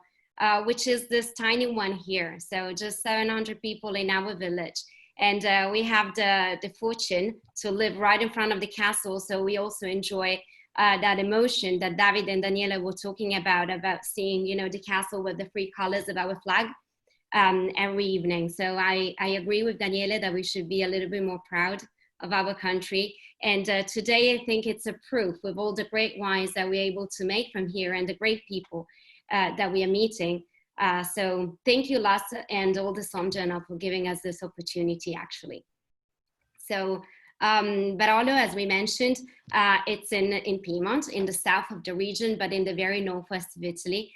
which is this tiny one here. So just 700 people in our village. And we have the fortune to live right in front of the castle. So we also enjoy that emotion that David and Daniela were talking about seeing, the castle with the 3 colors of our flag every evening. So I agree with Daniela that we should be a little bit more proud of our country. And today, I think it's a proof with all the great wines that we're able to make from here and the great people that we are meeting. So thank you, Lasse, and all the Somme Journal for giving us this opportunity, actually. So Barolo, as we mentioned, it's in Piedmont, in the south of the region, but in the very northwest of Italy,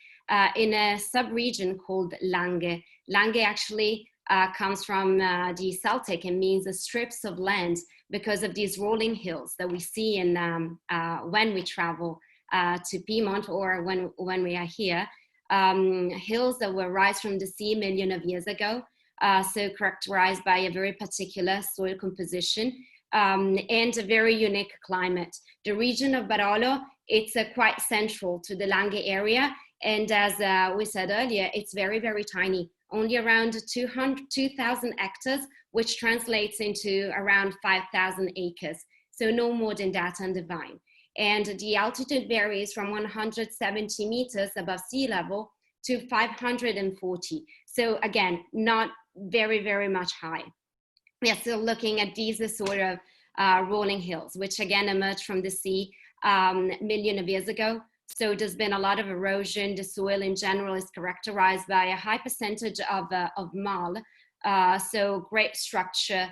in a sub-region called Langhe. Langhe actually comes from the Celtic and means the strips of land because of these rolling hills that we see in, when we travel to Piedmont or when we are here. Hills that were rise from the sea millions of years ago, so characterized by a very particular soil composition and a very unique climate. The region of Barolo, it's quite central to the Langhe area, and as we said earlier, it's very, very tiny, only around 2,000 hectares, which translates into around 5,000 acres, so no more than that on the vine. And the altitude varies from 170 meters above sea level to 540. So again, not very, very much high. We are still looking at these sort of rolling hills, which again emerged from the sea millions of years ago. So there's been a lot of erosion. The soil in general is characterized by a high percentage of marl. So great structure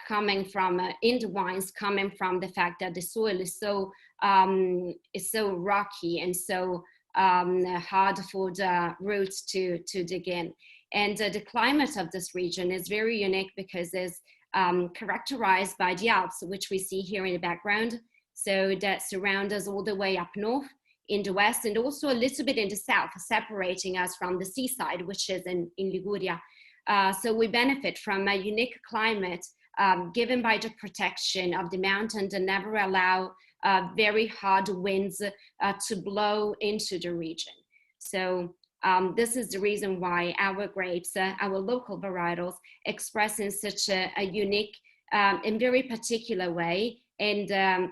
coming from in the wines, coming from the fact that the soil is so rocky and so hard for the roots to dig in. And the climate of this region is very unique because it's characterized by the Alps, which we see here in the background. So that surround us all the way up north in the west and also a little bit in the south, separating us from the seaside, which is in Liguria. So we benefit from a unique climate given by the protection of the mountains and never allow very hard winds to blow into the region. So this is the reason why our grapes, our local varietals, express in such a unique and very particular way. And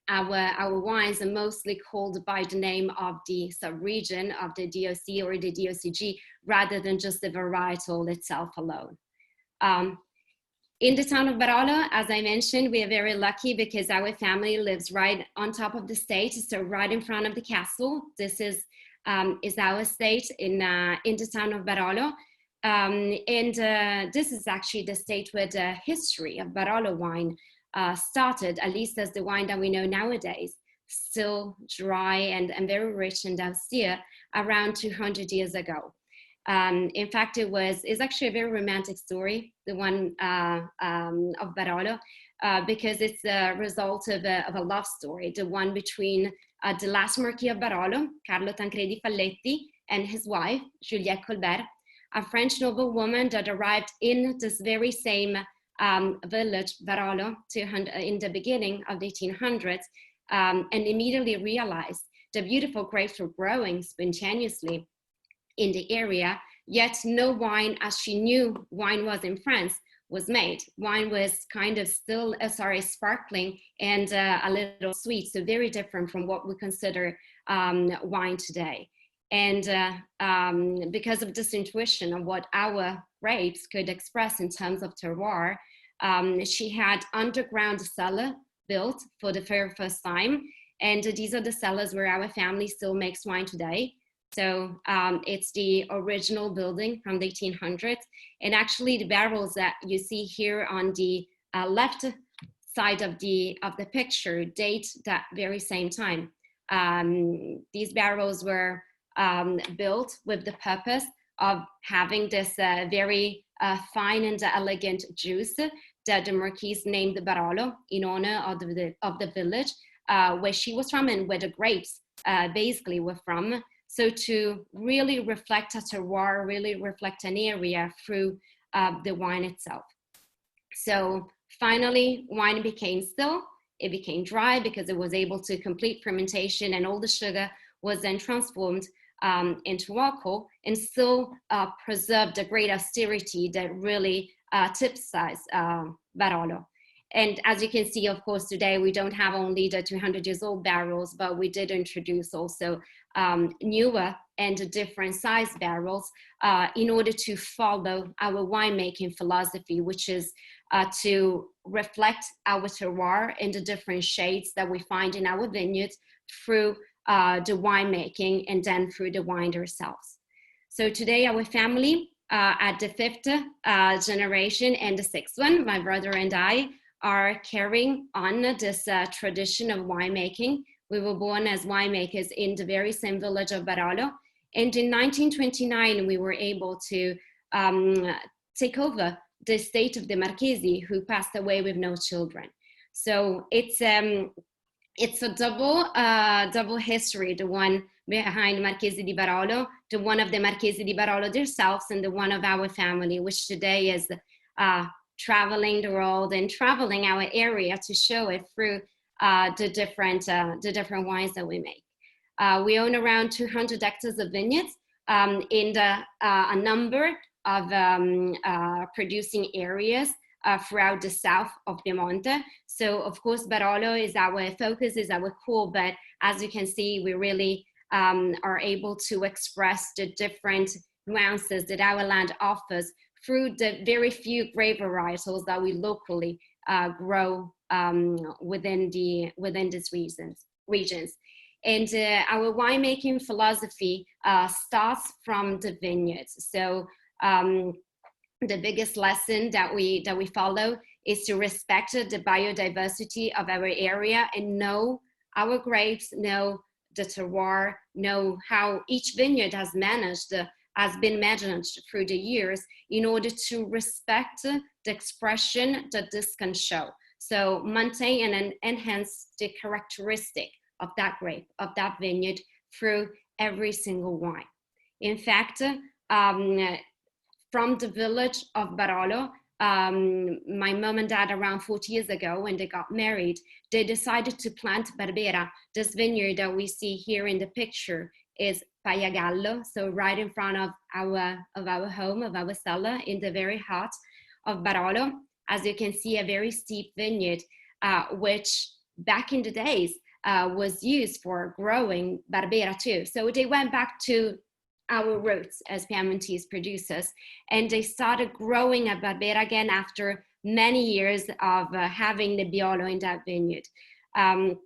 our wines are mostly called by the name of the sub-region of the DOC or the DOCG, rather than just the varietal itself alone. In the town of Barolo, as I mentioned, we are very lucky because our family lives right on top of the estate, so right in front of the castle. This is our estate in the town of Barolo. And this is actually the estate where the history of Barolo wine started, at least as the wine that we know nowadays, still dry and very rich and austere, around 200 years ago. In fact, it's actually a very romantic story, the one of Barolo, because it's a result of a love story, the one between the last Marquis of Barolo, Carlo Tancredi Falletti, and his wife, Juliette Colbert, a French noblewoman that arrived in this very same village, Barolo, in the beginning of the 1800s, and immediately realized the beautiful grapes were growing spontaneously in the area, yet no wine, as she knew wine was in France, was made. Wine was kind of still, sparkling and a little sweet, so very different from what we consider wine today. And because of this intuition of what our grapes could express in terms of terroir, she had underground cellar built for the very first time. And these are the cellars where our family still makes wine today. So it's the original building from the 1800s. And actually the barrels that you see here on the left side of the picture date that very same time. These barrels were built with the purpose of having this very fine and elegant juice that the Marquise named Barolo in honor of the village where she was from and where the grapes basically were from. So to really reflect a terroir, really reflect an area through the wine itself. So finally, wine became still. It became dry because it was able to complete fermentation, and all the sugar was then transformed into alcohol and still preserved a great austerity that really tip size Barolo. And as you can see, of course, today we don't have only the 200 years old barrels, but we did introduce also newer and different size barrels in order to follow our winemaking philosophy, which is to reflect our terroir in the different shades that we find in our vineyards through the winemaking and then through the wine themselves. So today our family at the 5th generation and the 6th one, my brother and I, are carrying on this tradition of winemaking. We were born as winemakers in the very same village of Barolo. And in 1929, we were able to take over the estate of the Marchesi, who passed away with no children. So it's a double history, the one behind Marchesi di Barolo, the one of the Marchesi di Barolo themselves, and the one of our family, which today is traveling the world and traveling our area to show it through the different wines that we make. We own around 200 hectares of vineyards in a number of producing areas throughout the south of Piemonte. So of course, Barolo is our focus, is our core, but as you can see, we really are able to express the different nuances that our land offers through the very few grape varietals that we locally grow within these regions. And our winemaking philosophy starts from the vineyards. So the biggest lesson that we follow is to respect the biodiversity of our area and know our grapes, know the terroir, know how each vineyard has been managed through the years in order to respect the expression that this can show. So maintain and enhance the characteristic of that grape, of that vineyard through every single wine. In fact, from the village of Barolo, my mom and dad around 40 years ago, when they got married, they decided to plant Barbera. This vineyard that we see here in the picture is Pallagallo, so right in front of our home, of our cellar, in the very heart of Barolo. As you can see, a very steep vineyard, which back in the days was used for growing Barbera too. So they went back to our roots as Piemontese producers, and they started growing a Barbera again after many years of having Nebbiolo in that vineyard. And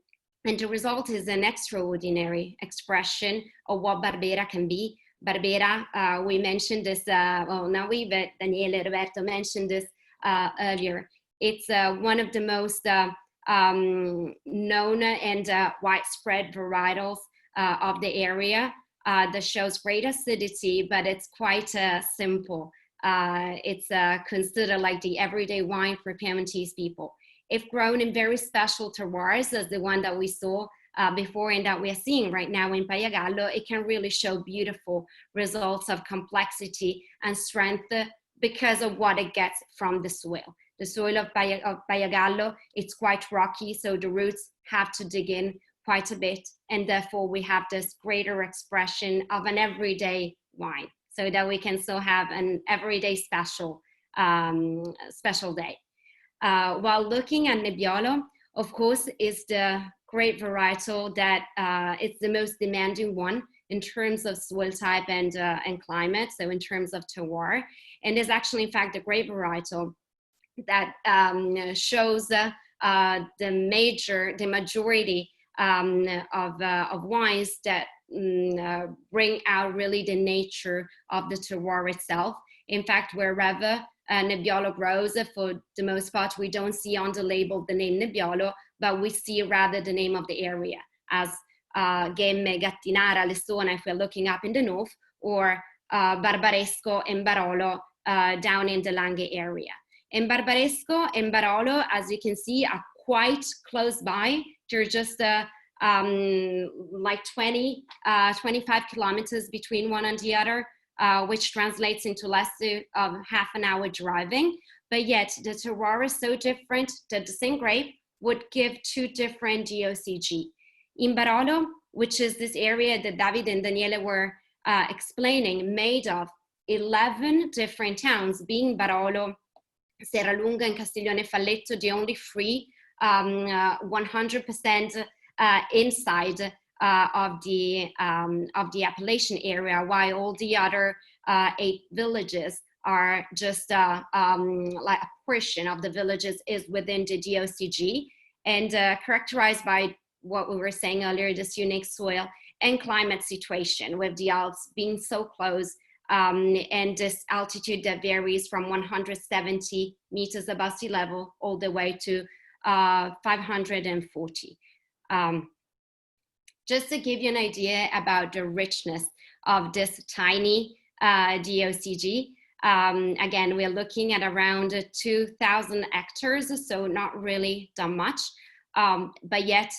the result is an extraordinary expression of what Barbera can be. Barbera, we mentioned this, well, not we, but Daniele, Roberto mentioned this earlier. It's one of the most known and widespread varietals of the area that shows great acidity, but it's quite simple. It's considered like the everyday wine for Piemontese people. If grown in very special terroirs, as the one that we saw before and that we are seeing right now in Pallagallo, it can really show beautiful results of complexity and strength because of what it gets from the soil. The soil of Pallagallo, it's quite rocky, so the roots have to dig in quite a bit, and therefore we have this greater expression of an everyday wine, so that we can still have an everyday special day. While looking at Nebbiolo, of course, is the grape varietal that it's the most demanding one in terms of soil type and climate, so in terms of terroir, and is actually, in fact, the grape varietal that shows the majority of wines that bring out really the nature of the terroir itself. In fact, wherever Nebbiolo grows, for the most part, we don't see on the label the name Nebbiolo, but we see rather the name of the area as Gemme, Gattinara, Lessona, if we're looking up in the north, or Barbaresco and Barolo down in the Langhe area. And Barbaresco and Barolo, as you can see, are quite close by. They're just like 25 kilometers between one and the other, which translates into less than half an hour driving. But yet the terroir is so different that the same grape would give two different GOCG. In Barolo, which is this area that David and Daniele were explaining, made of 11 different towns, being Barolo Serralunga and Castiglione Falletto, the only 3 100% inside of the appellation area, while all the other 8 villages are just like a portion of the villages is within the DOCG, and characterized by what we were saying earlier, this unique soil and climate situation, with the Alps being so close, and this altitude that varies from 170 meters above sea level all the way to 540. Just to give you an idea about the richness of this tiny DOCG, again, we're looking at around 2,000 hectares, so not really that much, but yet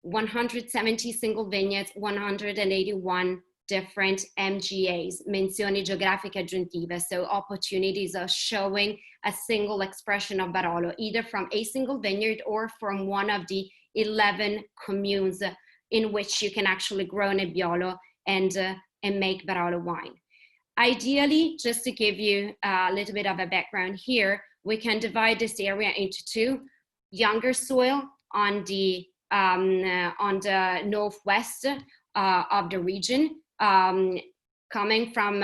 170 single vineyards, 181 different MGAs, menzioni geografiche aggiuntive, so opportunities of showing a single expression of Barolo, either from a single vineyard or from one of the 11 communes in which you can actually grow Nebbiolo and make Barolo wine. Ideally, just to give you a little bit of a background here, we can divide this area into 2: younger soil on the northwest of the region, coming from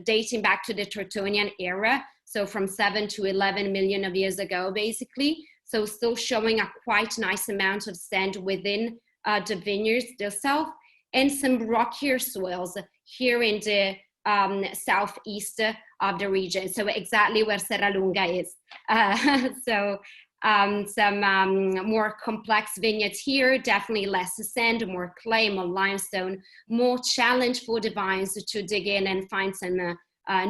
dating back to the Tertullian era, so from 7 to 11 million of years ago, basically. So still showing a quite nice amount of sand within the vineyards themselves, and some rockier soils here in the southeast of the region, so exactly where Serralunga is. Some more complex vineyards here, definitely less sand, more clay, more limestone, more challenge for the vines to dig in and find some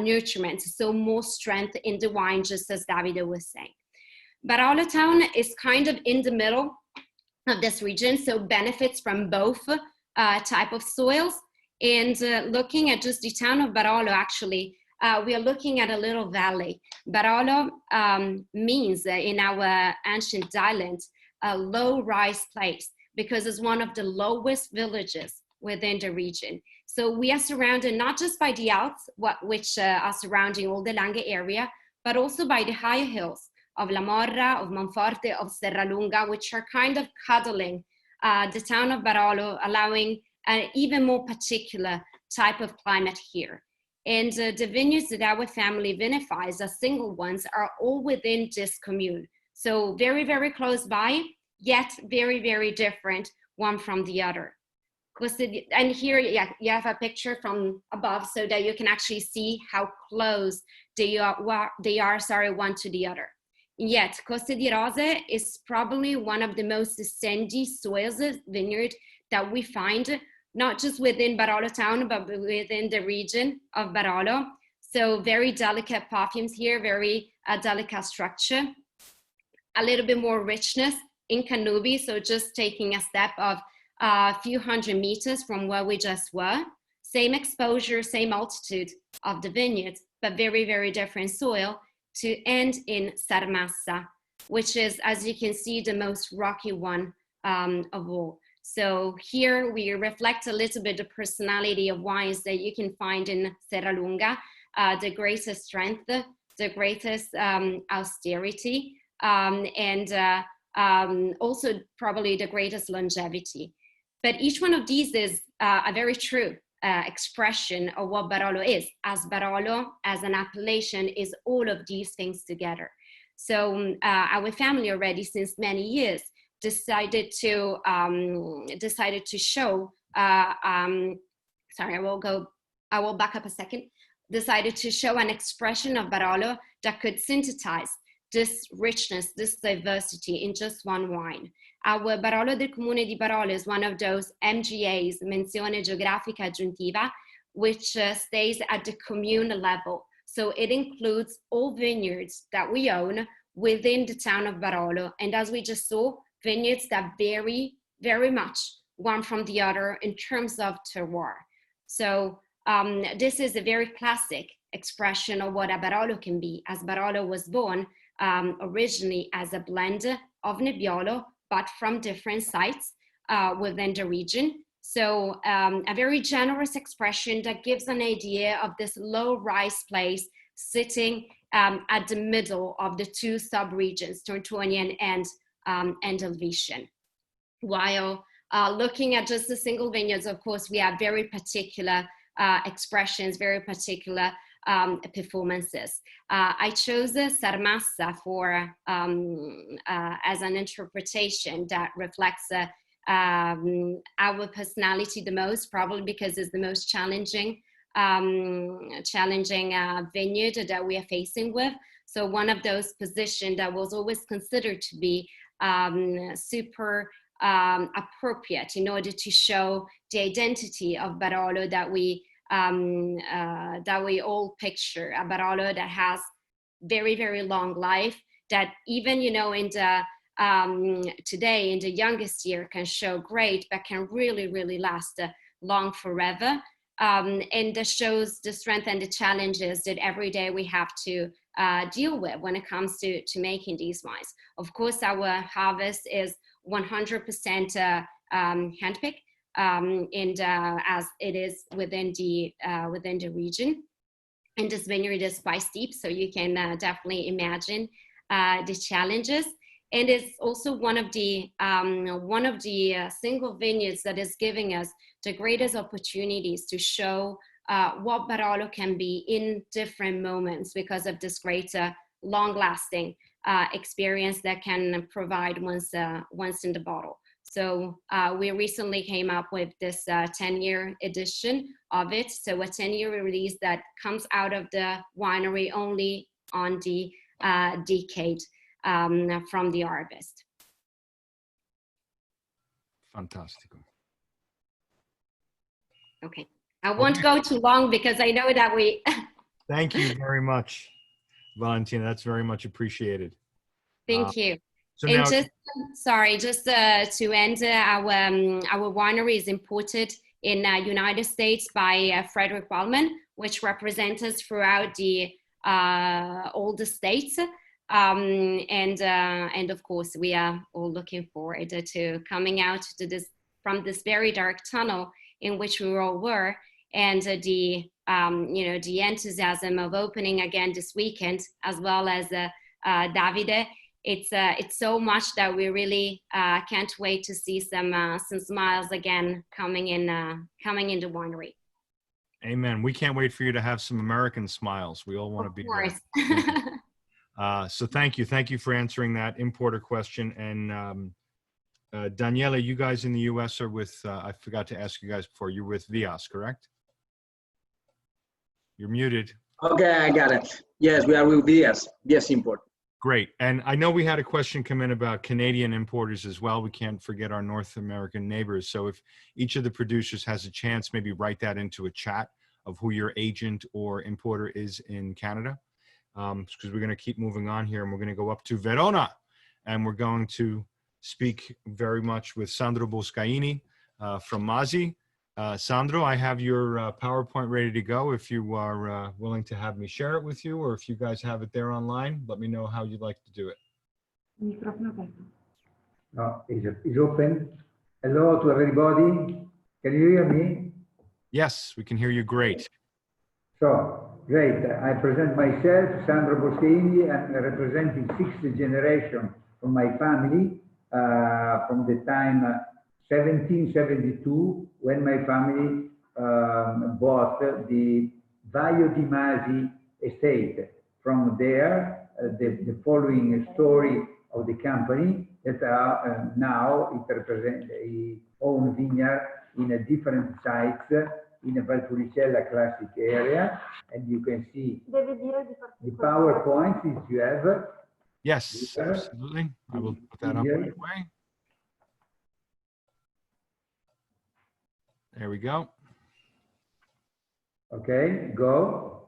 nutrients, so more strength in the wine, just as Davide was saying. Barolo town is kind of in the middle of this region, so benefits from both type of soils. And looking at just the town of Barolo, actually, we are looking at a little valley. Barolo means in our ancient dialect a low-rise place, because it's one of the lowest villages within the region. So we are surrounded not just by the Alps, which are surrounding all the Langhe area, but also by the higher hills of La Morra, of Monforte, of Serralunga, which are kind of cuddling the town of Barolo, allowing an even more particular type of climate here. And the vineyards that our family vinifies as single ones are all within this commune. So very, very close by, yet very, very different one from the other. And here you have a picture from above so that you can actually see how close they are one to the other. Yet Coste di Rose is probably one of the most sandy soils vineyard that we find, not just within Barolo town, but within the region of Barolo. So very delicate perfumes here, very delicate structure, a little bit more richness in Canubi. So just taking a step of a few hundred meters from where we just were. Same exposure, same altitude of the vineyards, but very, very different soil, to end in Sarmassa, which is, as you can see, the most rocky one of all. So here we reflect a little bit the personality of wines that you can find in Serralunga, the greatest strength, the greatest austerity, and also probably the greatest longevity. But each one of these is a very true expression of what Barolo is, as Barolo as an appellation is all of these things together. So our family already since many years decided to show, sorry, I will back up a second, decided to show an expression of Barolo that could synthesize this richness, this diversity in just one wine. Our Barolo del Comune di Barolo is one of those MGAs, Menzione Geografica Aggiuntiva, which stays at the commune level. So it includes all vineyards that we own within the town of Barolo. And as we just saw, vineyards that vary very much one from the other in terms of terroir. So this is a very classic expression of what a Barolo can be, as Barolo was born originally as a blend of Nebbiolo, but from different sites within the region. So a very generous expression that gives an idea of this low-rise place sitting at the middle of the two sub-regions, Tortonian and Helvetian. While looking at just the single vineyards, of course, we have very particular expressions, very particular performances. I chose Sarmassa for as an interpretation that reflects our personality the most, probably because it's the most challenging vineyard that we are facing with. So one of those positions that was always considered to be super appropriate in order to show the identity of Barolo that we all picture, a Barolo that has very, very long life, that even, you know, in the today in the youngest year can show great, but can really, really last long forever. And that shows the strength and the challenges that every day we have to deal with when it comes to making these wines. Of course, our harvest is 100% handpicked, and as it is within the region. And this vineyard is quite steep, so you can definitely imagine the challenges. And it's also one of the single vineyards that is giving us the greatest opportunities to show what Barolo can be in different moments because of this greater long-lasting experience that can provide once in the bottle. So we recently came up with this 10-year edition of it. So a 10-year release that comes out of the winery only on the decade from the harvest. Fantastico. Okay, I won't go too long because I know that we. Thank you very much, Valentina. That's very much appreciated. Thank you. So and now, just to end, our winery is imported in United States by Frederick Wellman, which represents us throughout the all the states. And of course, we are all looking forward to coming out to from this very dark tunnel in which we all were, and the the enthusiasm of opening again this weekend, as well as Davide. It's so much that we really can't wait to see some smiles again coming in the winery. amen. We can't wait for you to have some American smiles. We all want to be there. So thank you for answering that importer question. And Daniela, you guys in the U.S. are with, I forgot to ask you guys before, you're with Vias, correct? You're muted. Okay, I got it. Yes, we are with Vias Import. Great. And I know we had a question come in about Canadian importers as well. We can't forget our North American neighbors. So if each of the producers has a chance, maybe write that into a chat of who your agent or importer is in Canada. Because we're going to keep moving on here, and we're going to go up to Verona, and we're going to speak very much with Sandro Boscaini from Masi. Sandro, I have your PowerPoint ready to go. If you are willing to have me share it with you, or if you guys have it there online, let me know how you'd like to do it. No, it's open. Hello to everybody. Can you hear me? Yes, we can hear you great. So, great. I present myself, Sandro Boscaini, and representing sixth generation from my family from the time 1772, when my family bought the Vaio di Masi estate. From there, the following story of the company that now it represents a own vineyard in a different sites in a Valpolicella classic area, and you can see the PowerPoint if you have. Yes, here. absolutely. I will put that up right away. There we go. Okay, go.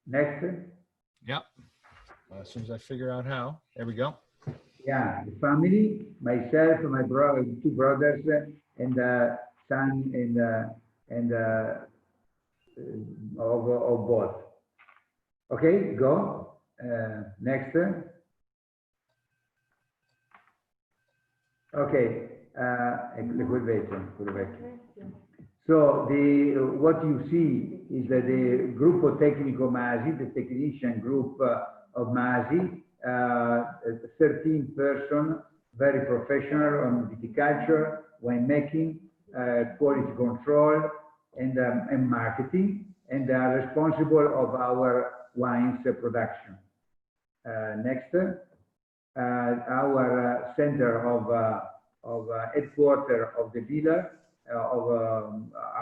Next. Yep. As soon as I figure out how. There we go. Yeah, the family, myself, my brother, two brothers, and son and of both. Okay, go. Next. Okay. So what you see is the Gruppo Tecnico Masi, the technician group of Masi, 13 person, very professional on viticulture, winemaking, quality control, and marketing, and are responsible of our wines production. Next, our center of headquarter of the villa, of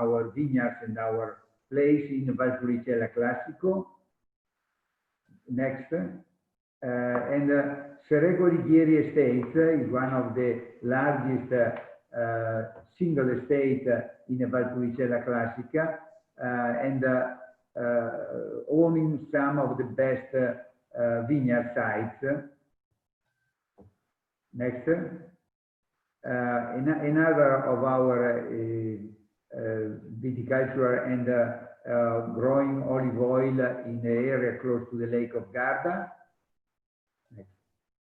our vineyards and our place in Valpolicella Classico. Next, and Serrego Righieri Estates is one of the largest single estate in Valpolicella Classica, and owning some of the best vineyard sites. Next, another of our viticulture and growing olive oil in the area close to the Lake of Garda. Next.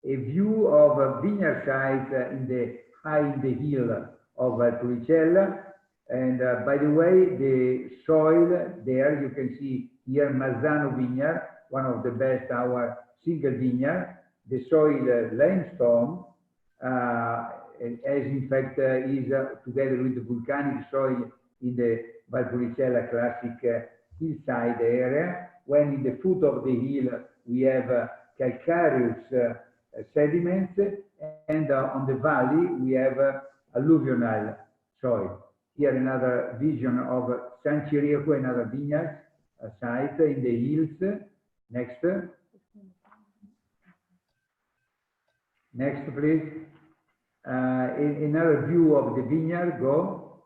A view of vineyard sites in the hill of Valpolicella. And by the way, the soil there, you can see here Mazzano vineyard, one of the best, our single vineyard. The soil limestone, as in fact is together with the volcanic soil in the Valpolicella Classic hillside area, when in the foot of the hill we have calcareous sediments, and on the valley we have alluvional soil. Here another vision of San Ciriaco, another vineyard site in the hills. Next. Next, please. Another view of the vineyard, go.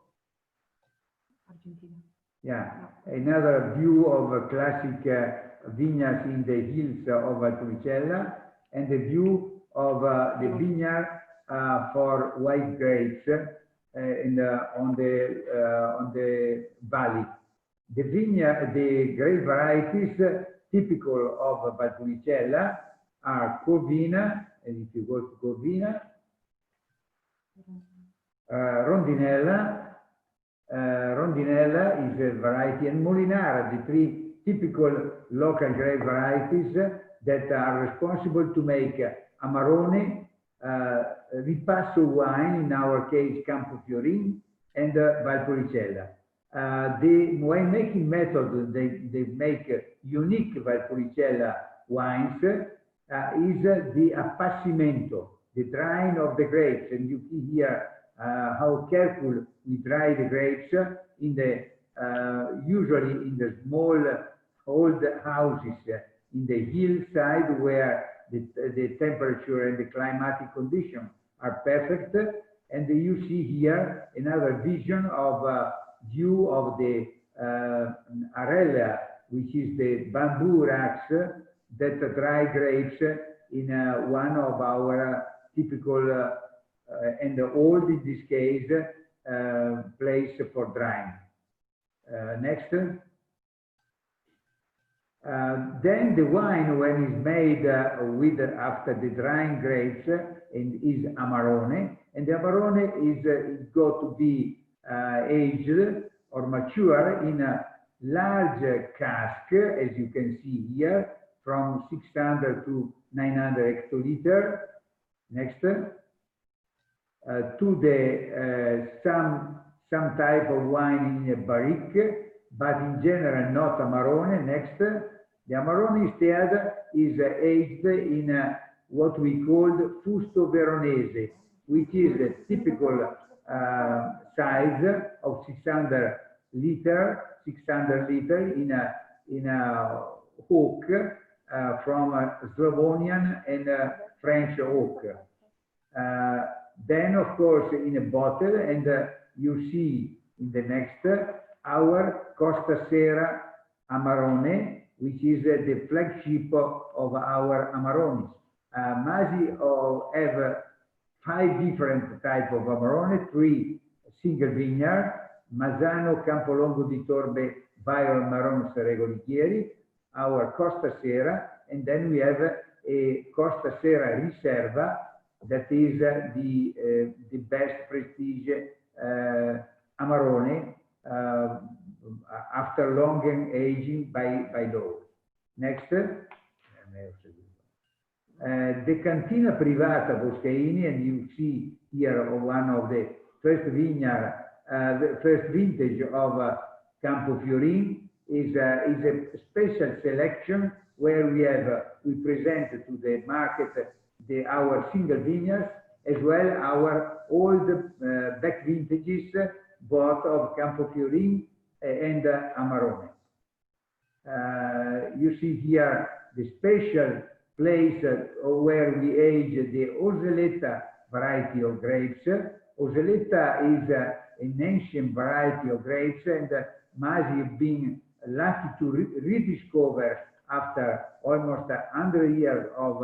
Argentina. Yeah, another view of classic vineyards in the hills of Valpolicella, and the view of the vineyard for white grapes on the valley. The vineyard, the grape varieties typical of Valpolicella are Corvina, and if you go to Corvina, Rondinella. Rondinella is a variety, and Molinara, the three typical local grape varieties that are responsible to make Amarone, Ripasso wine, in our case Campofiorin, and Valpolicella. The winemaking method they make unique Valpolicella wines is the appassimento, the drying of the grapes, and you see here how careful we dry the grapes in the usually in the small old houses in the hillside where the temperature and the climatic conditions are perfect. And you see here another vision of view of the arella, which is the bamboo racks that dry grapes in one of our typical and old, in this case, place for drying. Next. Then the wine, when it's made with after the drying grapes, and is Amarone, and the Amarone is got to be aged or mature in a large cask, as you can see here, from 600 to 900 hectoliter. Next. To the some type of wine in a barrique, but in general not Amarone. Next, the Amarone instead is aged in what we call Fusto Veronese, which is a typical size of 600 liter in a oak from Slavonian and French oak. Then, of course, in a bottle, and you see in the next our Costa Sera Amarone, which is the flagship of our Amarones. Masi have 5 different types of Amarone, 3 single vineyard, Mazzano, Campolongo di Torbe, Baio, Marron, Serrego Righieri, our Costa Sera, and then we have a Costa Sera Riserva, that is the best prestige Amarone after long aging by law. Next. The Cantina Privata Boscaini, and you see here one of the first vineyard, the first vintage of Campo Fiorin is a special selection where we present to the market our single vineyards as well our old back vintages both of Campo Fiorin and Amarone. You see here the special place where we age the Oseletta variety of grapes. Oseletta is an ancient variety of grapes, and Masi has been lucky to rediscover after almost 100 years of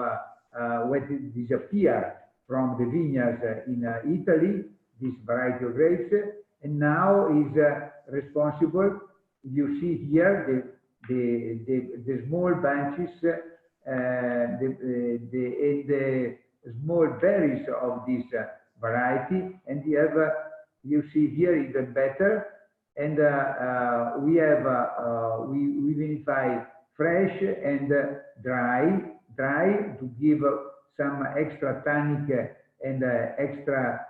when it disappeared from the vineyards in Italy, this variety of grapes, and now is responsible. You see here the small bunches, the small berries of this variety, and you see here even better. And we vinify fresh and dry to give some extra tannic and extra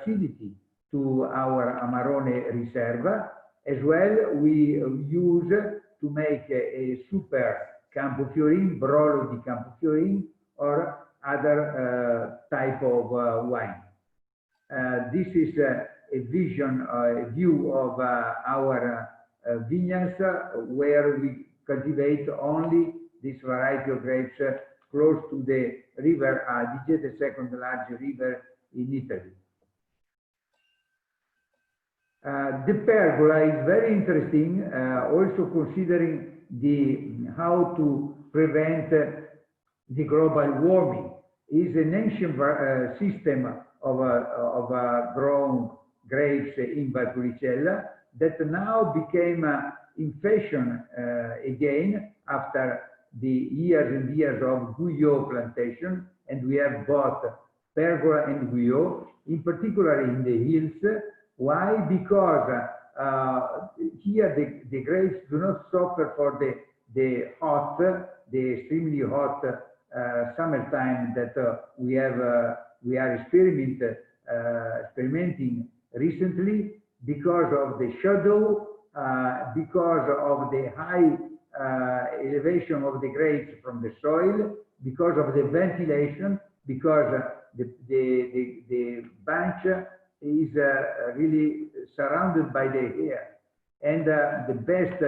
acidity to our Amarone Riserva. As well, we use to make a super Campo Fiorin, Barolo di Campo Fiorin, or other type of wine. This is a vision, a view of our vineyards where we cultivate only this variety of grapes close to the River Adige, the second largest river in Italy. The pergola is very interesting, also considering how to prevent the global warming. It is an ancient system of grown grapes in Valpolicella that now became in fashion again after the years and years of Guyot plantation, and we have both pergola and Guyot, in particular in the hills. Why? Because here the grapes do not suffer for the extremely hot summertime that we are experimenting recently, because of the shadow, because of the high elevation of the grapes from the soil, because of the ventilation, because the bunch is really surrounded by the air. And the best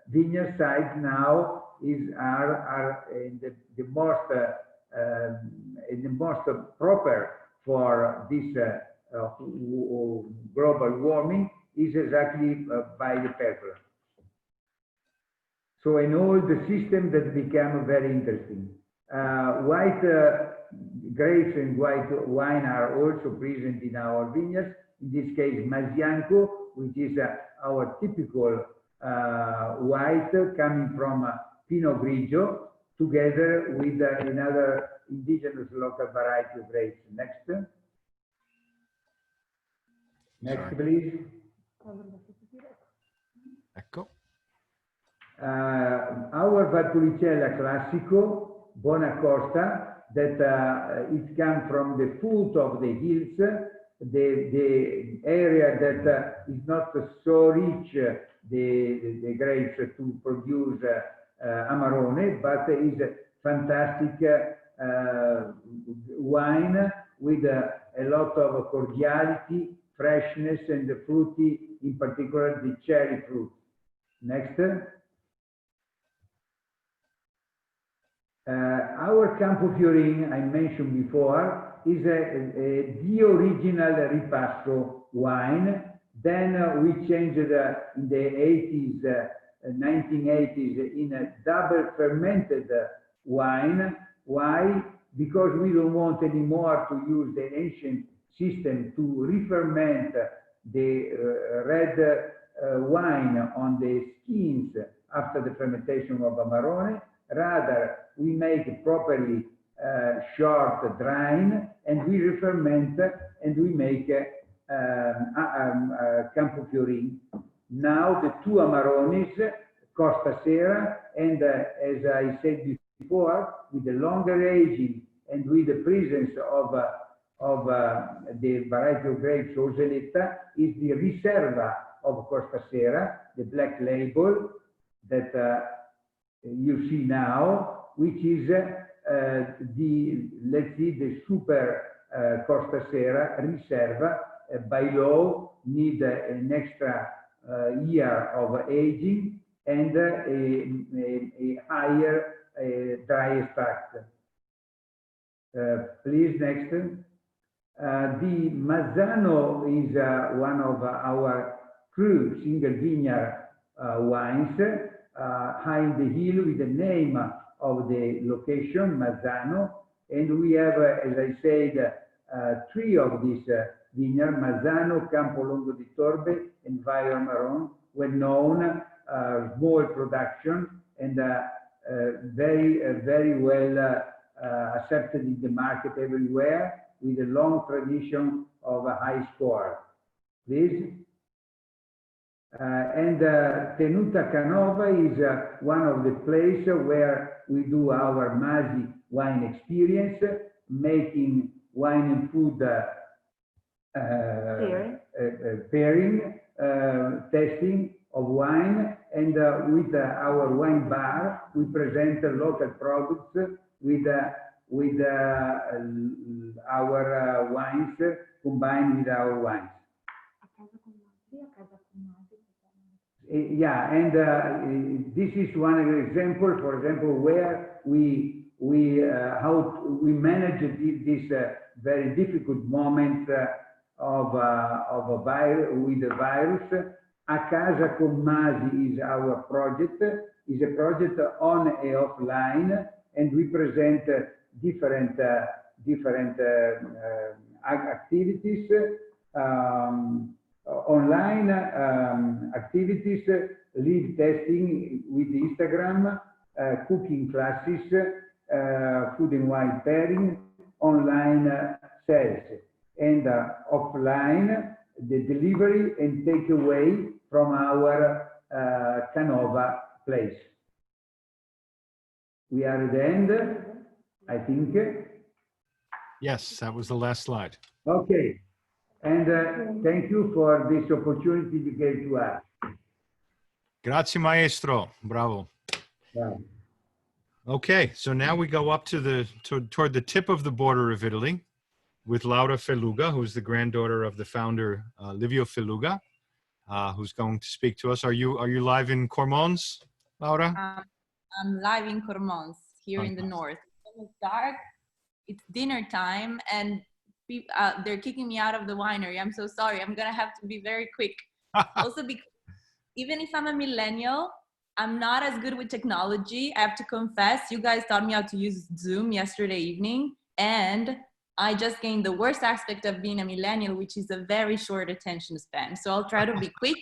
vineyard sites now are in the most proper for this global warming is exactly by the pergola. So an old system that became very interesting. White grapes and white wine are also present in our vineyards. In this case, Masianco, which is our typical white coming from Pinot Grigio, together with another indigenous local variety of grapes. Next. Next, please. Ecco. Our Valpolicella Classico, Bonacosta, that it comes from the foot of the hills, the area that is not so rich, the grapes to produce Amarone, but is fantastic wine with a lot of cordiality, freshness, and the fruity, in particular the cherry fruit. Next. Our Campo Fiorin, I mentioned before, is the original Ripasso wine. Then we changed in the 1980s, in a double fermented wine. Why? Because we don't want anymore to use the ancient system to re-ferment the red wine on the skins after the fermentation of Amarone. Rather, we make properly short drying, and we re-ferment, and we make Campofiorin. Now the two Amarones, Costa Sera, and as I said before, with the longer aging and with the presence of the variety of grapes Orseletta, is the Riserva of Costa Sera, the black label that you see now, which is the super Costa Sera Riserva. By law, need an extra year of aging and a higher dry extract. Please, next. The Mazzano is one of our cru single vineyard wines, high in the hill with the name of the location, Mazzano. And we have, as I said, three of these vineyards, Mazzano, Campolongo di Torbe, and Valle Marron, well known, small production, and very well accepted in the market everywhere, with a long tradition of a high score. Please. And Tenuta Canova is one of the places where we do our Masi wine experience, making wine and food pairing, testing of wine, and with our wine bar, we present local products with our wines combined with our wines. Yeah, and this is one example, for example, where we manage this very difficult moment of a virus, with the virus. A Casa con Masi is our project. Is a project on and offline, and we present different activities. Online activities, live testing with Instagram, cooking classes, food and wine pairing, online sales, and offline, the delivery and takeaway from our Canova place. We are at the end, I think. Yes, that was the last slide. Okay. And thank you for this opportunity you gave to us. Grazie, maestro. Bravo. Bravo. Okay, so now we go up to toward the tip of the border of Italy with Laura Felluga, who's the granddaughter of the founder Livio Felluga, who's going to speak to us. Are you live in Cormons, Laura? I'm live in Cormons, here in the north. It's dark. It's dinner time, and they're kicking me out of the winery. I'm so sorry. I'm gonna have to be very quick. Also, because even if I'm a millennial, I'm not as good with technology. I have to confess, you guys taught me how to use Zoom yesterday evening, and I just gained the worst aspect of being a millennial, which is a very short attention span. So I'll try to be quick.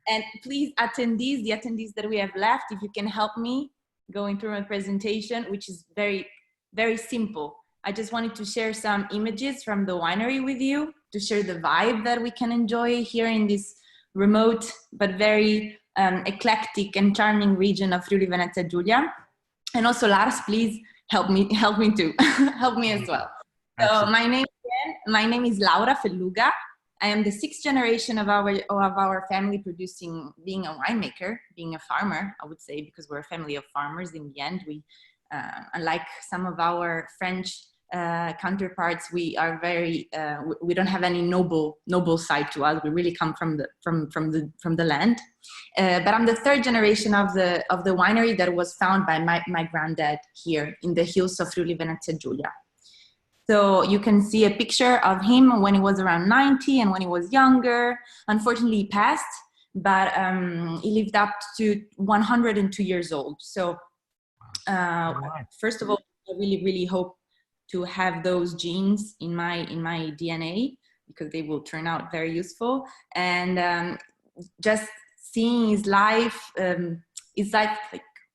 And please, attendees, the attendees that we have left, if you can help me going through my presentation, which is very, very simple. I just wanted to share some images from the winery with you to share the vibe that we can enjoy here in this remote but very eclectic and charming region of Friuli Venezia Giulia. And also, Lars, please help me too. Help me as well. So my name is Laura Felluga. I am the 6th generation of our family being a winemaker, being a farmer, I would say, because we're a family of farmers in the end. We, unlike some of our French counterparts, we are very we don't have any noble side to us. We really come from the land. But I'm the 3rd generation of the winery that was founded by my granddad here in the hills of Friuli Venezia Giulia. So you can see a picture of him when he was around 90 and when he was younger. Unfortunately, he passed, but he lived up to 102 years old. So first of all, I really, really hope to have those genes in my DNA, because they will turn out very useful. And just seeing his life is like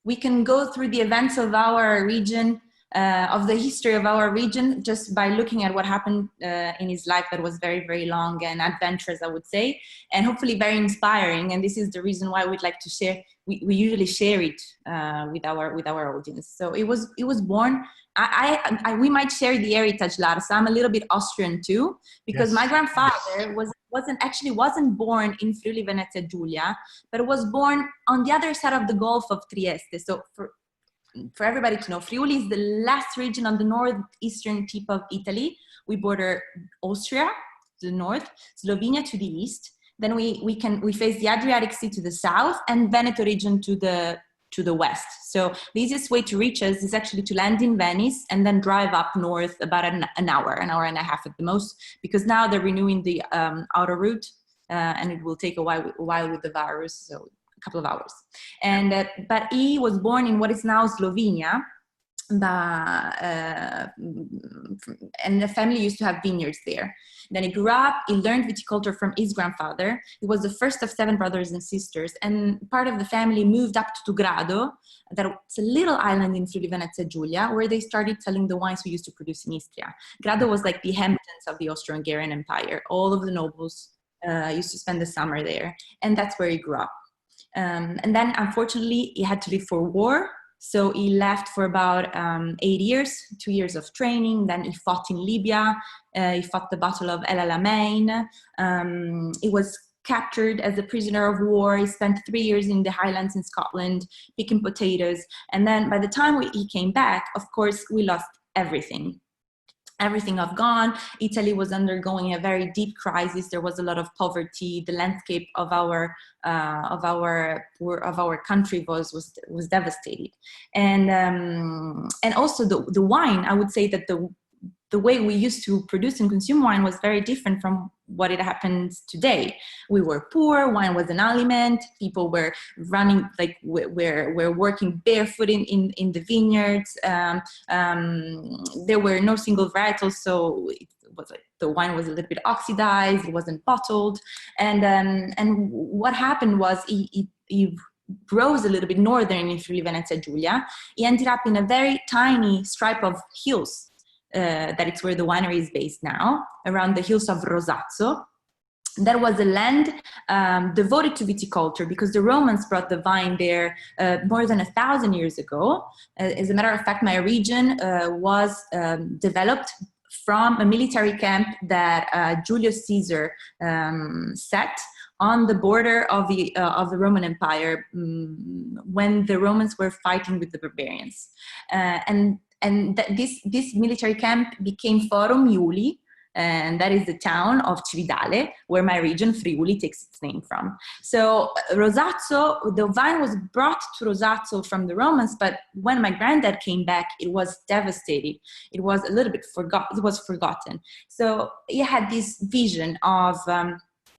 we can go through the events of our region of the history of our region just by looking at what happened in his life that was very, very long and adventurous, I would say, and hopefully very inspiring. And this is the reason why we'd like to share. We usually share it with our audience. So it was born. We might share the heritage, Lara. So I'm a little bit Austrian too, because Yes. my grandfather wasn't born in Friuli Venezia Giulia, but was born on the other side of the Gulf of Trieste. So for everybody to know, Friuli is the last region on the northeastern tip of Italy. We border Austria to the north, Slovenia to the east. Then we face the Adriatic Sea to the south and Veneto region to the west. So the easiest way to reach us is actually to land in Venice and then drive up north about an hour and a half at the most, because now they're renewing the outer route and it will take a while with the virus. So a couple of hours. And but he was born in what is now Slovenia, and the family used to have vineyards there. Then he grew up, he learned viticulture from his grandfather. He was the first of 7 brothers and sisters, and part of the family moved up to Grado. That's a little island in Friuli Venezia Giulia, where they started selling the wines we used to produce in Istria. Grado was like the Hamptons of the Austro-Hungarian Empire. All of the nobles used to spend the summer there, and that's where he grew up. And then, unfortunately, he had to leave for war. So he left for about 8 years, 2 years of training. Then he fought in Libya. He fought the Battle of El Alamein. He was captured as a prisoner of war. He spent 3 years in the Highlands in Scotland, picking potatoes. And then by the time he came back, of course, we lost everything. Everything was gone. Italy was undergoing a very deep crisis. There was a lot of poverty. The landscape of our country was devastated, and also the wine. I would say that the way we used to produce and consume wine was very different from what it happens today. We were poor, wine was an aliment, people were running, like we're working barefoot in the vineyards. There were no single varietals, so it was like the wine was a little bit oxidized, it wasn't bottled. And what happened was he rose a little bit northern in Friuli Venezia Giulia. He ended up in a very tiny stripe of hills. That it's where the winery is based now, around the hills of Rosazzo. That was a land devoted to viticulture because the Romans brought the vine there more than 1,000 years ago. As a matter of fact, my region was developed from a military camp that Julius Caesar set on the border of the Roman Empire when the Romans were fighting with the barbarians. And this military camp became Forum Iuli, and that is the town of Cividale, where my region, Friuli, takes its name from. So Rosazzo, the vine was brought to Rosazzo from the Romans, but when my granddad came back, it was devastated. It was a little bit forgotten. So he had this vision of,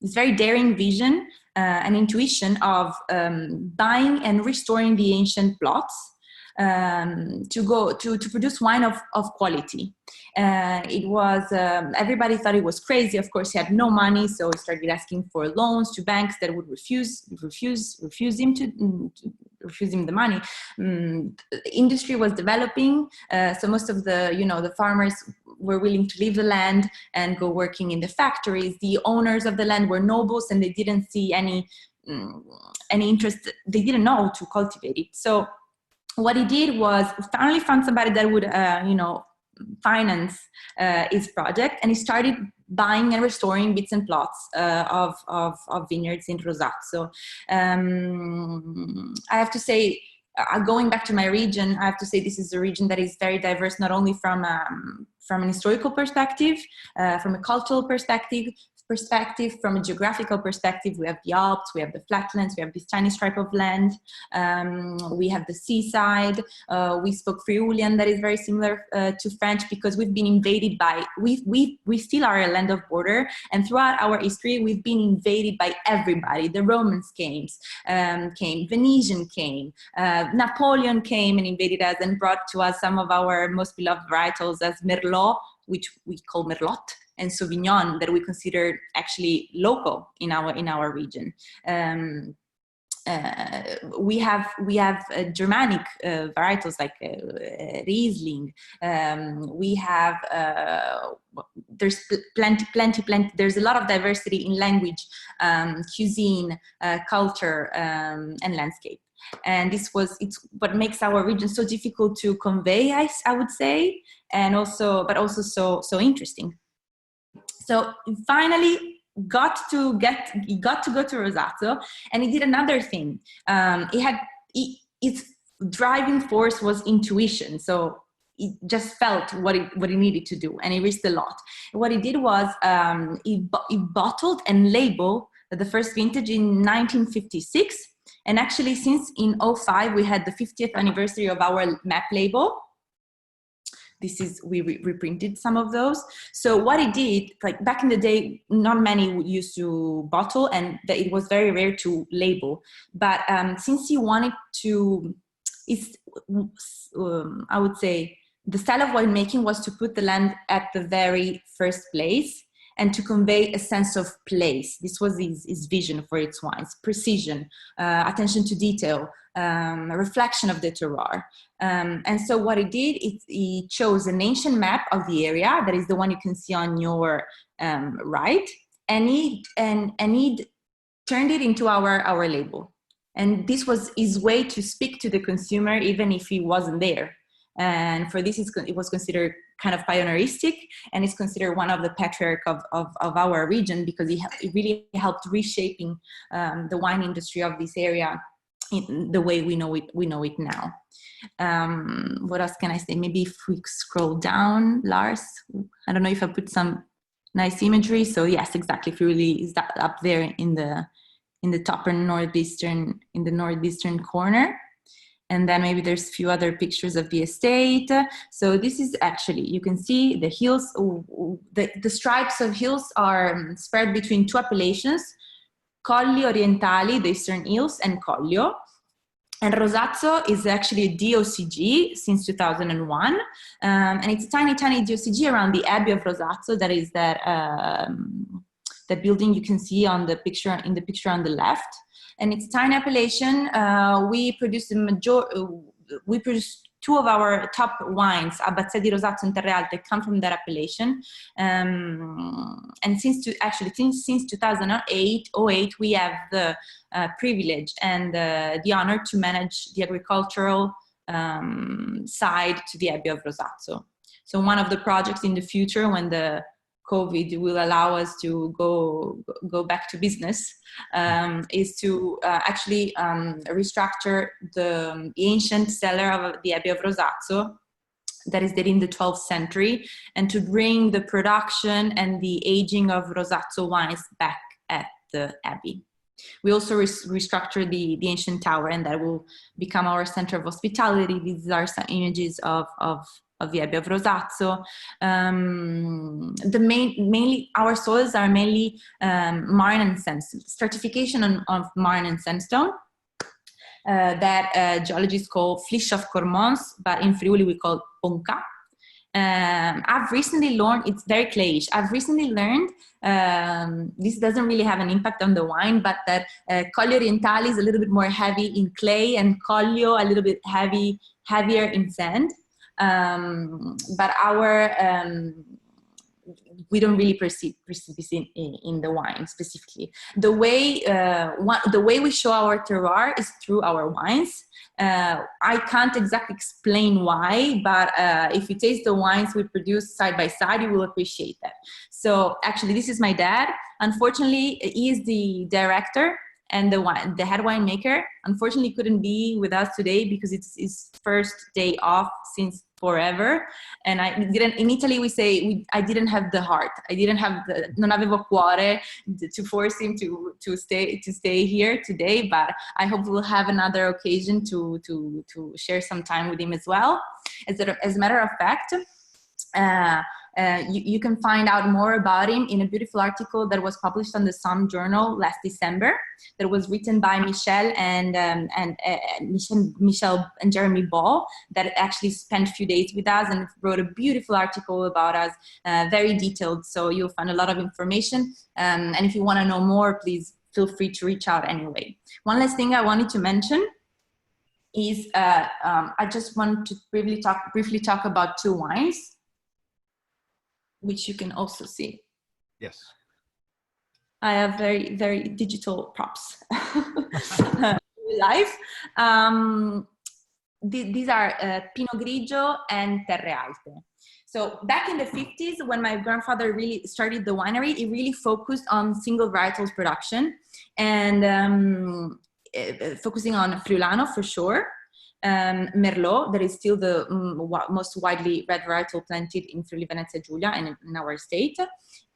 this very daring vision, an intuition of buying and restoring the ancient plots, to produce wine of quality. It was everybody thought it was crazy. Of course, he had no money, so he started asking for loans to banks that would refuse him the money. Industry was developing, so most of the farmers were willing to leave the land and go working in the factories. The owners of the land were nobles, and they didn't see any interest. They didn't know how to cultivate it. So what he did was finally found somebody that would, finance his project, and he started buying and restoring bits and plots of vineyards in Rosazzo. I have to say, going back to my region, I have to say this is a region that is very diverse, not only from an historical perspective, from a cultural perspective, from a geographical perspective. We have the Alps, we have the flatlands, we have this tiny stripe of land, we have the seaside. We spoke Friulian, that is very similar to French, because we've been invaded by, we still are a land of border, and throughout our history we've been invaded by everybody. The Romans came, Venetian came, Napoleon came and invaded us and brought to us some of our most beloved varietals as Merlot, which we call Merlot, and Sauvignon, that we consider actually local in our region. we have Germanic varietals like Riesling. We have there's plenty. There's a lot of diversity in language, cuisine, culture, and landscape. And it's what makes our region so difficult to convey, I would say, and also so interesting. So finally, got to go to Rosazzo, and he did another thing. Its driving force was intuition. So he just felt what he needed to do, and he risked a lot. And what he did was he bottled and labeled the first vintage in 1956, and actually since in 2005 we had the 50th anniversary of our map label. We reprinted some of those. So what he did, like back in the day, not many used to bottle, and it was very rare to label. But since he wanted to, I would say, the style of winemaking was to put the land at the very first place and to convey a sense of place. This was his vision for its wines: precision, attention to detail, a reflection of the terroir. And so what he did is he chose an ancient map of the area, that is the one you can see on your right, and he turned it into our label. And this was his way to speak to the consumer, even if he wasn't there. And for this, it was considered kind of pioneeristic, and it's considered one of the patriarch of our region, because it really helped reshaping the wine industry of this area in the way we know it now. What else can I say? Maybe if we scroll down, Lars, I don't know if I put some nice imagery. So yes, exactly. If you really is that up there in the top and northeastern corner. And then maybe there's a few other pictures of the estate. So this is actually, you can see the hills, the stripes of hills are spread between two appellations: Colli Orientali, the eastern hills, and Collio. And Rosazzo is actually a DOCG since 2001. And it's a tiny DOCG around the Abbey of Rosazzo. That is that building you can see in the picture on the left. And it's a tiny appellation. We produce two of our top wines, Abbazia di Rosazzo and Terre Alte, come from that appellation. And since 2008, we have the privilege and the honor to manage the agricultural side to the Abbey of Rosazzo. So one of the projects in the future, when the COVID will allow us to go back to business, is to actually restructure the ancient cellar of the Abbey of Rosazzo, that is dated in the 12th century, and to bring the production and the aging of Rosazzo wines back at the Abbey. We also restructured the ancient tower, and that will become our center of hospitality. These are some images of the Abbey of Rosazzo. Mainly our soils are mainly marne and sandstone, stratification of marne and sandstone, that geologists call Flysch of Cormons, but in Friuli we call Ponca. I've recently learned, it's very clayish. I've recently learned, this doesn't really have an impact on the wine, but that Colli Orientali is a little bit more heavy in clay, and Collio a little bit heavier in sand. But we don't really perceive this in the wine specifically. The way we show our terroir is through our wines. I can't exactly explain why, but if you taste the wines we produce side by side, you will appreciate that. So actually, this is my dad. Unfortunately, he is the director and the head winemaker. Unfortunately, couldn't be with us today because it's his first day off since forever. And in Italy we say, I didn't have the heart. I didn't have non avevo cuore to force him to stay here today, but I hope we'll have another occasion to share some time with him as well. As a matter of fact, you can find out more about him in a beautiful article that was published on the Somme Journal last December, that was written by Michel and Jeremy Ball, that actually spent a few days with us and wrote a beautiful article about us, very detailed. So you'll find a lot of information. And if you want to know more, please feel free to reach out anyway. One last thing I wanted to mention is I just want to briefly talk about 2 wines, which you can also see. Yes. I have very, very digital props live. These are Pinot Grigio and Terre Alte. So back in the 50s, when my grandfather really started the winery, he really focused on single varietals production and focusing on Friulano for sure. Merlot, that is still the most widely red varietal planted in Friuli Venezia Giulia and in our state.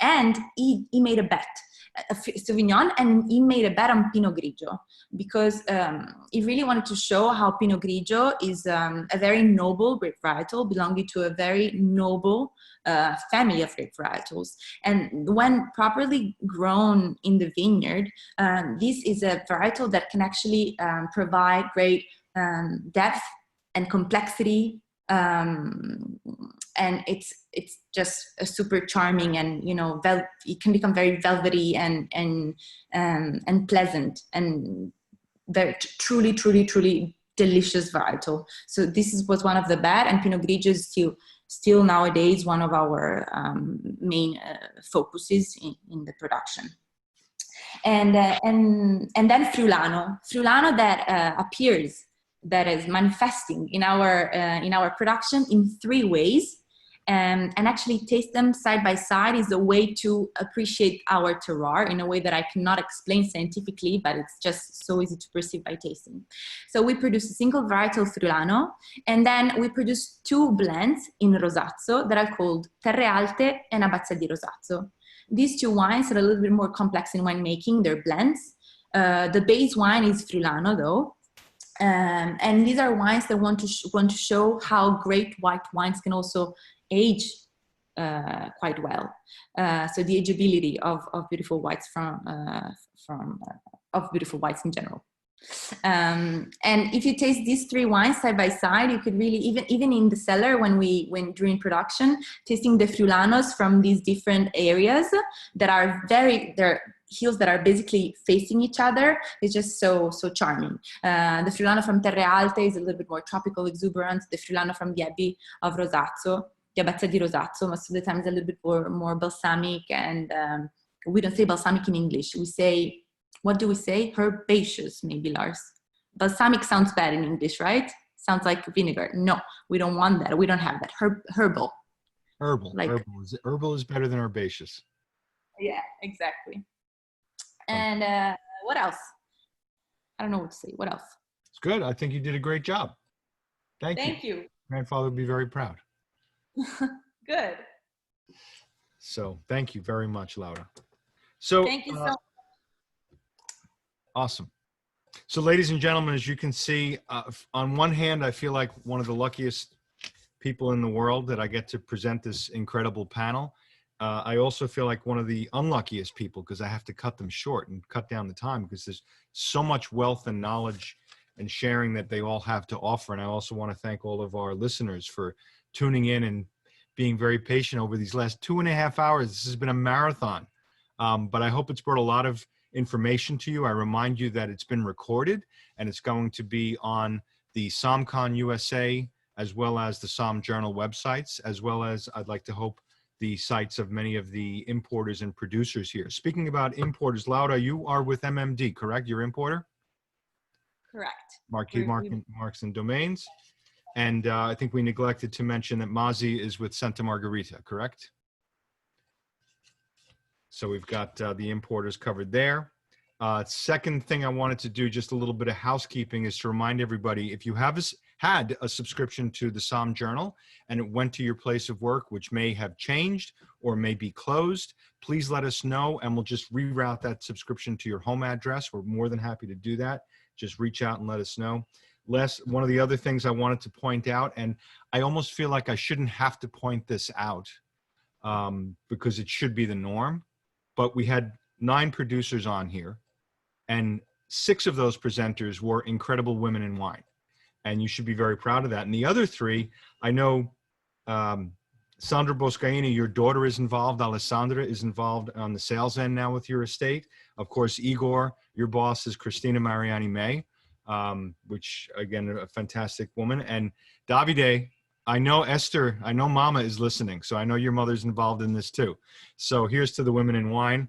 And he made a bet, Sauvignon, and he made a bet on Pinot Grigio because he really wanted to show how Pinot Grigio is a very noble grape varietal belonging to a very noble family of grape varietals. And when properly grown in the vineyard, this is a varietal that can actually provide great depth and complexity, and it's just a super charming, and you know, it can become very velvety and pleasant and very truly delicious varietal. So this was one of the bad, and Pinot Grigio is still nowadays one of our main focuses in the production. And then Friulano that appears, that is manifesting in our production in 3 ways, and actually taste them side by side is a way to appreciate our terroir in a way that I cannot explain scientifically, but it's just so easy to perceive by tasting. So we produce a single varietal Friulano, and then we produce 2 blends in Rosazzo that are called Terre Alte and Abbazia di Rosazzo. These 2 wines are a little bit more complex in winemaking. They're blends. The base wine is Friulano though. And these are wines that want to show how great white wines can also age quite well. So the ageability of beautiful whites of beautiful whites in general. And if you taste these 3 wines side by side, you could really, even in the cellar when during production, tasting the Friulanos from these different areas that are they're hills that are basically facing each other, is just so charming. The Friulano from Terre Alte is a little bit more tropical, exuberant. The Friulano from the Abbey of Rosazzo, the Abbazia di Rosazzo, most of the time is a little bit more balsamic, and we don't say balsamic in English. We say, what do we say? Herbaceous, maybe, Lars. Balsamic sounds bad in English, right? Sounds like vinegar. No, we don't want that. We don't have that. Herbal. Herbal is better than herbaceous. Yeah, exactly. And what else? I don't know what to say. What else? It's good. I think you did a great job. Thank you. Grandfather would be very proud. Good. So thank you very much, Laura. So thank you so much. Awesome. So ladies and gentlemen, as you can see, on one hand, I feel like one of the luckiest people in the world that I get to present this incredible panel. I also feel like one of the unluckiest people because I have to cut them short and cut down the time because there's so much wealth and knowledge and sharing that they all have to offer. And I also want to thank all of our listeners for tuning in and being very patient over these last 2.5 hours. This has been a marathon, but I hope it's brought a lot of information to you. I remind you that it's been recorded and it's going to be on the SomCon USA as well as the Som Journal websites, as well as I'd like to hope the sites of many of the importers and producers here. Speaking about importers, Laura, you are with MMD, correct? Your importer? Correct. Marks and Domains. And I think we neglected to mention that Masi is with Santa Margherita, correct? So we've got the importers covered there. Second thing I wanted to do, just a little bit of housekeeping, is to remind everybody, if you have had a subscription to the Som Journal and it went to your place of work, which may have changed or may be closed, please let us know and we'll just reroute that subscription to your home address. We're more than happy to do that. Just reach out and let us know. One of the other things I wanted to point out, and I almost feel like I shouldn't have to point this out because it should be the norm, but we had 9 producers on here and 6 of those presenters were incredible women in wine. And you should be very proud of that. And the other 3, I know Sandra Boscaini, your daughter is involved. Alessandra is involved on the sales end now with your estate. Of course, Igor, your boss is Christina Mariani May, which again, a fantastic woman. And Davide, I know Esther, I know Mama is listening, so I know your mother's involved in this too. So here's to the women in wine.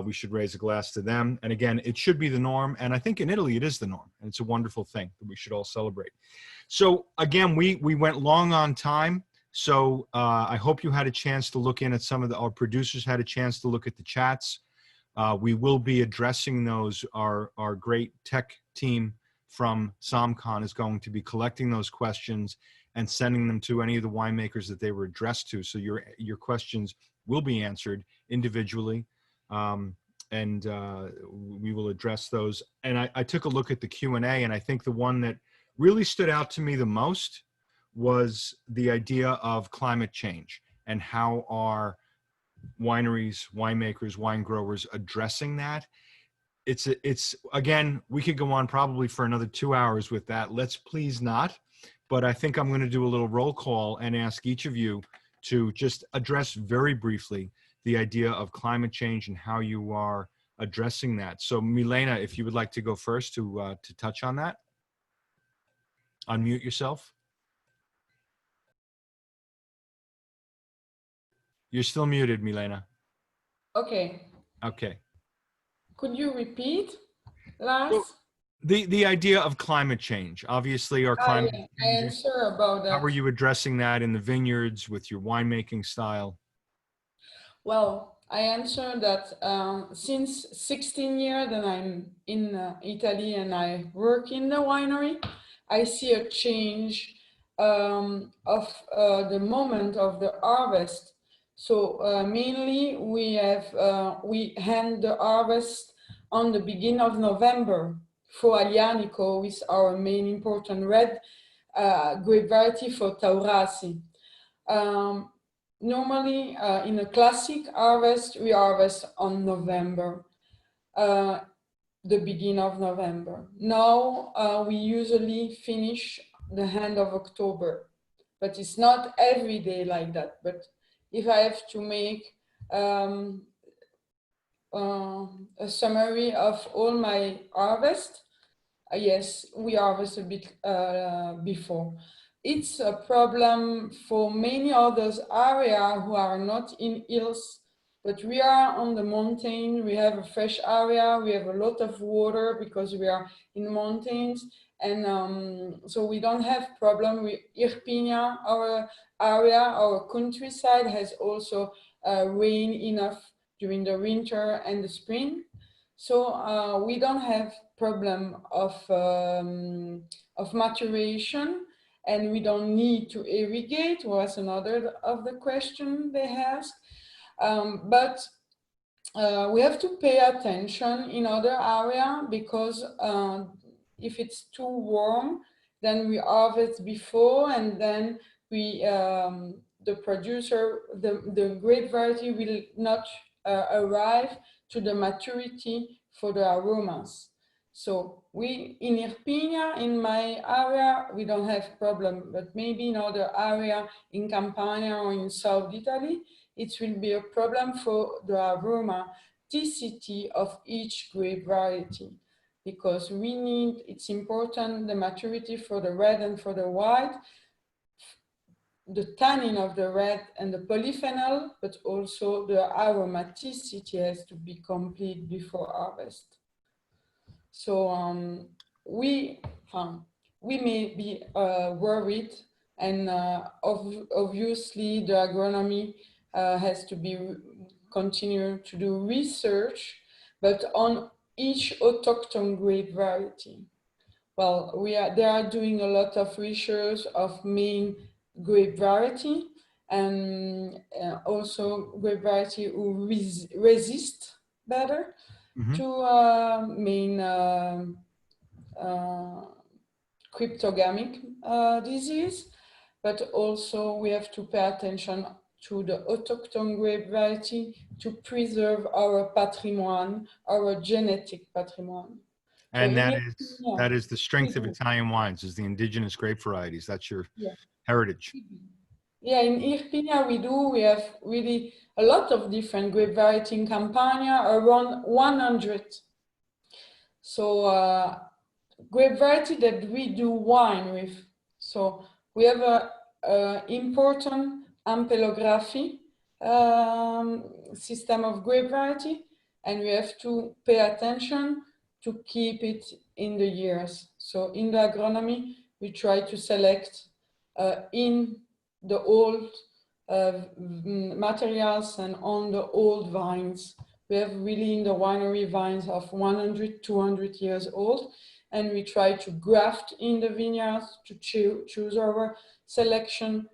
We should raise a glass to them. And again, it should be the norm. And I think in Italy, it is the norm. And it's a wonderful thing that we should all celebrate. So again, we went long on time. So I hope you had a chance to look in at some of our producers had a chance to look at the chats. We will be addressing those. Our great tech team from SomCon is going to be collecting those questions and sending them to any of the winemakers that they were addressed to. So your questions will be answered individually. And we will address those. And I took a look at the Q&A, and I think the one that really stood out to me the most was the idea of climate change and how are wineries, winemakers, wine growers addressing that. It's again, we could go on probably for another 2 hours with that. Let's please not. But I think I'm going to do a little roll call and ask each of you to just address very briefly the idea of climate change and how you are addressing that. So Milena, if you would like to go first to touch on that. Unmute yourself. You're still muted, Milena. Okay. Okay. Could you repeat, Lars? So, the idea of climate change. Obviously, our climate I change. answer about that. How are you addressing that in the vineyards with your winemaking style? Well, I answer that since 16 years that I'm in Italy and I work in the winery, I see a change of the moment of the harvest. So mainly we hand the harvest on the beginning of November for Aglianico, with our main important red grape variety for Taurasi. Normally, in a classic harvest, we harvest on November, the beginning of November. Now, we usually finish the end of October, but it's not every day like that. But if I have to make a summary of all my harvest, yes, we harvest a bit before. It's a problem for many others areas who are not in hills, but we are on the mountain. We have a fresh area. We have a lot of water because we are in mountains. And so we don't have problem with Irpinia, our area. Our countryside has also rain enough during the winter and the spring. So we don't have problem of maturation, and we don't need to irrigate, was another of the question they asked. But we have to pay attention in other area because if it's too warm, then we harvest before, and then we the producer, the grape variety will not arrive to the maturity for the aromas. So we in Irpinia, in my area, we don't have problem, but maybe in other area in Campania or in South Italy, it will be a problem for the aromaticity of each grape variety, because we need, it's important, the maturity for the red and for the white, the tannin of the red and the polyphenol, but also the aromaticity has to be complete before harvest. So we may be worried, and obviously the agronomy has to be continue to do research, but on each autochthone grape variety. Well, they are doing a lot of research of main grape variety, and also grape variety who resist better to main cryptogamic disease. But also we have to pay attention to the autochthone grape variety to preserve our patrimoine, our genetic patrimoine. And so that is the strength of Italian wines, is the indigenous grape varieties. That's your heritage. Yeah, in Irpinia we have really a lot of different grape variety in Campania, around 100. So grape variety that we do wine with. So we have a important ampelography system of grape variety, and we have to pay attention to keep it in the years. So in the agronomy, we try to select in the old materials and on the old vines. We have really in the winery vines of 100, 200 years old, and we try to graft in the vineyards to choose our selection,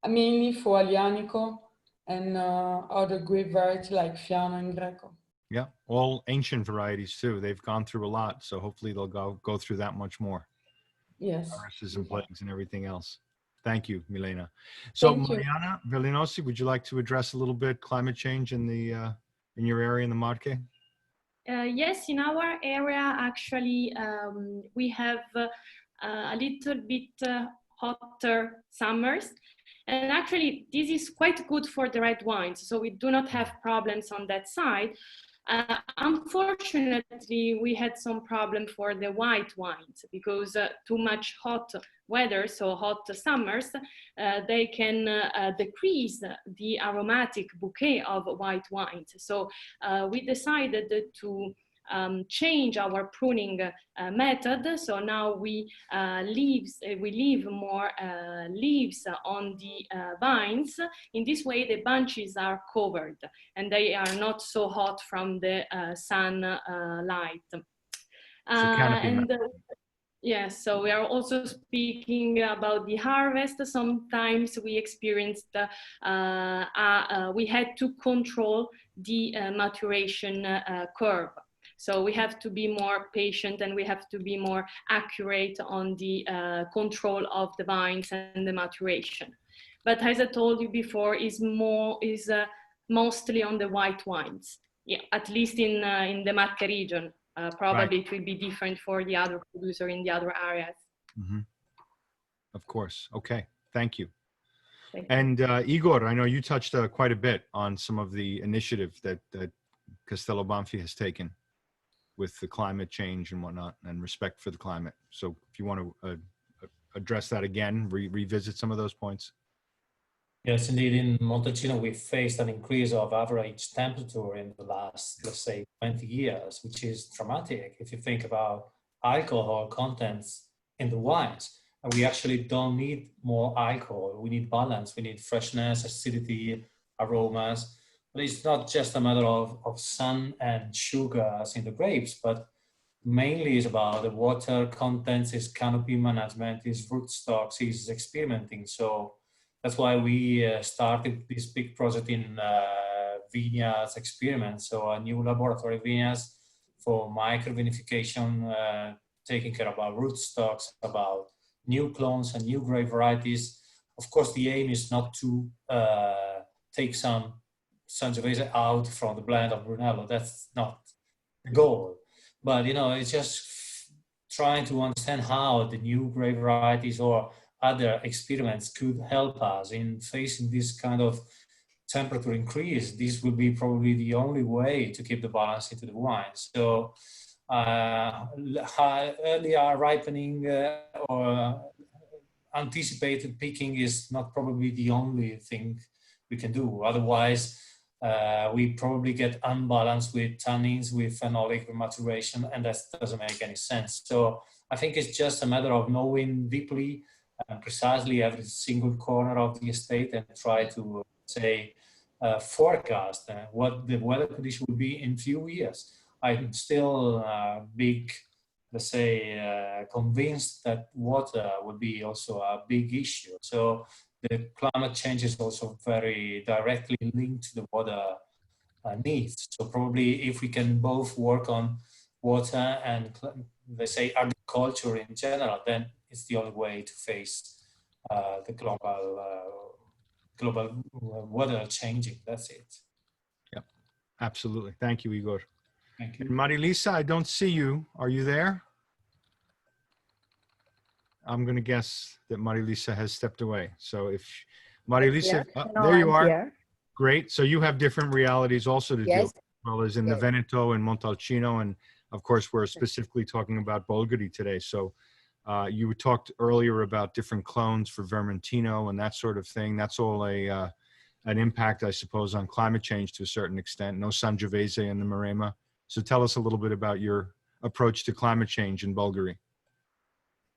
mainly for Aglianico and other grape variety like Fiano and Greco. Yeah, all ancient varieties too. They've gone through a lot, so hopefully they'll go through that much more. Yes. Viruses and plagues and everything else. Thank you, Milena. So Thank you. Mariana Velenosi, would you like to address a little bit climate change in the in your area in the Marche? Yes, in our area, actually, we have a little bit hotter summers. And actually, this is quite good for the red wines. So we do not have problems on that side. Unfortunately, we had some problem for the white wines because too much hot weather, so hot summers, they can decrease the aromatic bouquet of white wines. So we decided to change our pruning method. So now we leave more leaves on the vines. In this way, the bunches are covered and they are not so hot from the sunlight. Yes, so we are also speaking about the harvest. Sometimes we experienced, we had to control the maturation curve. So we have to be more patient and we have to be more accurate on the control of the vines and the maturation. But as I told you before, is mostly on the white wines, yeah, at least in the Marche region. Probably It will be different for the other producer in the other areas. Mm-hmm. Of course. Okay. Thank you. Thank you. And Igor, I know you touched quite a bit on some of the initiative that Castello Banfi has taken with the climate change and whatnot and respect for the climate. So if you want to address that again, revisit some of those points. Yes, indeed. In Montalcino, we faced an increase of average temperature in the last, let's say, 20 years, which is dramatic if you think about alcohol contents in the wines. And we actually don't need more alcohol. We need balance. We need freshness, acidity, aromas. But it's not just a matter of sun and sugars in the grapes, but mainly it's about the water contents, is canopy management, is rootstocks, is experimenting. So that's why we started this big project in vineyards experiments. So a new laboratory vineyards for microvinification, taking care about rootstocks, about new clones and new grape varieties. Of course, the aim is not to take some Sangiovese out from the blend of Brunello. That's not the goal. But, you know, it's just trying to understand how the new grape varieties or other experiments could help us in facing this kind of temperature increase. This will be probably the only way to keep the balance into the wine. So earlier ripening or anticipated picking is not probably the only thing we can do. Otherwise, we probably get unbalanced with tannins, with phenolic maturation, and that doesn't make any sense. So I think it's just a matter of knowing deeply and precisely every single corner of the estate and try to say forecast what the weather condition will be in few years. I'm still big, let's say, convinced that water will be also a big issue. So the climate change is also very directly linked to the water needs. So probably if we can both work on water and, let's say, agriculture in general, then it's the only way to face the global weather changing. That's it. Yeah, absolutely. Thank you, Igor. Thank you. And Marilisa, I don't see you. Are you there? I'm going to guess that Marilisa has stepped away. So if Maria Lisa, there you are. Great. So you have different realities also to deal with, as well as in the Veneto and Montalcino. And of course, we're specifically talking about Bolgheri today. So you talked earlier about different clones for Vermentino and that sort of thing. That's all an impact, I suppose, on climate change to a certain extent. No Sangiovese in the Maremma. So tell us a little bit about your approach to climate change in Bolgheri.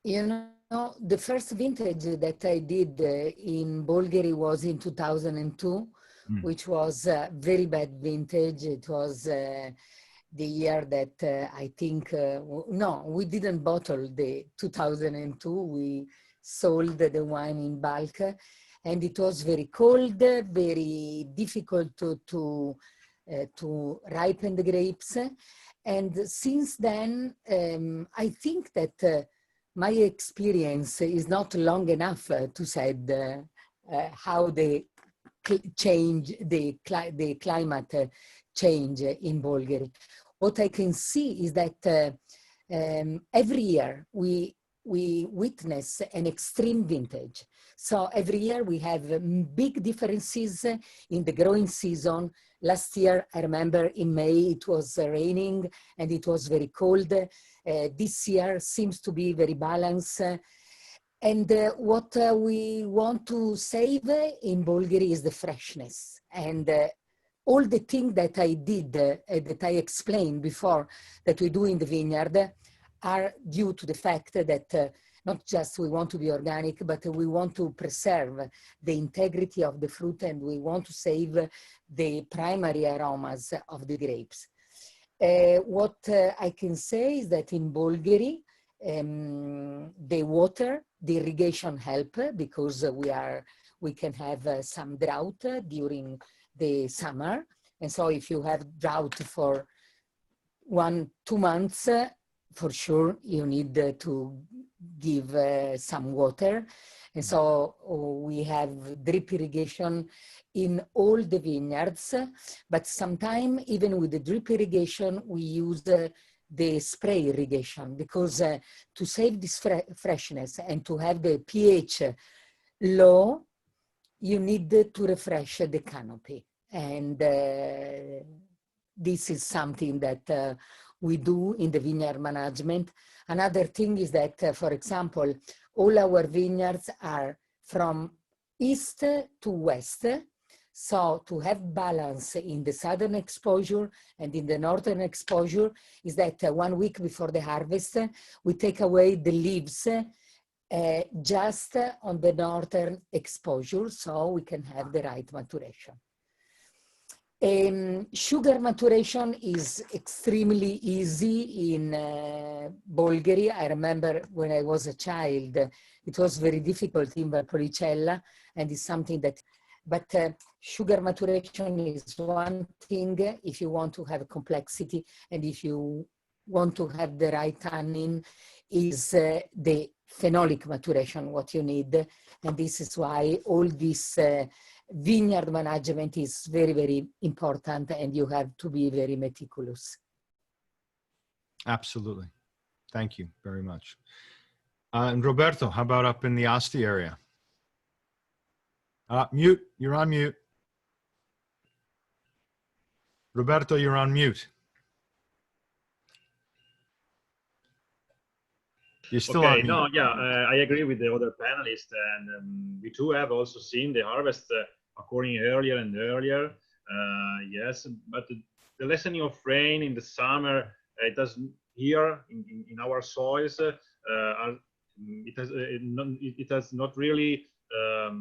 You know, the first vintage that I did in Bolgheri was in 2002, which was a very bad vintage. It was the year that I think, no, we didn't bottle the 2002. We sold the wine in bulk, and it was very cold, very difficult to ripen the grapes. And since then, I think that my experience is not long enough to say how the climate change in Bolgheri. What I can see is that every year we witness an extreme vintage. So every year we have big differences in the growing season. Last year, I remember in May, it was raining and it was very cold. This year seems to be very balanced. And what we want to save in Bolgheri is the freshness. And all the things that I did, that I explained before, that we do in the vineyard, are due to the fact that not just we want to be organic, but we want to preserve the integrity of the fruit, and we want to save the primary aromas of the grapes. What I can say is that in Bolgheri, the water, the irrigation help, because we can have some drought during the summer. And so if you have drought for 1-2 months, for sure you need to give some water. And so we have drip irrigation in all the vineyards, but sometimes even with the drip irrigation, we use the spray irrigation, because to save this freshness and to have the pH low, you need to refresh the canopy. And this is something that we do in the vineyard management. Another thing is that, for example, all our vineyards are from east to west. So to have balance in the southern exposure and in the northern exposure is that 1 week before the harvest, we take away the leaves just on the northern exposure, so we can have the right maturation. Sugar maturation is extremely easy in Bolgheri. I remember when I was a child, it was very difficult in Valpolicella, and it's something that, but sugar maturation is one thing if you want to have complexity, and if you want to have the right tannin, is the phenolic maturation what you need. And this is why all this vineyard management is very, very important, and you have to be very meticulous. Absolutely. Thank you very much. And Roberto, how about up in the Asti area? Mute, you're on mute. Roberto, you're on mute. You're still on mute. No, yeah, I agree with the other panelists, and we too have also seen the harvest occurring earlier and earlier. Yes, but the lessening of rain in the summer, it does here in our soils, it has not really a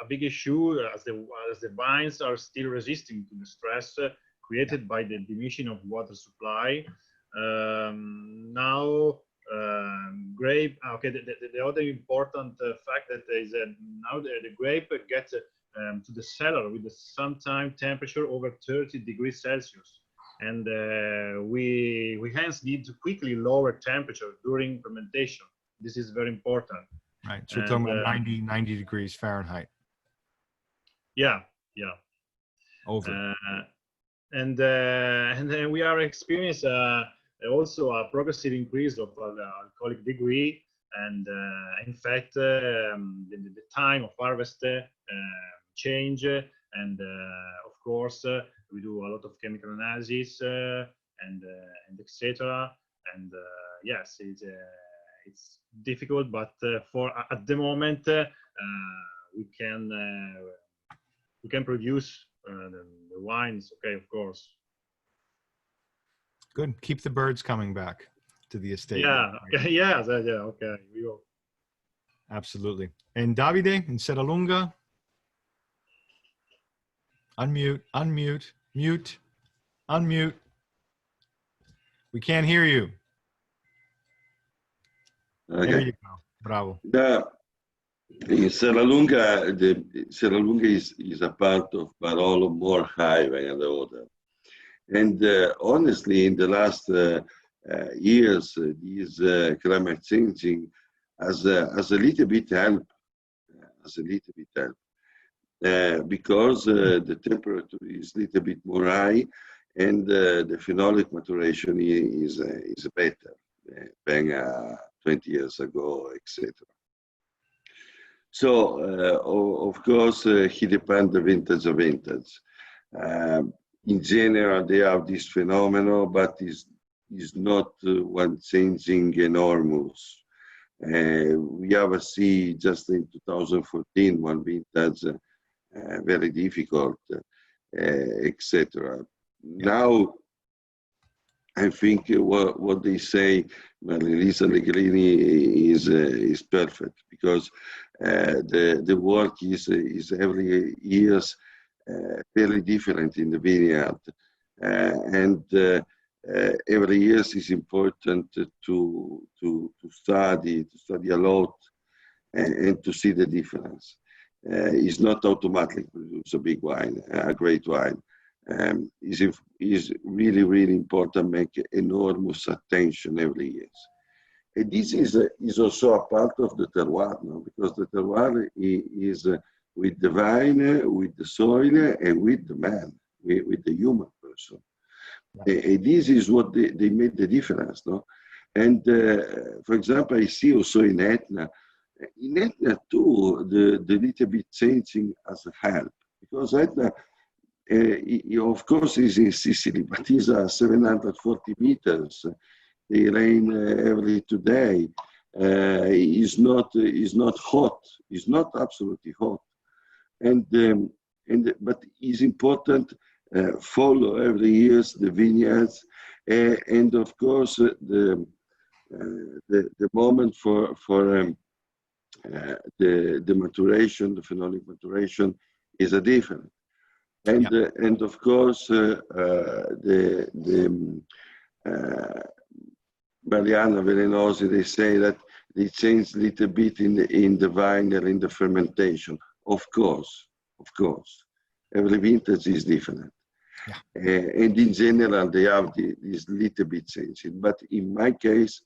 big issue, as the vines are still resisting to the stress created by the diminishing of water supply. Now, grape. Okay, the other important fact that is now the grape gets to the cellar with the sometime temperature over 30 degrees Celsius, and we hence need to quickly lower temperature during fermentation. This is very important. Right. So we're talking about 90 degrees Fahrenheit. Yeah. Over. And then we are experiencing also a progressive increase of the alcoholic degree, and in fact, the time of harvest change, and of course, we do a lot of chemical analysis and etc. And yes, it's difficult, but for at the moment we can produce the wines. Okay, of course. Good. Keep the birds coming back to the estate. Yeah. Okay. Yeah. Yeah. Okay. We will. Absolutely. And Davide in Serralunga. Unmute. Unmute. Mute. Unmute. We can't hear you. Okay. There you go. Bravo. In Serralunga, Serralunga is a part of Barolo more high than the other. And honestly, in the last years, this climate changing has a little bit help, because the temperature is a little bit more high, and the phenolic maturation is better than 20 years ago, etc. So, of course, he depends the vintage to vintage. In general, they have this phenomenon, but is not one changing enormous. We have seen just in 2014 one vintage very difficult, etc. Now, I think what they say, Elisa Allegrini is perfect, because the work is every year very different in the vineyard, and every year is important to study a lot and to see the difference. It's not automatically produce a big wine, a great wine. Is really, really important. Make enormous attention every year. And this is also a part of the terroir, no? Because the terroir is with the vine, with the soil, and with the man, with the human person. And this is what they made the difference, no? And for example, I see also in Etna too, the little bit changing as a help, because Etna, of course, is in Sicily, but it's 740 meters. They rain every 2 days. It's not hot. It's not absolutely hot. But it's important follow every year the vineyards, and of course the moment for the maturation, the phenolic maturation is a different. And and of course Mariana Velenosi, they say that they change a little bit in the vine and in the fermentation. Of course, every vintage is different. Yeah. And in general, they have this little bit changing. But in my case,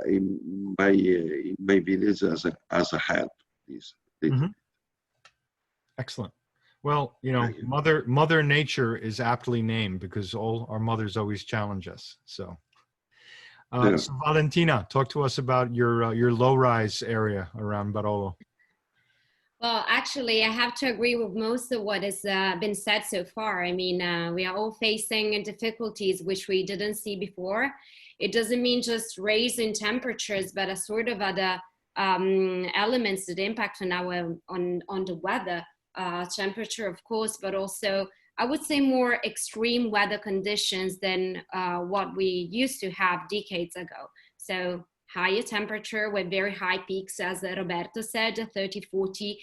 in my village, as a help, this. Mm-hmm. Excellent. Well, you know, Mother Nature is aptly named because all our mothers always challenge us. So, so Valentina, talk to us about your low-rise area around Barolo. Well, actually, I have to agree with most of what has been said so far. I mean, we are all facing difficulties which we didn't see before. It doesn't mean just raising temperatures, but a sort of other elements that impact on the weather, temperature, of course, but also I would say more extreme weather conditions than what we used to have decades ago. So higher temperature with very high peaks, as Roberto said, 30, 40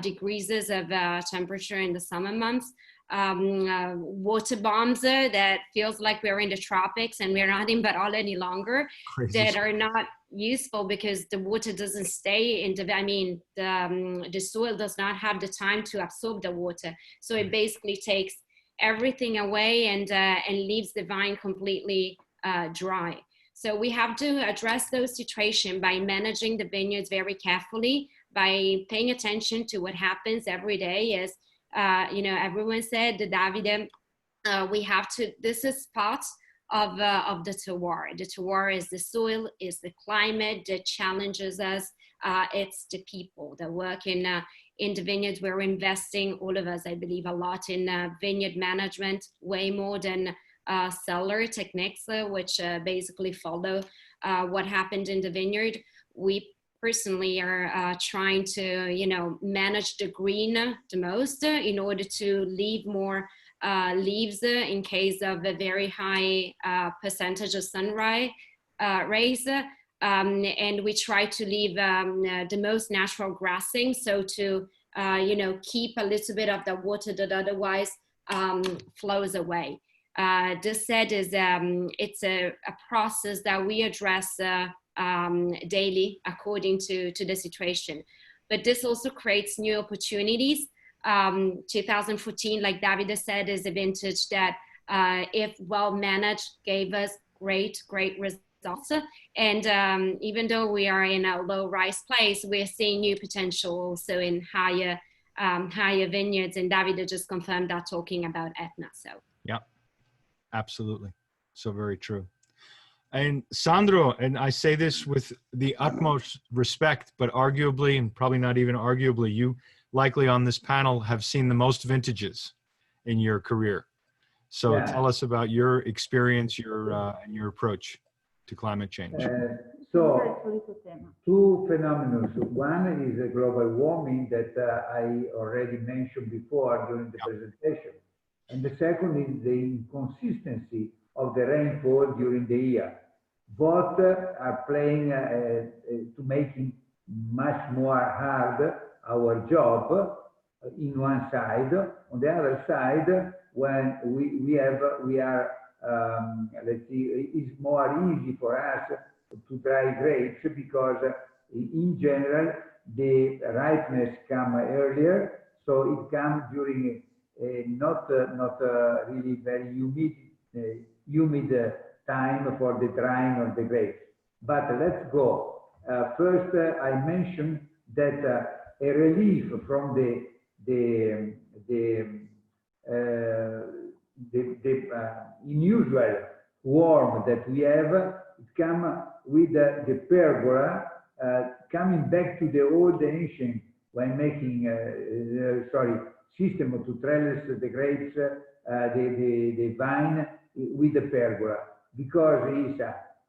degrees of temperature in the summer months. Water bombs that feels like we're in the tropics and we're not in Barolo any longer. Crazy. That are not useful because the water doesn't stay in the soil does not have the time to absorb the water. So it basically takes everything away and leaves the vine completely dry. So we have to address those situations by managing the vineyards very carefully, by paying attention to what happens every day. As you know, everyone said, Davide, we have to. This is part of the terroir. The terroir is the soil, is the climate that challenges us. It's the people that work in the vineyards. We're investing, all of us, I believe, a lot in vineyard management, way more than cellar techniques, which basically follow what happened in the vineyard. We personally are trying to, manage the green the most in order to leave more leaves in case of a very high percentage of sunrise rays. And we try to leave the most natural grassing, so to keep a little bit of the water that otherwise flows away. This said, is it's a process that we address daily according to the situation, but this also creates new opportunities. 2014, like Davide said, is a vintage that, if well managed, gave us great results. And even though we are in a low rise place, we're seeing new potential also in higher vineyards. And Davide just confirmed that talking about Etna. So yeah, absolutely, so very true. And Sandro, and I say this with the utmost respect, but arguably, and probably not even arguably, you likely on this panel have seen the most vintages in your career. So yeah. Tell us about your experience, and your approach to climate change. So, two phenomena. One is global warming that I already mentioned before during the presentation. And the second is the inconsistency of the rainfall during the year. Both are playing to making much more hard our job in one side. On the other side, when we are let's see, it's more easy for us to dry grapes because in general the ripeness comes earlier, so it comes during not really very humid time for the drying of the grapes. But let's go. First, I mentioned that a relief from the unusual warm that we have, it comes with the pergola, coming back to the old ancient when making system to trellis the grapes, the vine with the pergola, because it's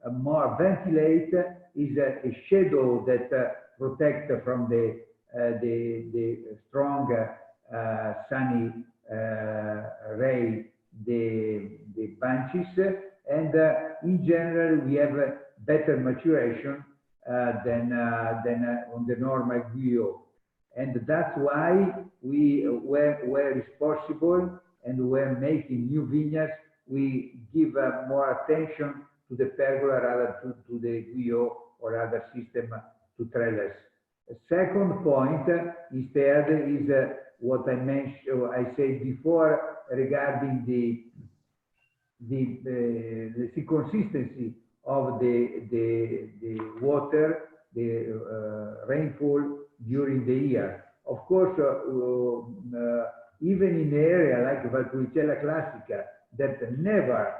a more ventilate, is a shadow that protects from the strong sunny ray the bunches, and in general we have a better maturation than on the normal Guyot. And that's why we, where it's possible, and we're making new vineyards, we give more attention to the pergola rather to the Guyot or other system to trellis. A second point instead is what I mentioned, I said before regarding the consistency of the water, the rainfall during the year. Of course, even in the area like Valpolicella Classica, that never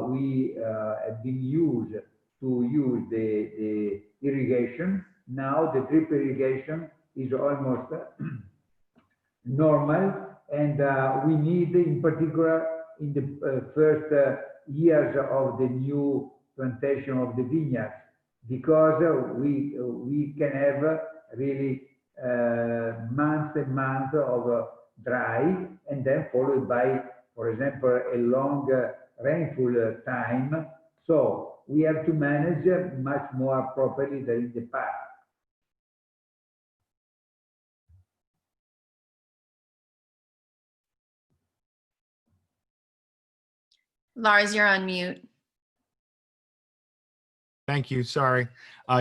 we have been used to use the irrigation. Now the drip irrigation is almost normal, and we need, in particular, in the first years of the new plantation of the vineyards, because we can have really months and months of dry, and then followed by, for example, a long rainfall time. So we have to manage much more properly than in the past. Lars, you're on mute. Thank you. Sorry.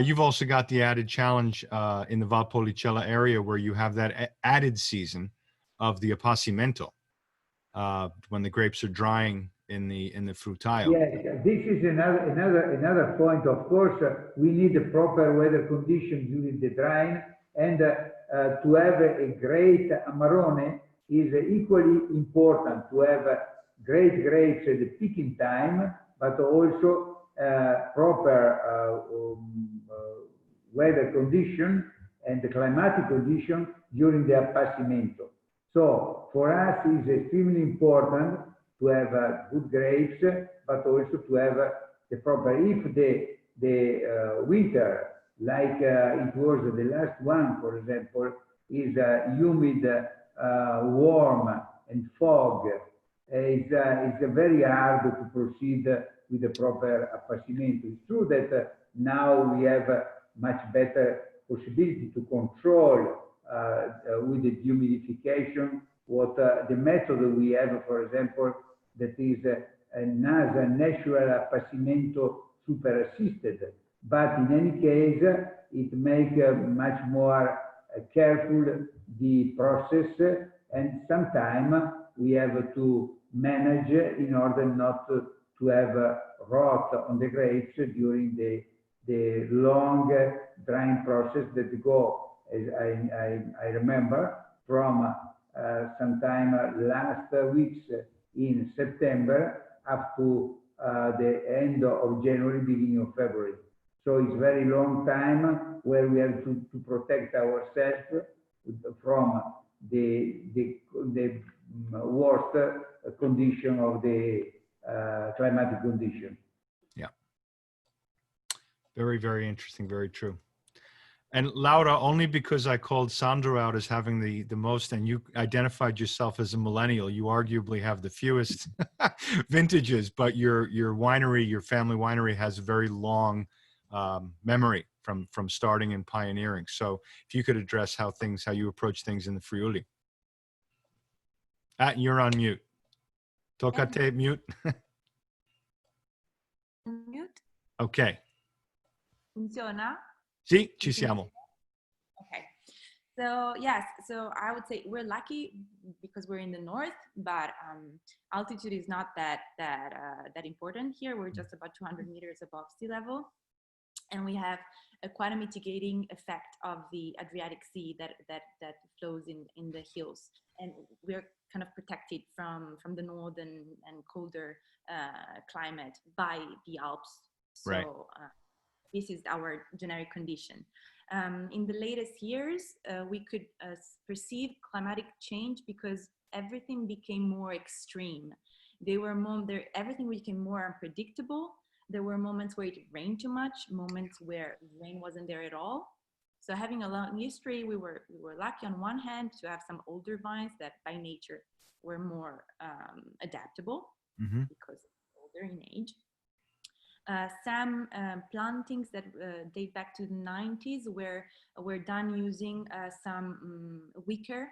You've also got the added challenge in the Valpolicella area where you have that added season of the appassimento when the grapes are drying in the frutile. Yes, this is another point. Of course, we need the proper weather conditions during the drying, and to have a great Amarone is equally important to have great grapes at the picking time, but also proper weather condition and the climatic condition during the appassimento. So for us, it's extremely important to have good grapes, but also to have the proper, if the winter, like it was the last one, for example, is humid, warm, and fog, it's very hard to proceed with the proper appassimento. It's true that now we have much better possibility to control with the dehumidification what the method we have, for example, that is a natural appassimento super assisted. But in any case, it makes much more careful the process, and sometimes we have to manage in order not to have rot on the grapes during the long drying process that go, as I remember, from sometime last weeks in September up to the end of January, beginning of February. So it's very long time where we have to protect ourselves from the worst condition of the climatic condition. Yeah. Very, very interesting. Very true. And Laura, only because I called Sandro out as having the most, and you identified yourself as a millennial, you arguably have the fewest vintages, but your winery, your family winery, has a very long memory from starting and pioneering. So if you could address how you approach things in the Friuli. You're on mute. Toccate mute. Mute. Okay. Funziona? Sì, ci siamo. Okay. So yes, so I would say we're lucky because we're in the north, but altitude is not that important here. We're just about 200 meters above sea level, and we have quite a mitigating effect of the Adriatic Sea that flows in the hills, and we're kind of protected from the northern and colder climate by the Alps. So. Right. This is our generic condition. In the latest years, we could perceive climatic change because everything became more extreme. Everything became more unpredictable. There were moments where it rained too much, moments where rain wasn't there at all. So having a long history, we were lucky on one hand to have some older vines that by nature were more adaptable because older in age. Some plantings that date back to the 90s were done using some weaker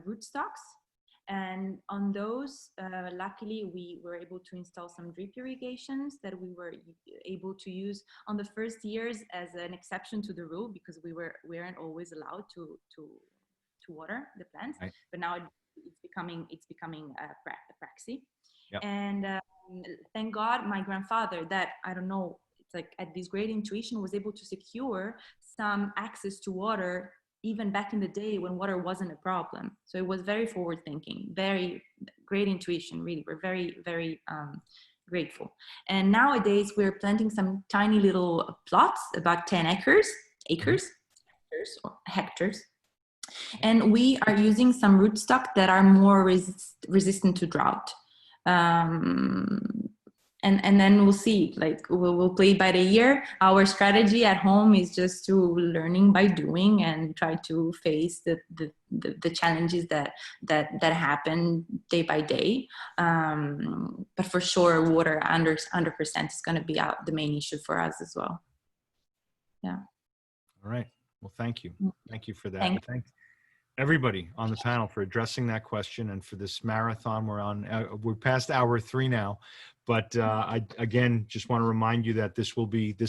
rootstocks, and on those, luckily, we were able to install some drip irrigations that we were able to use on the first years as an exception to the rule because we weren't always allowed to water the plants, right. But now it's becoming a praxis. Yep. And thank God my grandfather, that I don't know, it's like at this great intuition, was able to secure some access to water even back in the day when water wasn't a problem. So it was very forward thinking, very great intuition, really. We're very, very grateful. And nowadays we're planting some tiny little plots, about 10 acres or hectares. And we are using some rootstock that are more resistant to drought. And then we'll see, like we'll play by the year. Our strategy at home is just to learning by doing and try to face the challenges that happen day by day. But for sure, water 100% is going to be the main issue for us as well. Yeah. All right. Well, thank you. Thank you for that. And thank everybody on the panel for addressing that question and for this marathon. We're past hour 3 now, but I again just want to remind you that this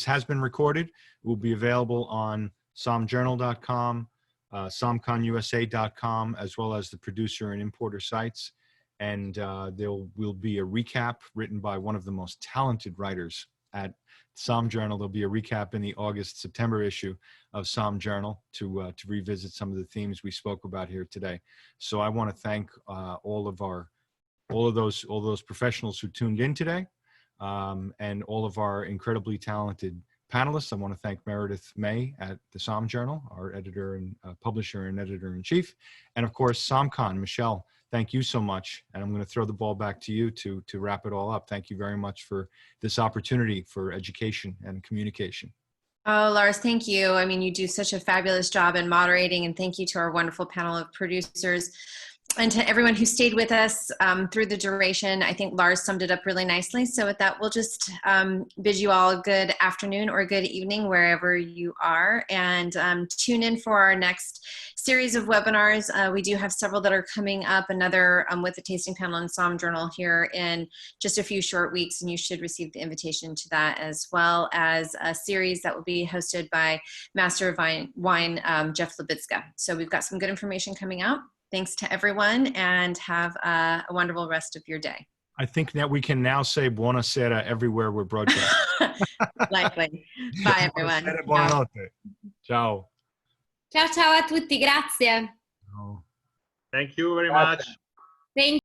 has been recorded. It will be available on somjournal.com, somconusa.com, as well as the producer and importer sites. And there will be a recap written by one of the most talented writers at Som Journal. There'll be a recap in the August-September issue of Som Journal to revisit some of the themes we spoke about here today. So I want to thank all of those professionals who tuned in today. and all of our incredibly talented panelists. I want to thank Meredith May at the Somm Journal, our editor and publisher and editor-in-chief. And of course, SommCon. Michelle, thank you so much. And I'm going to throw the ball back to you to wrap it all up. Thank you very much for this opportunity for education and communication. Oh, Lars, thank you. I mean, you do such a fabulous job in moderating, and thank you to our wonderful panel of producers and to everyone who stayed with us through the duration. I think Lars summed it up really nicely. So with that, we'll just bid you all a good afternoon or good evening wherever you are, and tune in for our next series of webinars. We do have several that are coming up, another with the tasting panel and Somm Journal here in just a few short weeks, and you should receive the invitation to that, as well as a series that will be hosted by Master of Wine Jeff Libitska. So we've got some good information coming out. Thanks to everyone, and have a wonderful rest of your day. I think that we can now say buonasera everywhere we're broadcasting. Likely. Bye, everyone. Buonasera, buonanotte. Ciao. Ciao ciao a tutti, grazie. Thank you very much. Thank